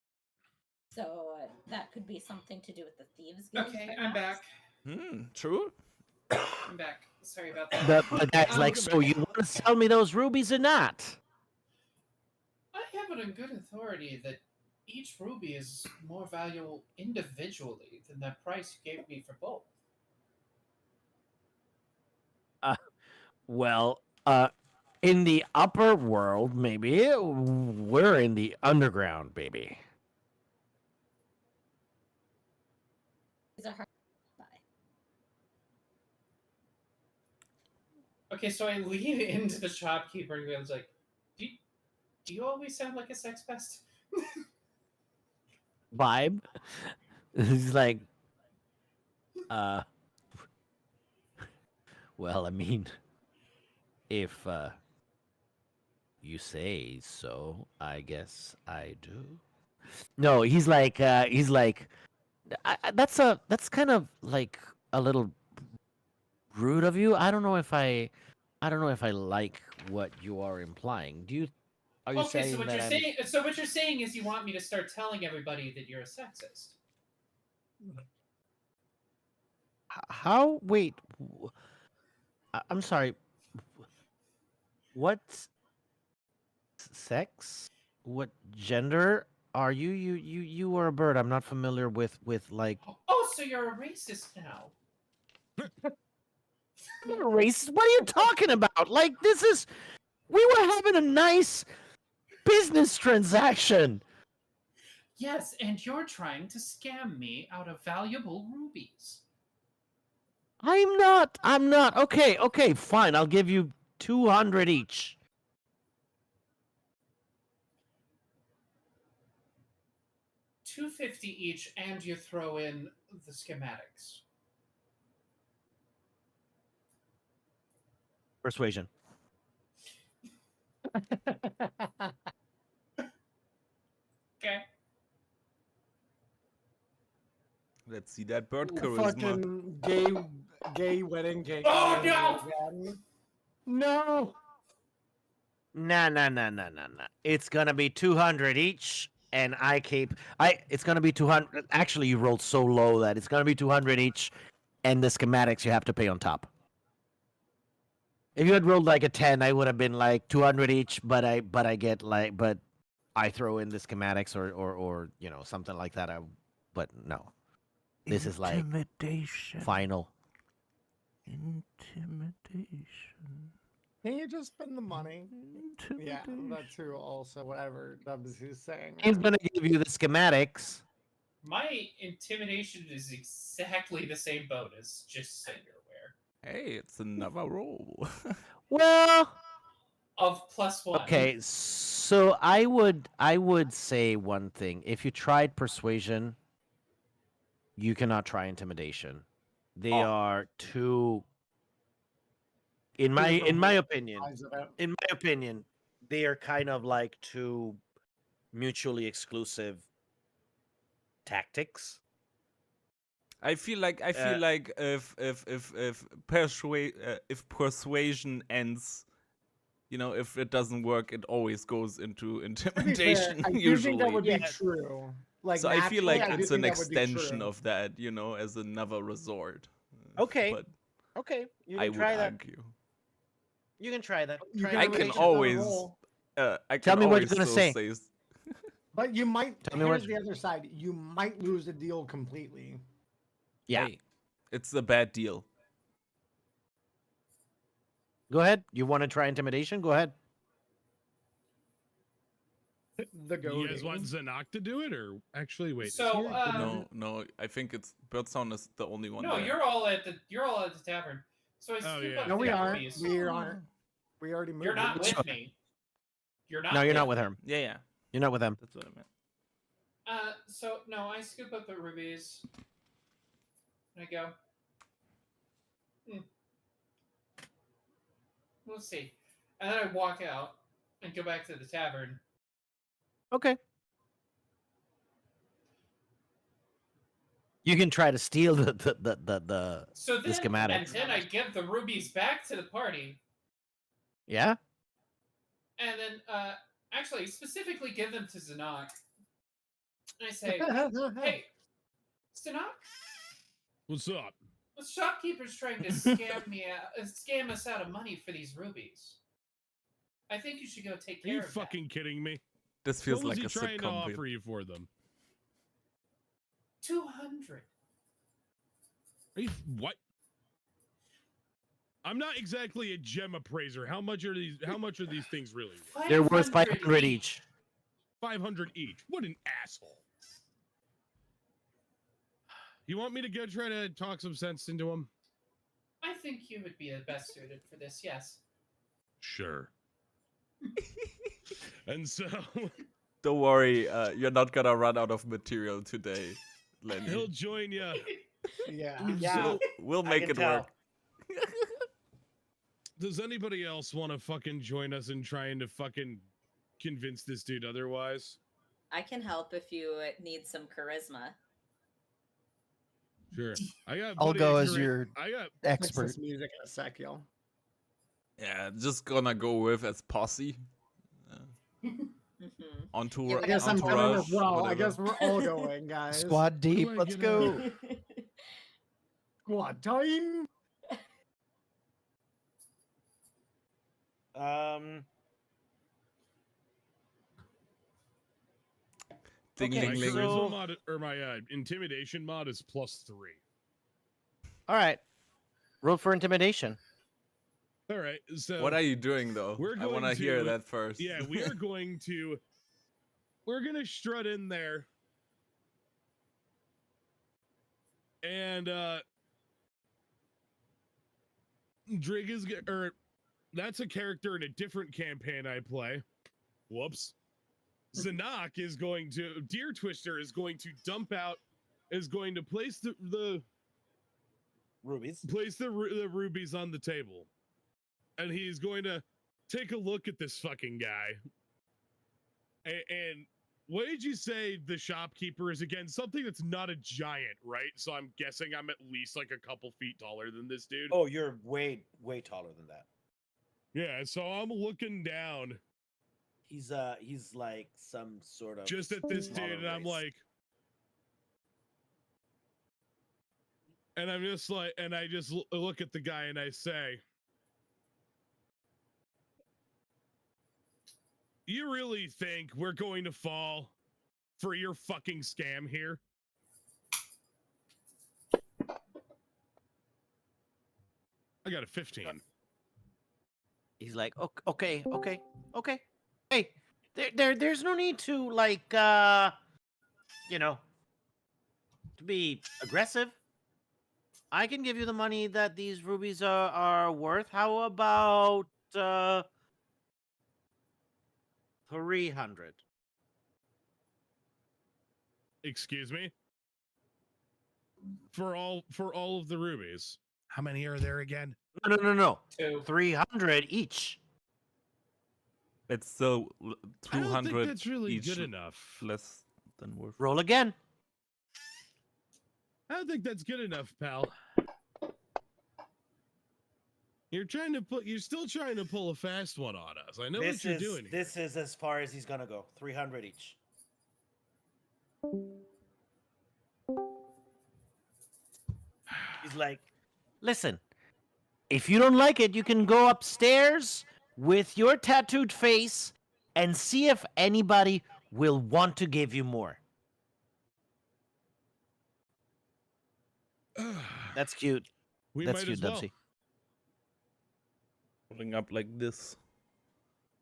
So that could be something to do with the Thieves Guild. Okay, I'm back. True. I'm back. Sorry about that. The guy's like, so you want to sell me those rubies or not? I have it on good authority that each ruby is more valuable individually than that price you gave me for both. Well, in the upper world, maybe we're in the underground, baby. These are hard to buy. Okay, so I lean into the shopkeeper and I was like, do you always sound like a sex pest? vibe. He's like, well, I mean, if you say so, I guess I do. No, he's like, that's kind of like a little rude of you. I don't know if I like what you are implying. Are you Okay, saying so what that you're I'm saying, so what you're saying is you want me to start telling everybody that you're a sexist. how? Wait, I'm sorry. What sex? What gender are you? You are a bird. I'm not familiar with like Oh, so you're a racist now. I'm not a racist. What are you talking about? Like we were having a nice business transaction. Yes, and you're trying to scam me out of valuable rubies. I'm not. Okay, fine. I'll give you 200 each. $250 each, and you throw in the schematics. Persuasion. Okay. Let's see that bird Ooh, charisma. Fucking gay wedding cake. Oh, no! No! Nah. It's gonna be 200 each, and it's gonna be 200. Actually, you rolled so low that it's gonna be 200 each, and the schematics you have to pay on top. If you had rolled like a 10, I would have been like 200 each, but I throw in the schematics or something like that. But no, this is like final. Intimidation. Can you just spend the money? Yeah, that too. Also, whatever Dubs is saying. He's gonna give you the schematics. My intimidation is exactly the same bonus, just so you're aware. Hey, it's another roll. Well, of +1. Okay, so I would say one thing. If you tried persuasion, you cannot try intimidation. They are too in my opinion, they are kind of like two mutually exclusive tactics. I feel like if persuasion ends, if it doesn't work, it always goes into intimidation. I usually, think that would be true. Like, so I feel like naturally, it's an extension of that, as another resort. Okay. But okay, you I can try would that. argue. You can try that. I can always. Tell me what you're gonna still say. But you might. Tell me Here's the other side. You might lose the deal completely. Yeah, Hey, it's a bad deal. Go ahead. You want to try intimidation? Go ahead. The You guys want Zanak to do it, or actually wait? So no. I think it's Birdsound is the only one. No, there. you're all at the tavern. So I scoop up No, we the aren't. rubies. We aren't. We already moved. You're not with me. You're not. No, you're not with with him. Yeah. You're not with them. That's what I meant. So no, I scoop up the rubies. And I go. We'll see. And then I walk out and go back to the tavern. Okay. You can try to steal the So then, schematics. and then I give the rubies back to the party. Yeah. And then, actually, specifically give them to Zanak. And I say, "Hey, Zanak, what's up? the shopkeeper's trying to scam us out of money for these rubies. I think you should go take care of Are you fucking kidding me? This feels what like was a he trying to sitcom. offer you for them? 200. Are you what? I'm not exactly a gem appraiser. How much are these things really worth? They're worth 500 each. 500 each. What an asshole. You want me to go try to talk some sense into him? I think you would be the best suited for this, yes. Sure. And so Don't worry, you're not gonna run out of material today, Lenny. He'll join you. Yeah. We'll make it work. Does anybody else want to fucking join us in trying to fucking convince this dude otherwise? I can help if you need some charisma. Sure. I'll go as your expert. Texas music in a sec, yo. Yeah, just gonna go with as posse. Yeah, I guess I'm coming entourage, as well. I whatever. guess we're all going, guys. Squad deep. I Let's get go. Squad time. Ding, My ding, ding. charisma mod or my intimidation mod is +3. All right. Roll for intimidation. All right. So What are you doing though? We're I want going to hear to- that first. Yeah, we are going to. We're gonna strut in there, and Drig is that's a character in a different campaign I play. Whoops. Zanak is going to Deer Twister is going to place the Rubies. place the rubies on the table, and he's going to take a look at this fucking guy. And what did you say the shopkeeper is again? Something that's not a giant, right? So I'm guessing I'm at least like a couple feet taller than this dude. Oh, you're way taller than that. Yeah, so I'm looking down He's like some sort of just at this smaller dude, and I'm race. like, and I'm just like, and I just look at the guy and I say, "You really think we're going to fall for your fucking scam here?" I got a 15. He's like, okay. Hey, there's no need to to be aggressive. I can give you the money that these rubies are worth. How about 300? Excuse me? For all of the rubies. How many are there again? No. 2. 300 each. It's still I don't 200 think that's really each good enough. less than worth. Roll again. I don't think that's good enough, pal. You're still trying to pull a fast one on us. I know what you're doing here. This is as far as he's gonna go. 300 each. He's like, listen, if you don't like it, you can go upstairs with your tattooed face and see if anybody will want to give you more. That's cute. We That's might cute, as well. Dubsy. Pulling up like this.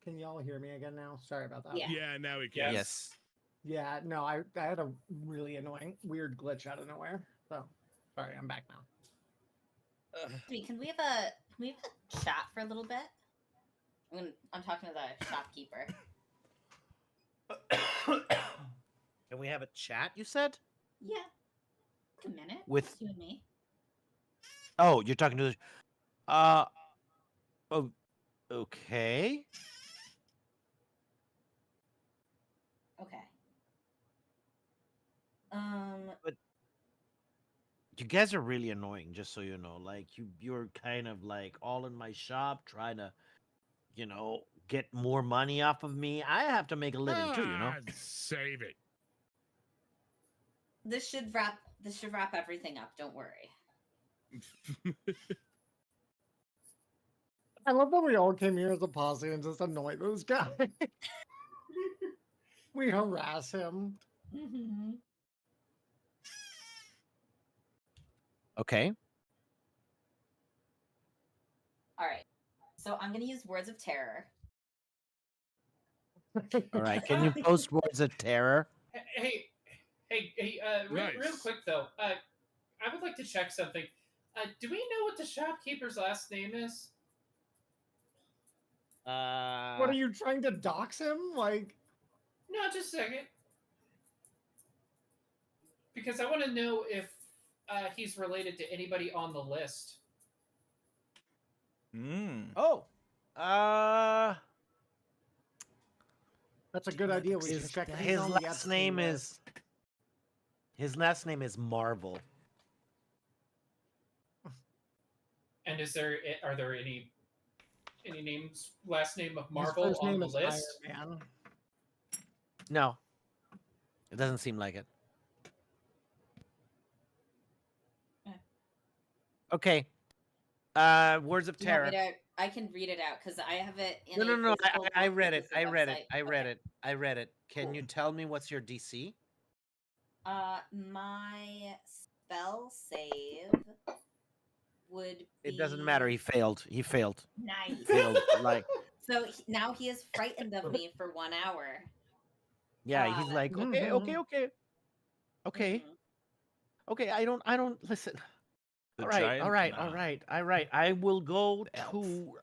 Can y'all hear me again now? Sorry about that. Yeah. Yeah, now we can. Yes. Yeah, no, I had a really annoying, weird glitch out of nowhere. So, sorry, I'm back now. Wait, can we have a chat for a little bit? I'm talking to the shopkeeper. Can we have a chat, you said? Yeah. A minute. With- Just you and me. Oh, you're talking to the... Oh, okay. Okay. But you guys are really annoying, just so you know. Like, you're kind of like all in my shop trying to, get more money off of me. I have to make a living too, Save it. This should wrap everything up. Don't worry. I love that we all came here as a posse and just annoy this guy. We harass him. Mm-hmm. Okay. All right. So I'm gonna use words of terror. All right. Can you post words of terror? Hey, real Nice. quick though, I would like to check something. Do we know what the shopkeeper's last name is? What are you trying to dox him? Like, No, just a second. Because I want to know if he's related to anybody on the list. Oh, That's a good idea. We should check his on the last Epstein name list. is Marvel. And are there any names, last name of His Marvel first on name the is list? Iron Man. No, it doesn't seem like it. Okay. Words of Do you want me terror. I can read it out because I have it in No. a physical I book read that it. is the I read it. website. I read Okay. it. I read it. Can Cool. you tell me what's your DC? My spell save would be... It doesn't matter. He failed. He failed. Nice. He failed. Like, So now he is frightened of me for 1 hour. yeah, he's like, okay. Mhm. Okay, I don't listen. The All right, giant? all right, Nah. all right, all right. I will go Elf. to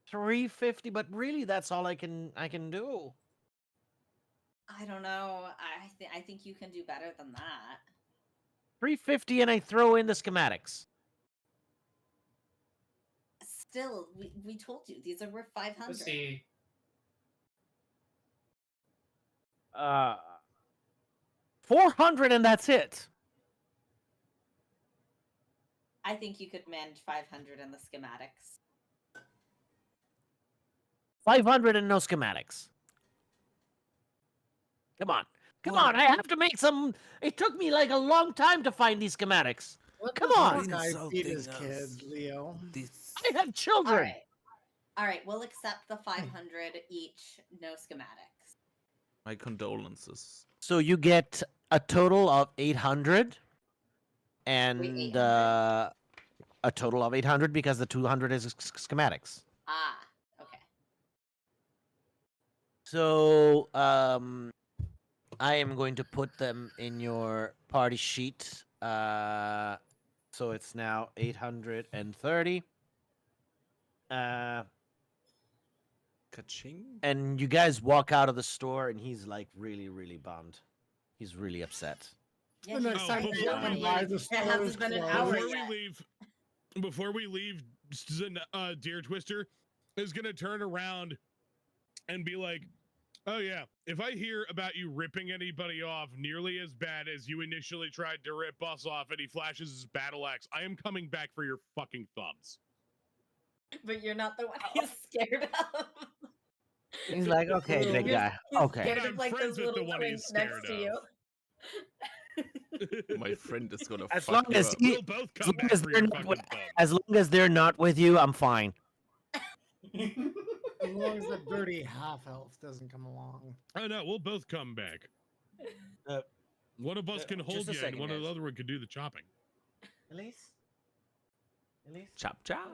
350, but really that's all I can do. I don't know. I think you can do better than that. 350 and I throw in the schematics. Still, we told you these are worth 500. Let's see. 400 and that's it. I think you could manage 500 in the schematics. 500 and no schematics. Come on. Come on, I have to make some. It took me like a long time to find these schematics. Come on. Guy feed his kids, Leo. I have children. All right, we'll accept the 500 each, no schematics. My condolences. So you get a total of 800 and 800? A total of 800 because the 200 is schematics. Ah, okay. So I am going to put them in your party sheet. So it's now 830. Ka-ching. And you guys walk out of the store, and he's like really, really bummed. He's really upset. Yeah, The next time he's they come by, the it store hasn't is been an closed. hour Before yet. we leave, Deer Twister is gonna turn around and be like, "Oh yeah, if I hear about you ripping anybody off nearly as bad as you initially tried to rip us off," and he flashes his battle axe, "I am coming back for your fucking thumbs." But you're not the one he's scared of. He's like, okay, big guy. He's Okay. scared But of I'm like friends those with the little one he's twins next scared to you. My friend is gonna As fuck long you as up. he, We'll both as come long back as for they're your not fucking with, thumbs. as long as they're not with you, I'm fine. As long as the dirty half elf doesn't come along. Oh no, we'll both come back. One of us can just hold a you, second, and one of the guys. other one can do the chopping. Elise? Chop chop.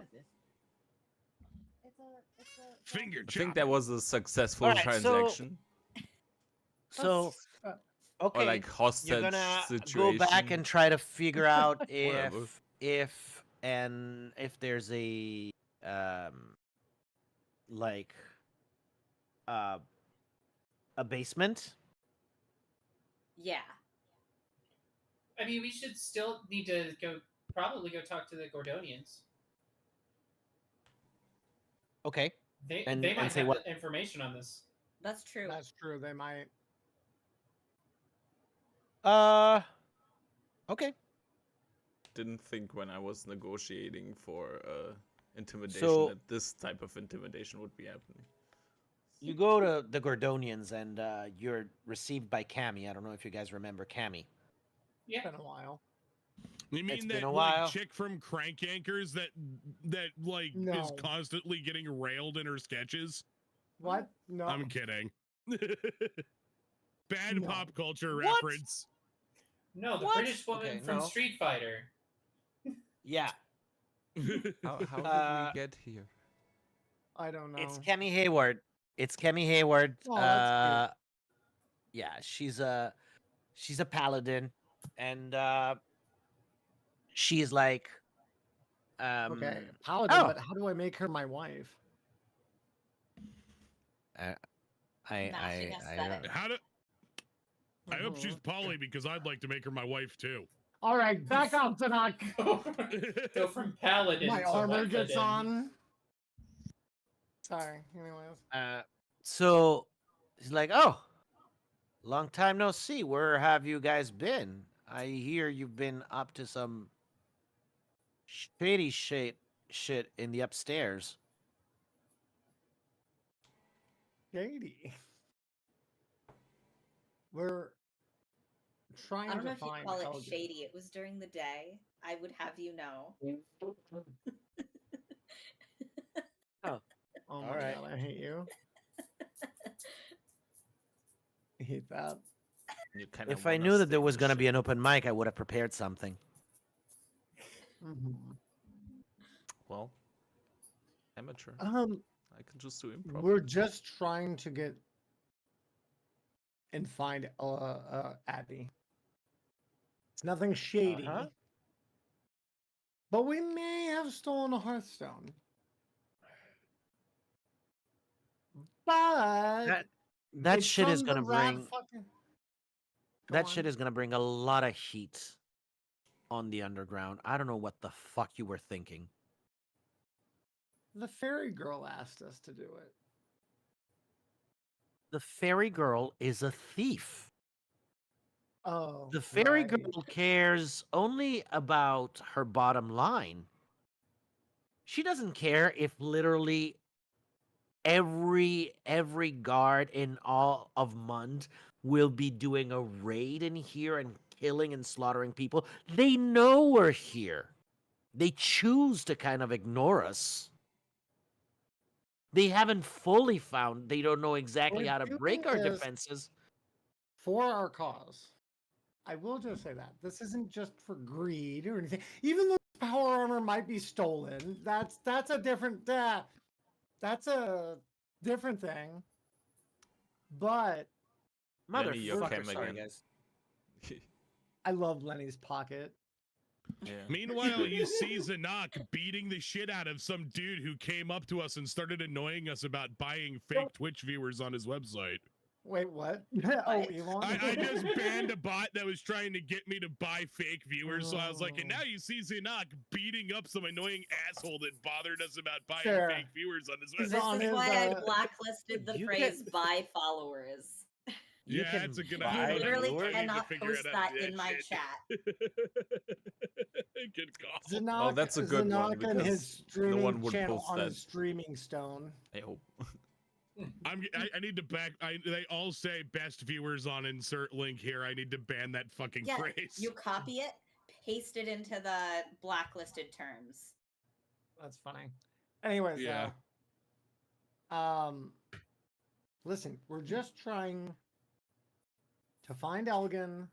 What is this? Finger I think chop. that was a successful Alright, transaction. So, okay, Or like hostage you're gonna situation. go back and try to figure out Whatever. if there's a like a basement. Yeah. I mean, we should still need to probably go talk to the Gordonians. Okay. They And might say have what? the information on this. That's true. That's true. They might. Okay. Didn't think when I was negotiating for intimidation So- that this type of intimidation would be happening. You go to the Gordonians and you're received by Cammy. I don't know if you guys remember Cammy. Yeah. It's been a while. You It's mean been that a like while. chick from Crank Anchors that like is No. constantly getting railed in her sketches? What? No. I'm kidding. Bad No. pop culture What? reference. No, the What? British woman Okay, from no. Street Fighter. Yeah. How did we get here? I don't know. It's Cammy Hayward. It's Cammy Hayward. Oh, that's Yeah, she's a paladin, and she's like, Okay, paladin, oh. but how do I make her my wife? matching I aesthetic. I hope she's poly because I'd like to make her my wife too. All right, back up, Tanak. Go from paladin My to armor what gets then? on. Sorry. Anyways. So he's like, "Oh, long time no see. Where have you guys been? I hear you've been up to some shady shit in the upstairs." Shady. We're trying I don't know to if you find call it Elgin. shady. It was during the day. I would have you know. Oh, Oh my all right. god, I hate you. I hate that. You kinda If I wanna knew that stay there in was the going to be an shade. open mic, I would have prepared something. Well, amateur. Um, I can just do improv. we're just trying to get and find Abby. It's nothing shady. But we may have stolen a Hearthstone. But That it's shit is from going the to rat bring fucking. that Go shit on. is going to bring a lot of heat on the underground. I don't know what the fuck you were thinking. The fairy girl asked us to do it. The fairy girl is a thief. Oh. The fairy right. girl cares only about her bottom line. She doesn't care if literally every guard in all of Mund will be doing a raid in here and killing and slaughtering people. They know we're here. They choose to kind of ignore us. They haven't fully found. They don't know exactly We're how to doing break our this defenses. For our cause. I will just say that this isn't just for greed or anything. Even though power armor might be stolen, that's a different that's a different thing. But Lenny, you Motherfucker, came sorry again. guys. I love Lenny's pocket. Yeah. Meanwhile, you see Zanak beating the shit out of some dude who came up to us and started annoying us about buying fake Twitch viewers on his website. Wait, what? Oh, Elon. I just banned a bot that was trying to get me to buy fake viewers, so I was like, and now you see Zanak beating up some annoying asshole that bothered us about buying fake viewers on his This website. is why I blacklisted the phrase "buy followers." Yeah, that's a good You idea. literally I need to cannot figure post out how to that do in my shit. chat. Good call. Zanak, Oh, that's a good one, Zanak and because his streaming no one would channel post on that. his streaming stone. I hope. I need to back. They all say best viewers on insert link here. I need to ban that fucking Yeah, phrase. you copy it, paste it into the blacklisted terms. That's funny. Anyways, Yeah. listen, we're just trying to find Elgin.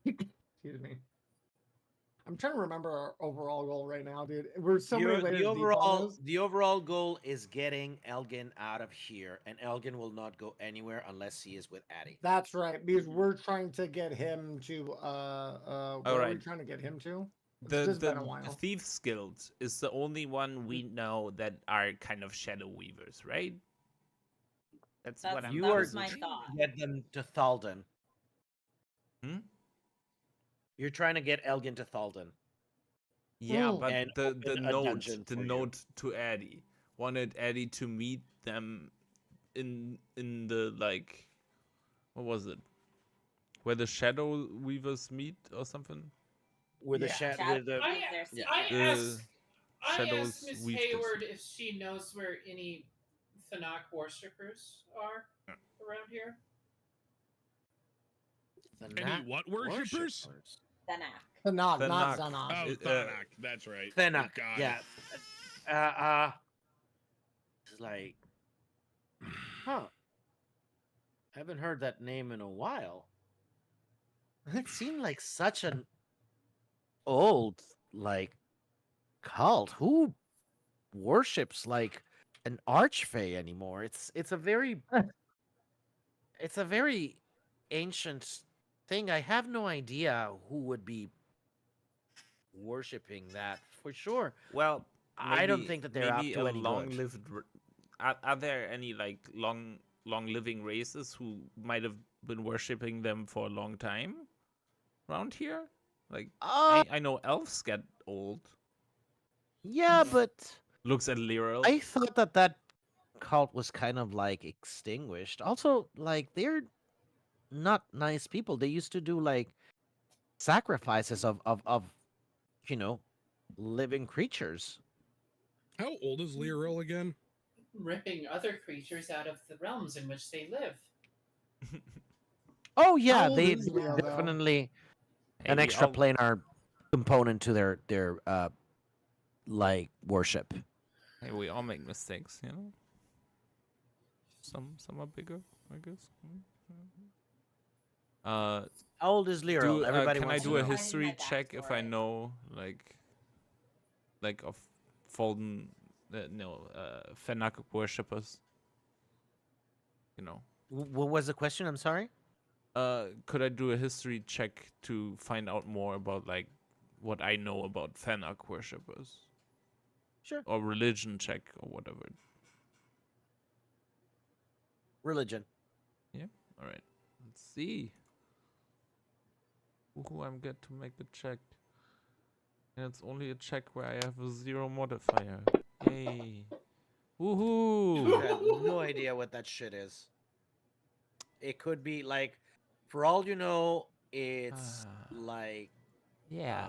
Excuse me. I'm trying to remember our overall goal right now, dude. We're so many layers deep on this. The overall goal is getting Elgin out of here, and Elgin will not go anywhere unless he is with Addy. That's right, because we're trying to get him to where are we right. trying to get him to? It's The just been a while. Thieves Guild is the only one we know that are kind of shadow weavers, right? That's what I'm. You that are was my trying thought. to get them to Thalden. You're trying to get Elgin to Thalden. Yeah, but And the open a note dungeon for you. to Eddie wanted Eddie to meet them in the like, what was it? Where the shadow weavers meet or something? Where the Shadow I The asked shadows Miss weave Hayward if she knows where any Thanak worshippers are around here. Any what worshippers? Thanak. Thanak, not Thanak. Zanak. Oh, Thanak. That's right. Thanak. Oh, God. Yeah. It's like, huh? Haven't heard that name in a while. It seemed like such an old, like, cult. Who worships like an archfey anymore? It's a very ancient thing. I have no idea who would be worshiping that for sure. Well, I don't think that they're up to any good. Are there any like long long-living races who might have been worshipping them for a long time around here. Like I know elves get old. Yeah, but Looks at Lero. I thought that cult was kind of like extinguished. Also, like they're not nice people. They used to do like sacrifices of living creatures. How old is Lero again? Ripping other creatures out of the realms in which they live. Oh yeah, old they is Leo, though? definitely Hey, an we extra all- planar component to their like worship. Hey, we all make mistakes, you know. Some are bigger, I guess. How old is Lero? Everybody can I wants do to a know. history check if I know like of fallen Fennec worshippers? You know. What was the question? I'm sorry. Could I do a history check to find out more about like what I know about Fennec worshippers? Sure. Or religion check or whatever. Religion. Yeah. All right. Let's see. Ooh, I'm good to make the check. And it's only a check where I have a 0 modifier. Yay. Woohoo! I have no idea what that shit is. It could be like, for all you know, it's like Yeah.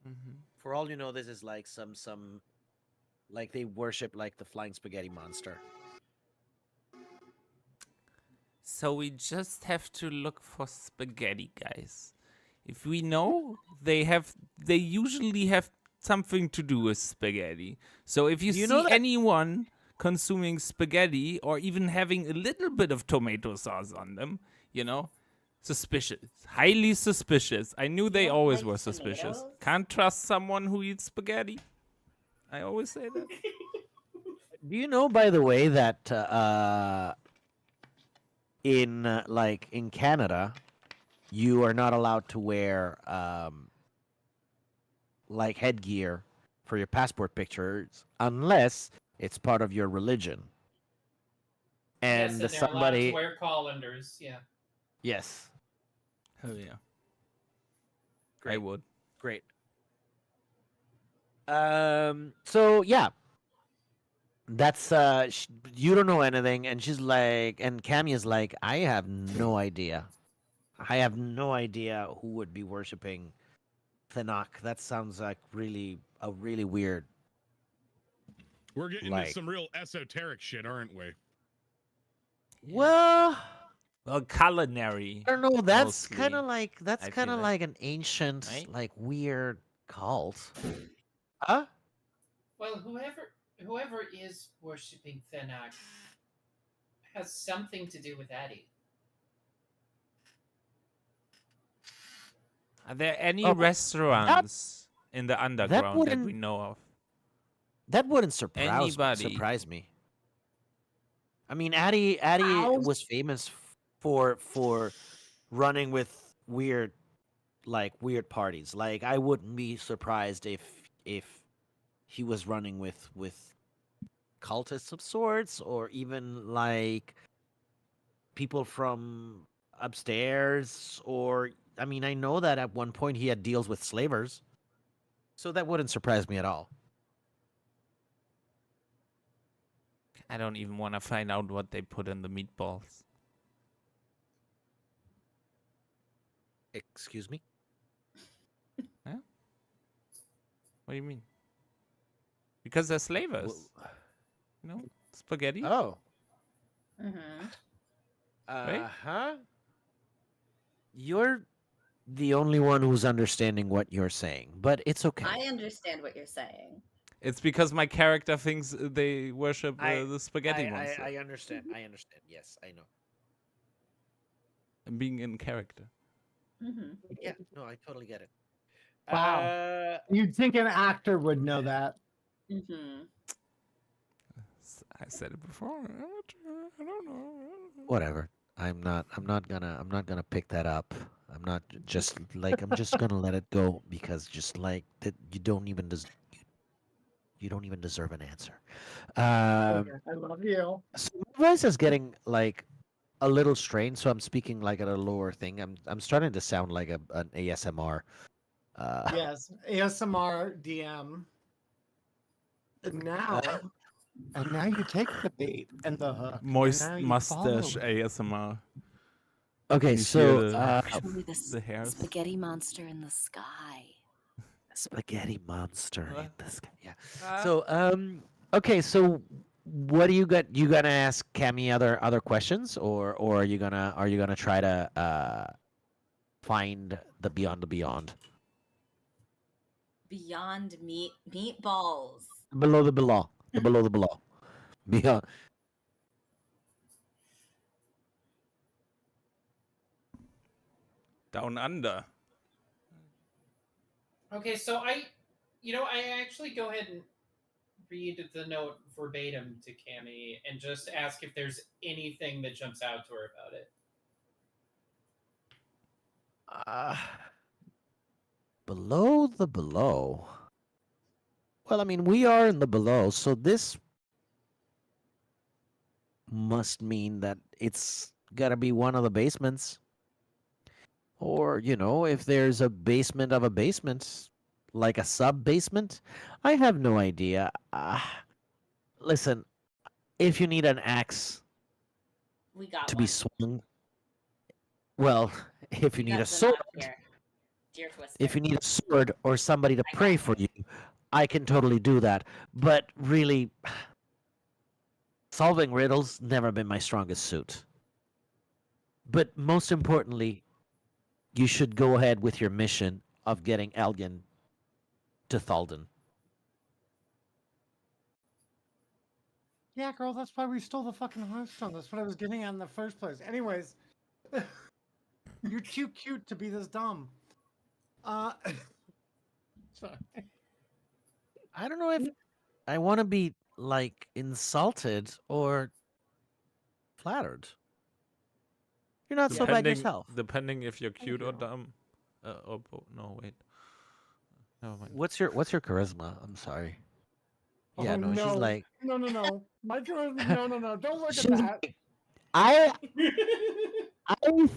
Mm-hmm. For all you know, this is like some like they worship like the flying spaghetti monster. So we just have to look for spaghetti, guys. If we know, they usually have something to do with spaghetti. So if you see anyone consuming spaghetti or even having a little bit of tomato sauce on them, suspicious. Highly suspicious. I knew they always were suspicious. tomatoes? Can't trust someone who eats spaghetti. I always say that. Do you know, by the way, that in Canada, you are not allowed to wear like headgear for your passport pictures unless it's part of your religion. And yes, and they're somebody allowed to wear colanders. Yeah. Yes. Hell yeah. Great. I would. Great. So yeah. That's you don't know anything, and she's like, and Cammy is like, I have no idea. I have no idea who would be worshiping Thanak. That sounds like really weird. We're getting into some real esoteric shit, aren't we? Well, culinary. I don't know. That's mostly, kind of like I feel like an ancient, Right? like weird cult. Huh? Well, whoever is worshipping Thenak has something to do with Addie. Are there any Oh, restaurants in the underground that we wouldn't- know of? That wouldn't surprise me. I mean, Addie was famous for running with weird parties. Like, I wouldn't be surprised if he was running with cultists of sorts, or even like people from upstairs. Or I mean, I know that at one point he had deals with slavers, so that wouldn't surprise me at all. I don't even want to find out what they put in the meatballs. Excuse me? Huh? What do you mean? Because they're slavers. Spaghetti. Oh. Mm-hmm. Huh? You're the only one who's understanding what you're saying, but it's okay. I understand what you're saying. It's because my character thinks they worship the spaghetti monster. I understand. Yes, I know. I'm being in character. Mm-hmm. Yeah, no, I totally get it. Wow. You'd think an actor would know that. Mm-hmm. I said it before. I don't know. Whatever. I'm not gonna pick that up. I'm not just like I'm just gonna let it go, because just like that, you don't even deserve an answer. Okay, I love you. So voice is getting like a little strained, so I'm speaking like at a lower thing. I'm starting to sound like an ASMR. Yes, ASMR DM. And now you take the bait and the hook. And Moist now you mustache follow. ASMR. Okay, You hear so Actually, the hairs. spaghetti monster in the sky. spaghetti monster in the sky. Yeah. Uh, So okay, so what do you got? You gonna ask Cammy other questions, or are you gonna try to find the beyond the beyond? Beyond meatballs. Below the below. The below the below. Beyond. Down under. Okay, so I actually go ahead and read the note verbatim to Cammy and just ask if there's anything that jumps out to her about it. Below the below. Well, I mean, we are in the below, so this must mean that it's gotta be one of the basements. Or, if there's a basement of a basement, like a sub basement, I have no idea. Listen, if you need an axe We got to one. be swung, well, if you We need got a sword, Zanat here. Deer Twister. if you need a sword or somebody to I pray got for you, I can totally do that. But really, solving riddles never been my strongest suit. But most importantly, you should go ahead with your mission of getting Elgin to Thalden. yeah, girl, that's why we stole the fucking Hearthstone. That's what I was getting at in the first place. Anyways, you're too cute to be this dumb. Sorry. I don't know if I want to be like insulted or flattered. You're not so bad yourself. Depending if you're cute or dumb. No, wait. Never mind. What's your charisma? I'm sorry. Yeah, Oh, no, she's like no. My charisma. No. Don't look at she's that. like, I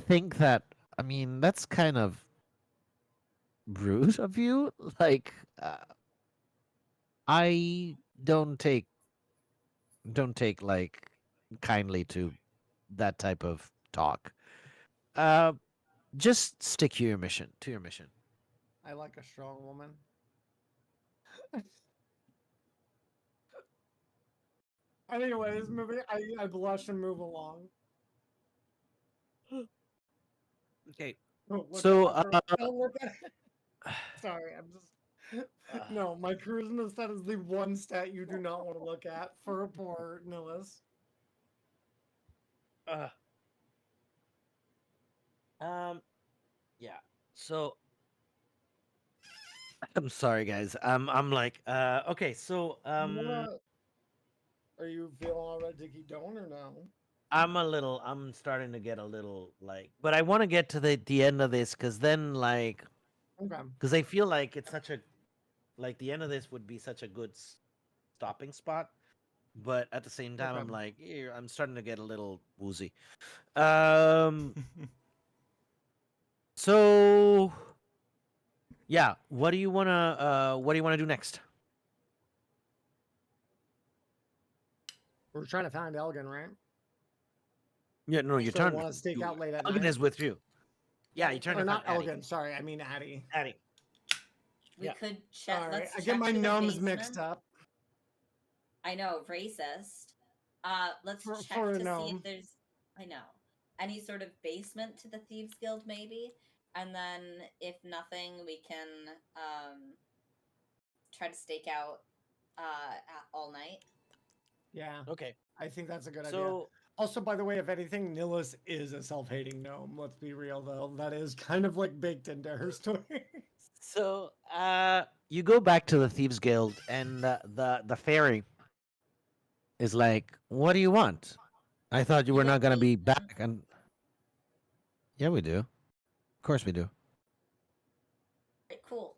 think that I mean that's kind of rude of you. Like I don't take like kindly to that type of talk. Just stick to your mission. I like a strong woman. Anyways, I blush and move along. Okay. Oh, look So at that, girl. Don't look at it. Sorry, I'm just no. My charisma stat is the one stat you do not want to look at for a poor Nillis. Yeah. So I'm sorry, guys. I'm like, okay. So Are you feeling all right to keep going or no? I'm starting to get a little like, but I want to get to the end of this because then like, Okay. because I feel like it's such a, like the end of this would be such a good stopping spot, but at the same time Okay. I'm like, I'm starting to get a little woozy. So yeah, what do you wanna do next? We're trying to find Elgin, right? Yeah, no, your So I turn. want to stake out late at Elgin night. is with you. Yeah, you turn Or to not find Addie. Elgin. Sorry, I mean Addie. Addie. We could check. Sorry, Let's I check get my for the gnomes mixed basement. up. I know, racist. Let's check for a to see gnome. if there's, I know, any sort of basement to the Thieves Guild, maybe. And then, if nothing, we can try to stake out all night. Yeah. Okay. I think that's a good idea. So Also, by the way, if anything, Nillis is a self-hating gnome. Let's be real, though. That is kind of like baked into her story. So you go back to the Thieves Guild, and the fairy is like, "What do you want? I thought you were not gonna be back." And yeah, we do. Of course, we do. Right, cool.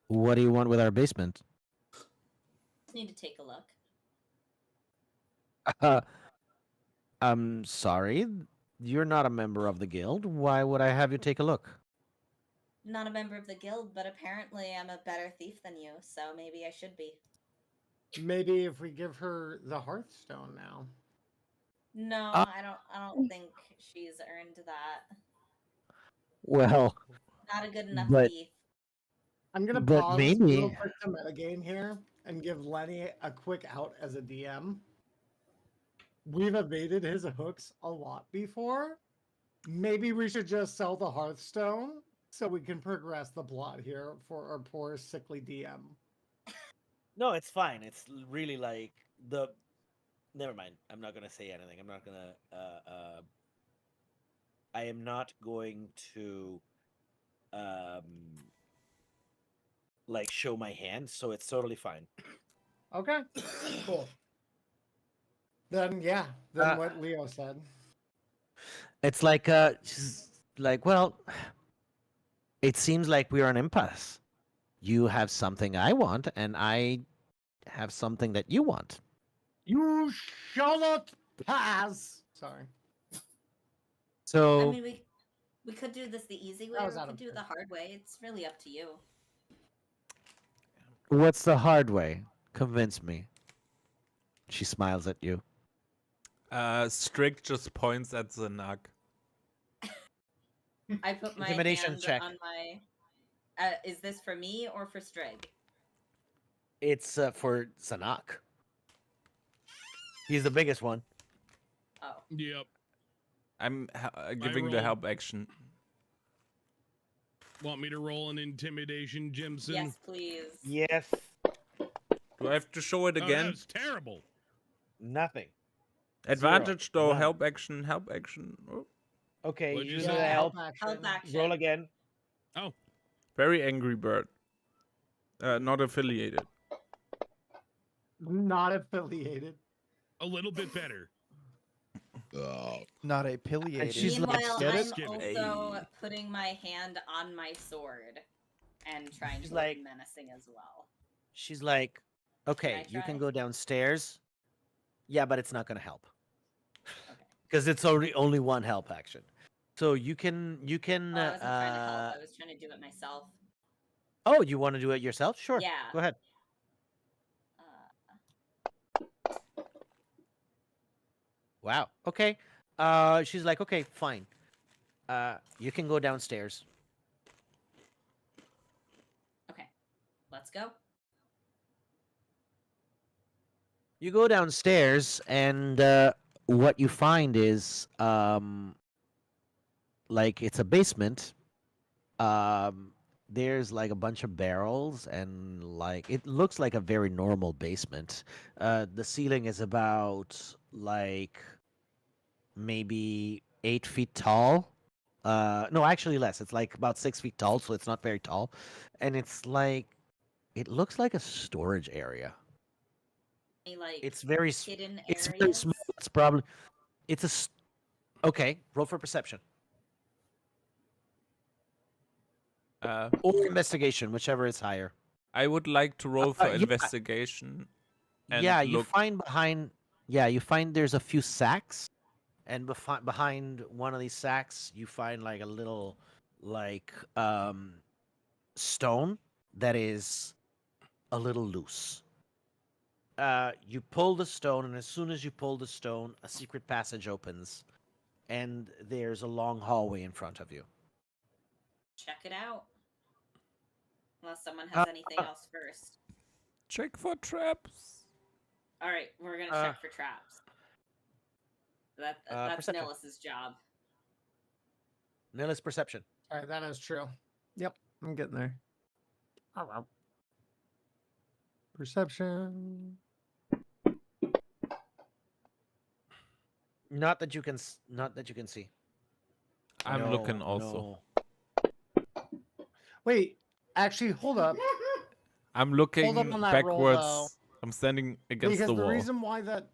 What do you want with our basement? Just need to take a look. I'm sorry, you're not a member of the guild. Why would I have you take a look? Not a member of the guild, but apparently I'm a better thief than you, so maybe I should be. Maybe if we give her the Hearthstone now. No, I don't think she's earned that. Well, Not a good enough but thief. I'm gonna but pause real maybe quick to metagame here and give Lenny a quick out as a DM. We've evaded his hooks a lot before. Maybe we should just sell the Hearthstone so we can progress the plot here for our poor sickly DM. No, it's fine. It's really like the. Never mind. I'm not gonna say anything. I'm not gonna. I am not going to. Like show my hand, so it's totally fine. Okay, cool. Then yeah, then what Leo said. it's like she's like, well, it seems like we're an impasse. You have something I want, and I have something that you want. You shall not pass. Sorry. So I mean, we could do this the easy way, or we could do it the hard way. It's really up to you. what's the hard way? Convince me. She smiles at you. Strick just points at the nug. I put my Intimidation hand check. on my. Is this for me or for Strig? It's for Zanak. He's the biggest one. Oh. Yep. I'm giving the roll. help action. Want me to roll an intimidation, Jimson? Yes, please. Yes. Do I have to show it again? That's terrible. Nothing. Advantage though. None. Help action. Help action. Oh. Okay, What'd you use say? the help. Help action. Roll again. Oh. Very angry bird. Not affiliated. Not affiliated. A little bit better. Not affiliated. Meanwhile, Get I'm it? also putting my hand on my sword and trying She's to like- look menacing as well. She's like, okay, you try? can go downstairs. Yeah, but it's not gonna help Okay. because it's only one help action. So you can Oh, I wasn't trying to help. I was trying to do it myself. Oh, you want to do it yourself? Sure. Yeah. Go ahead. Wow. Okay. She's like, okay, fine. You can go downstairs. Okay. Let's go. You go downstairs, and what you find is, like, it's a basement. There's like a bunch of barrels, and like it looks like a very normal basement. The ceiling is about like maybe 8 feet tall. No, actually less. It's like about 6 feet tall, so it's not very tall. And it's like it looks like a storage area. Any, like, It's very hidden it's very areas? small. It's probably it's okay. Roll for perception or investigation, whichever is higher. I would like to roll for yeah. investigation. And Yeah, you look. find behind. Yeah, you find there's a few sacks, and behind one of these sacks, you find like a little like stone that is a little loose. You pull the stone, and as soon as you pull the stone, a secret passage opens, and there's a long hallway in front of you. Check it out. Unless someone has anything else first. Check for traps. All right, we're gonna check for traps. That's perception. Nillis's job. Nillis perception. All right, that is true. Yep, I'm getting there. Perception. Not that you can see. I'm No, looking also. no. Wait, actually, hold up. I'm looking Hold up on that roll, backwards. though. I'm standing against Because the the wall. reason why that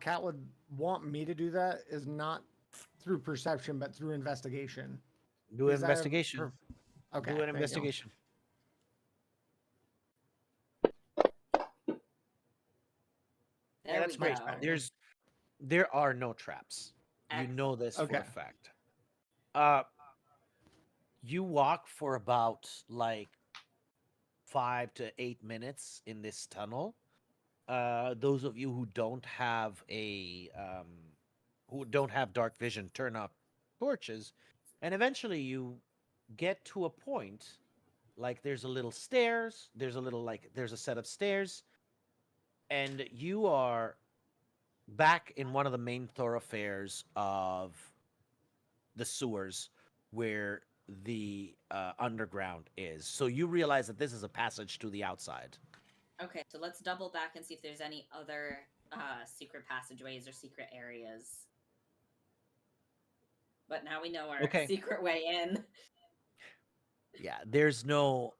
Cat would want me to do that is not through perception, but through investigation. Do Because I have investigation. Okay. Do there an you go. investigation. There that's we great. go. There are no traps. You know this for Okay. a fact. You walk for about like 5 to 8 minutes in this tunnel. Those of you who don't have dark vision, turn up torches, and eventually you get to a point like there's a little stairs. There's a set of stairs, and you are back in one of the main thoroughfares of the sewers where the underground is. So you realize that this is a passage to the outside. Okay, so let's double back and see if there's any other secret passageways or secret areas. But now we know our Okay. secret way in. Yeah, there's no.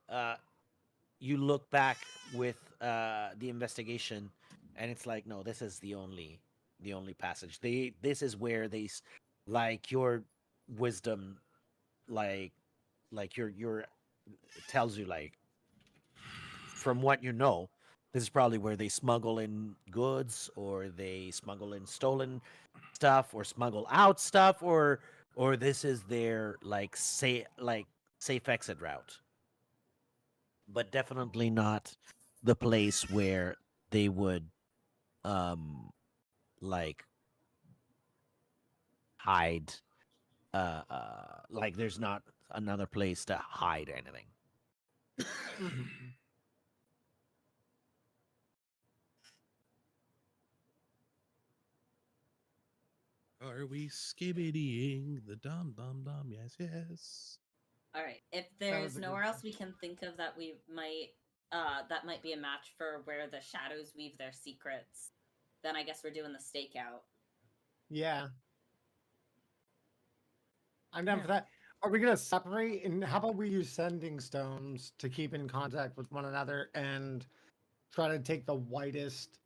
You look back with the investigation, and it's like, no, this is the only passage. This is where like your wisdom, like your tells you, like, from what you know, this is probably where they smuggle in goods, or they smuggle in stolen stuff, or smuggle out stuff, or this is their safe exit route. But definitely not the place where they would like hide. Like, there's not another place to hide anything. Are we skibbidying the dum dum dum? Yes, yes. All right. If there's nowhere else we can think of that we might that might be a match for where the shadows weave their secrets, then I guess we're doing the stakeout. Yeah. I'm down for that. Are we gonna separate? And how about we use sending stones to keep in contact with one another and try to take the widest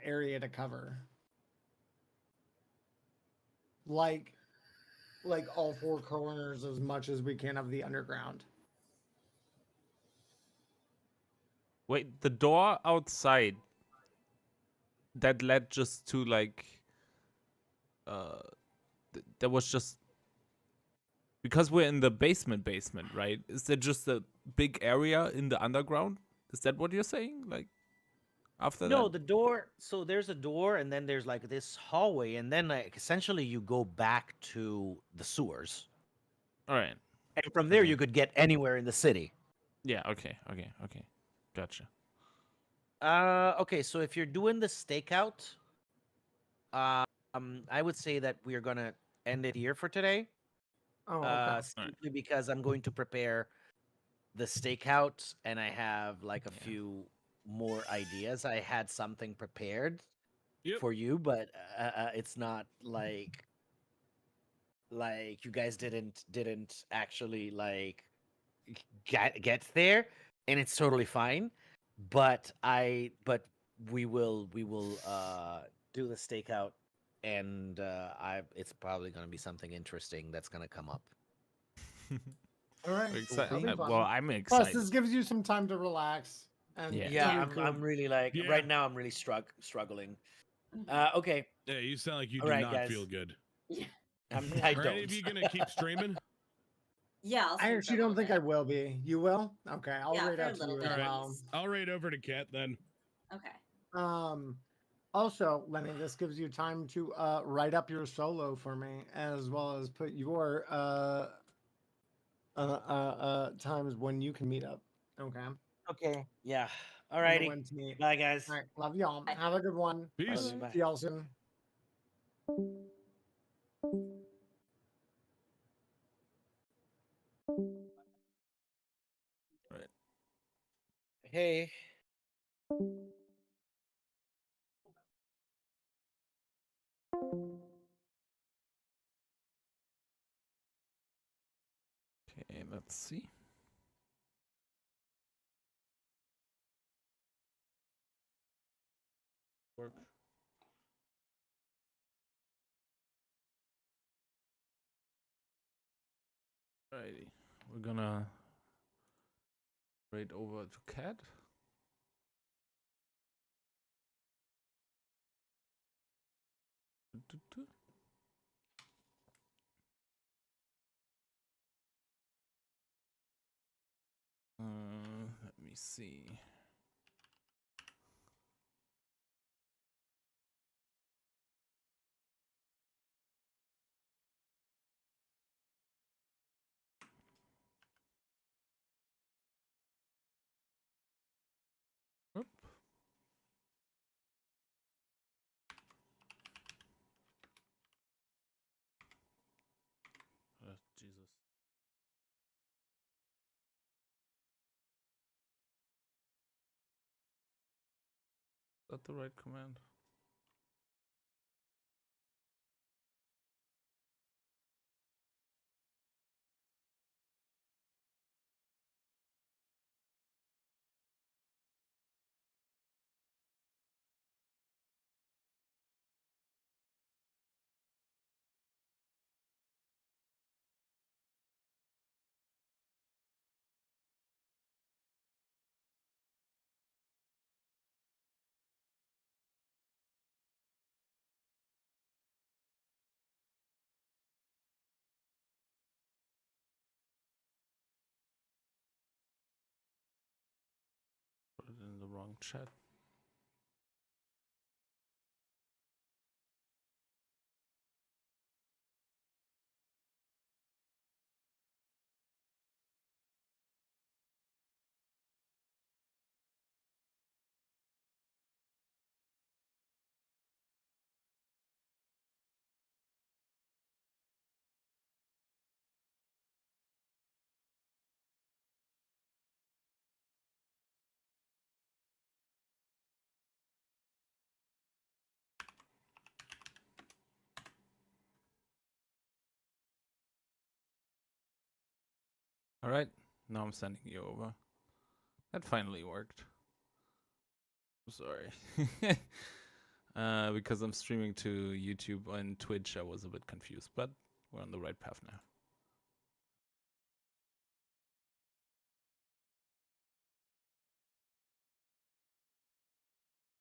area to cover? Like all four corners as much as we can of the underground. Wait, the door outside that led just to like there was just, because we're in the basement, right? Is there just a big area in the underground? Is that what you're saying? Like, after No, that? the door. So there's a door, and then there's like this hallway, and then like essentially you go back to the sewers. All right. And from there, you could get anywhere in the city. Yeah. Okay. Gotcha. Okay. So if you're doing the stakeout, I would say that we're gonna end it here for today. Oh, okay. Simply because I'm going to prepare the stakeout, and I have like a few more ideas. I had something prepared for you, but it's not like you guys didn't actually like get there, and it's totally fine. But we will do the stakeout, and it's probably going to be something interesting that's going to come up. All right. Well, I'm excited. Plus, this gives you some time to relax. And I'm really like right now. I'm really struggling. Okay. Yeah, you sound like you All do right, not guys. feel good. Yeah. I Are any of you gonna keep streaming? Yeah, I actually don't think I will be. You will? Okay, I'll Yeah, raid for a out to little you bit as at well. least. I'll raid over to Kat then. Okay. Also, Lenny, this gives you time to write up your solo for me, as well as put your times when you can meet up. Okay. Okay. Yeah. All And righty. when to meet. Bye, guys. All right. Love y'all. Have a good one. Peace. See y'all soon. Hey. Okay, let's see. Work. Alrighty, we're gonna raid over to Cat. see. Oop. Jesus. Is that the right command? Put it in the wrong chat. All right, now I'm sending you over. That finally worked. I'm sorry. Because I'm streaming to YouTube and Twitch, I was a bit confused, but we're on the right path now.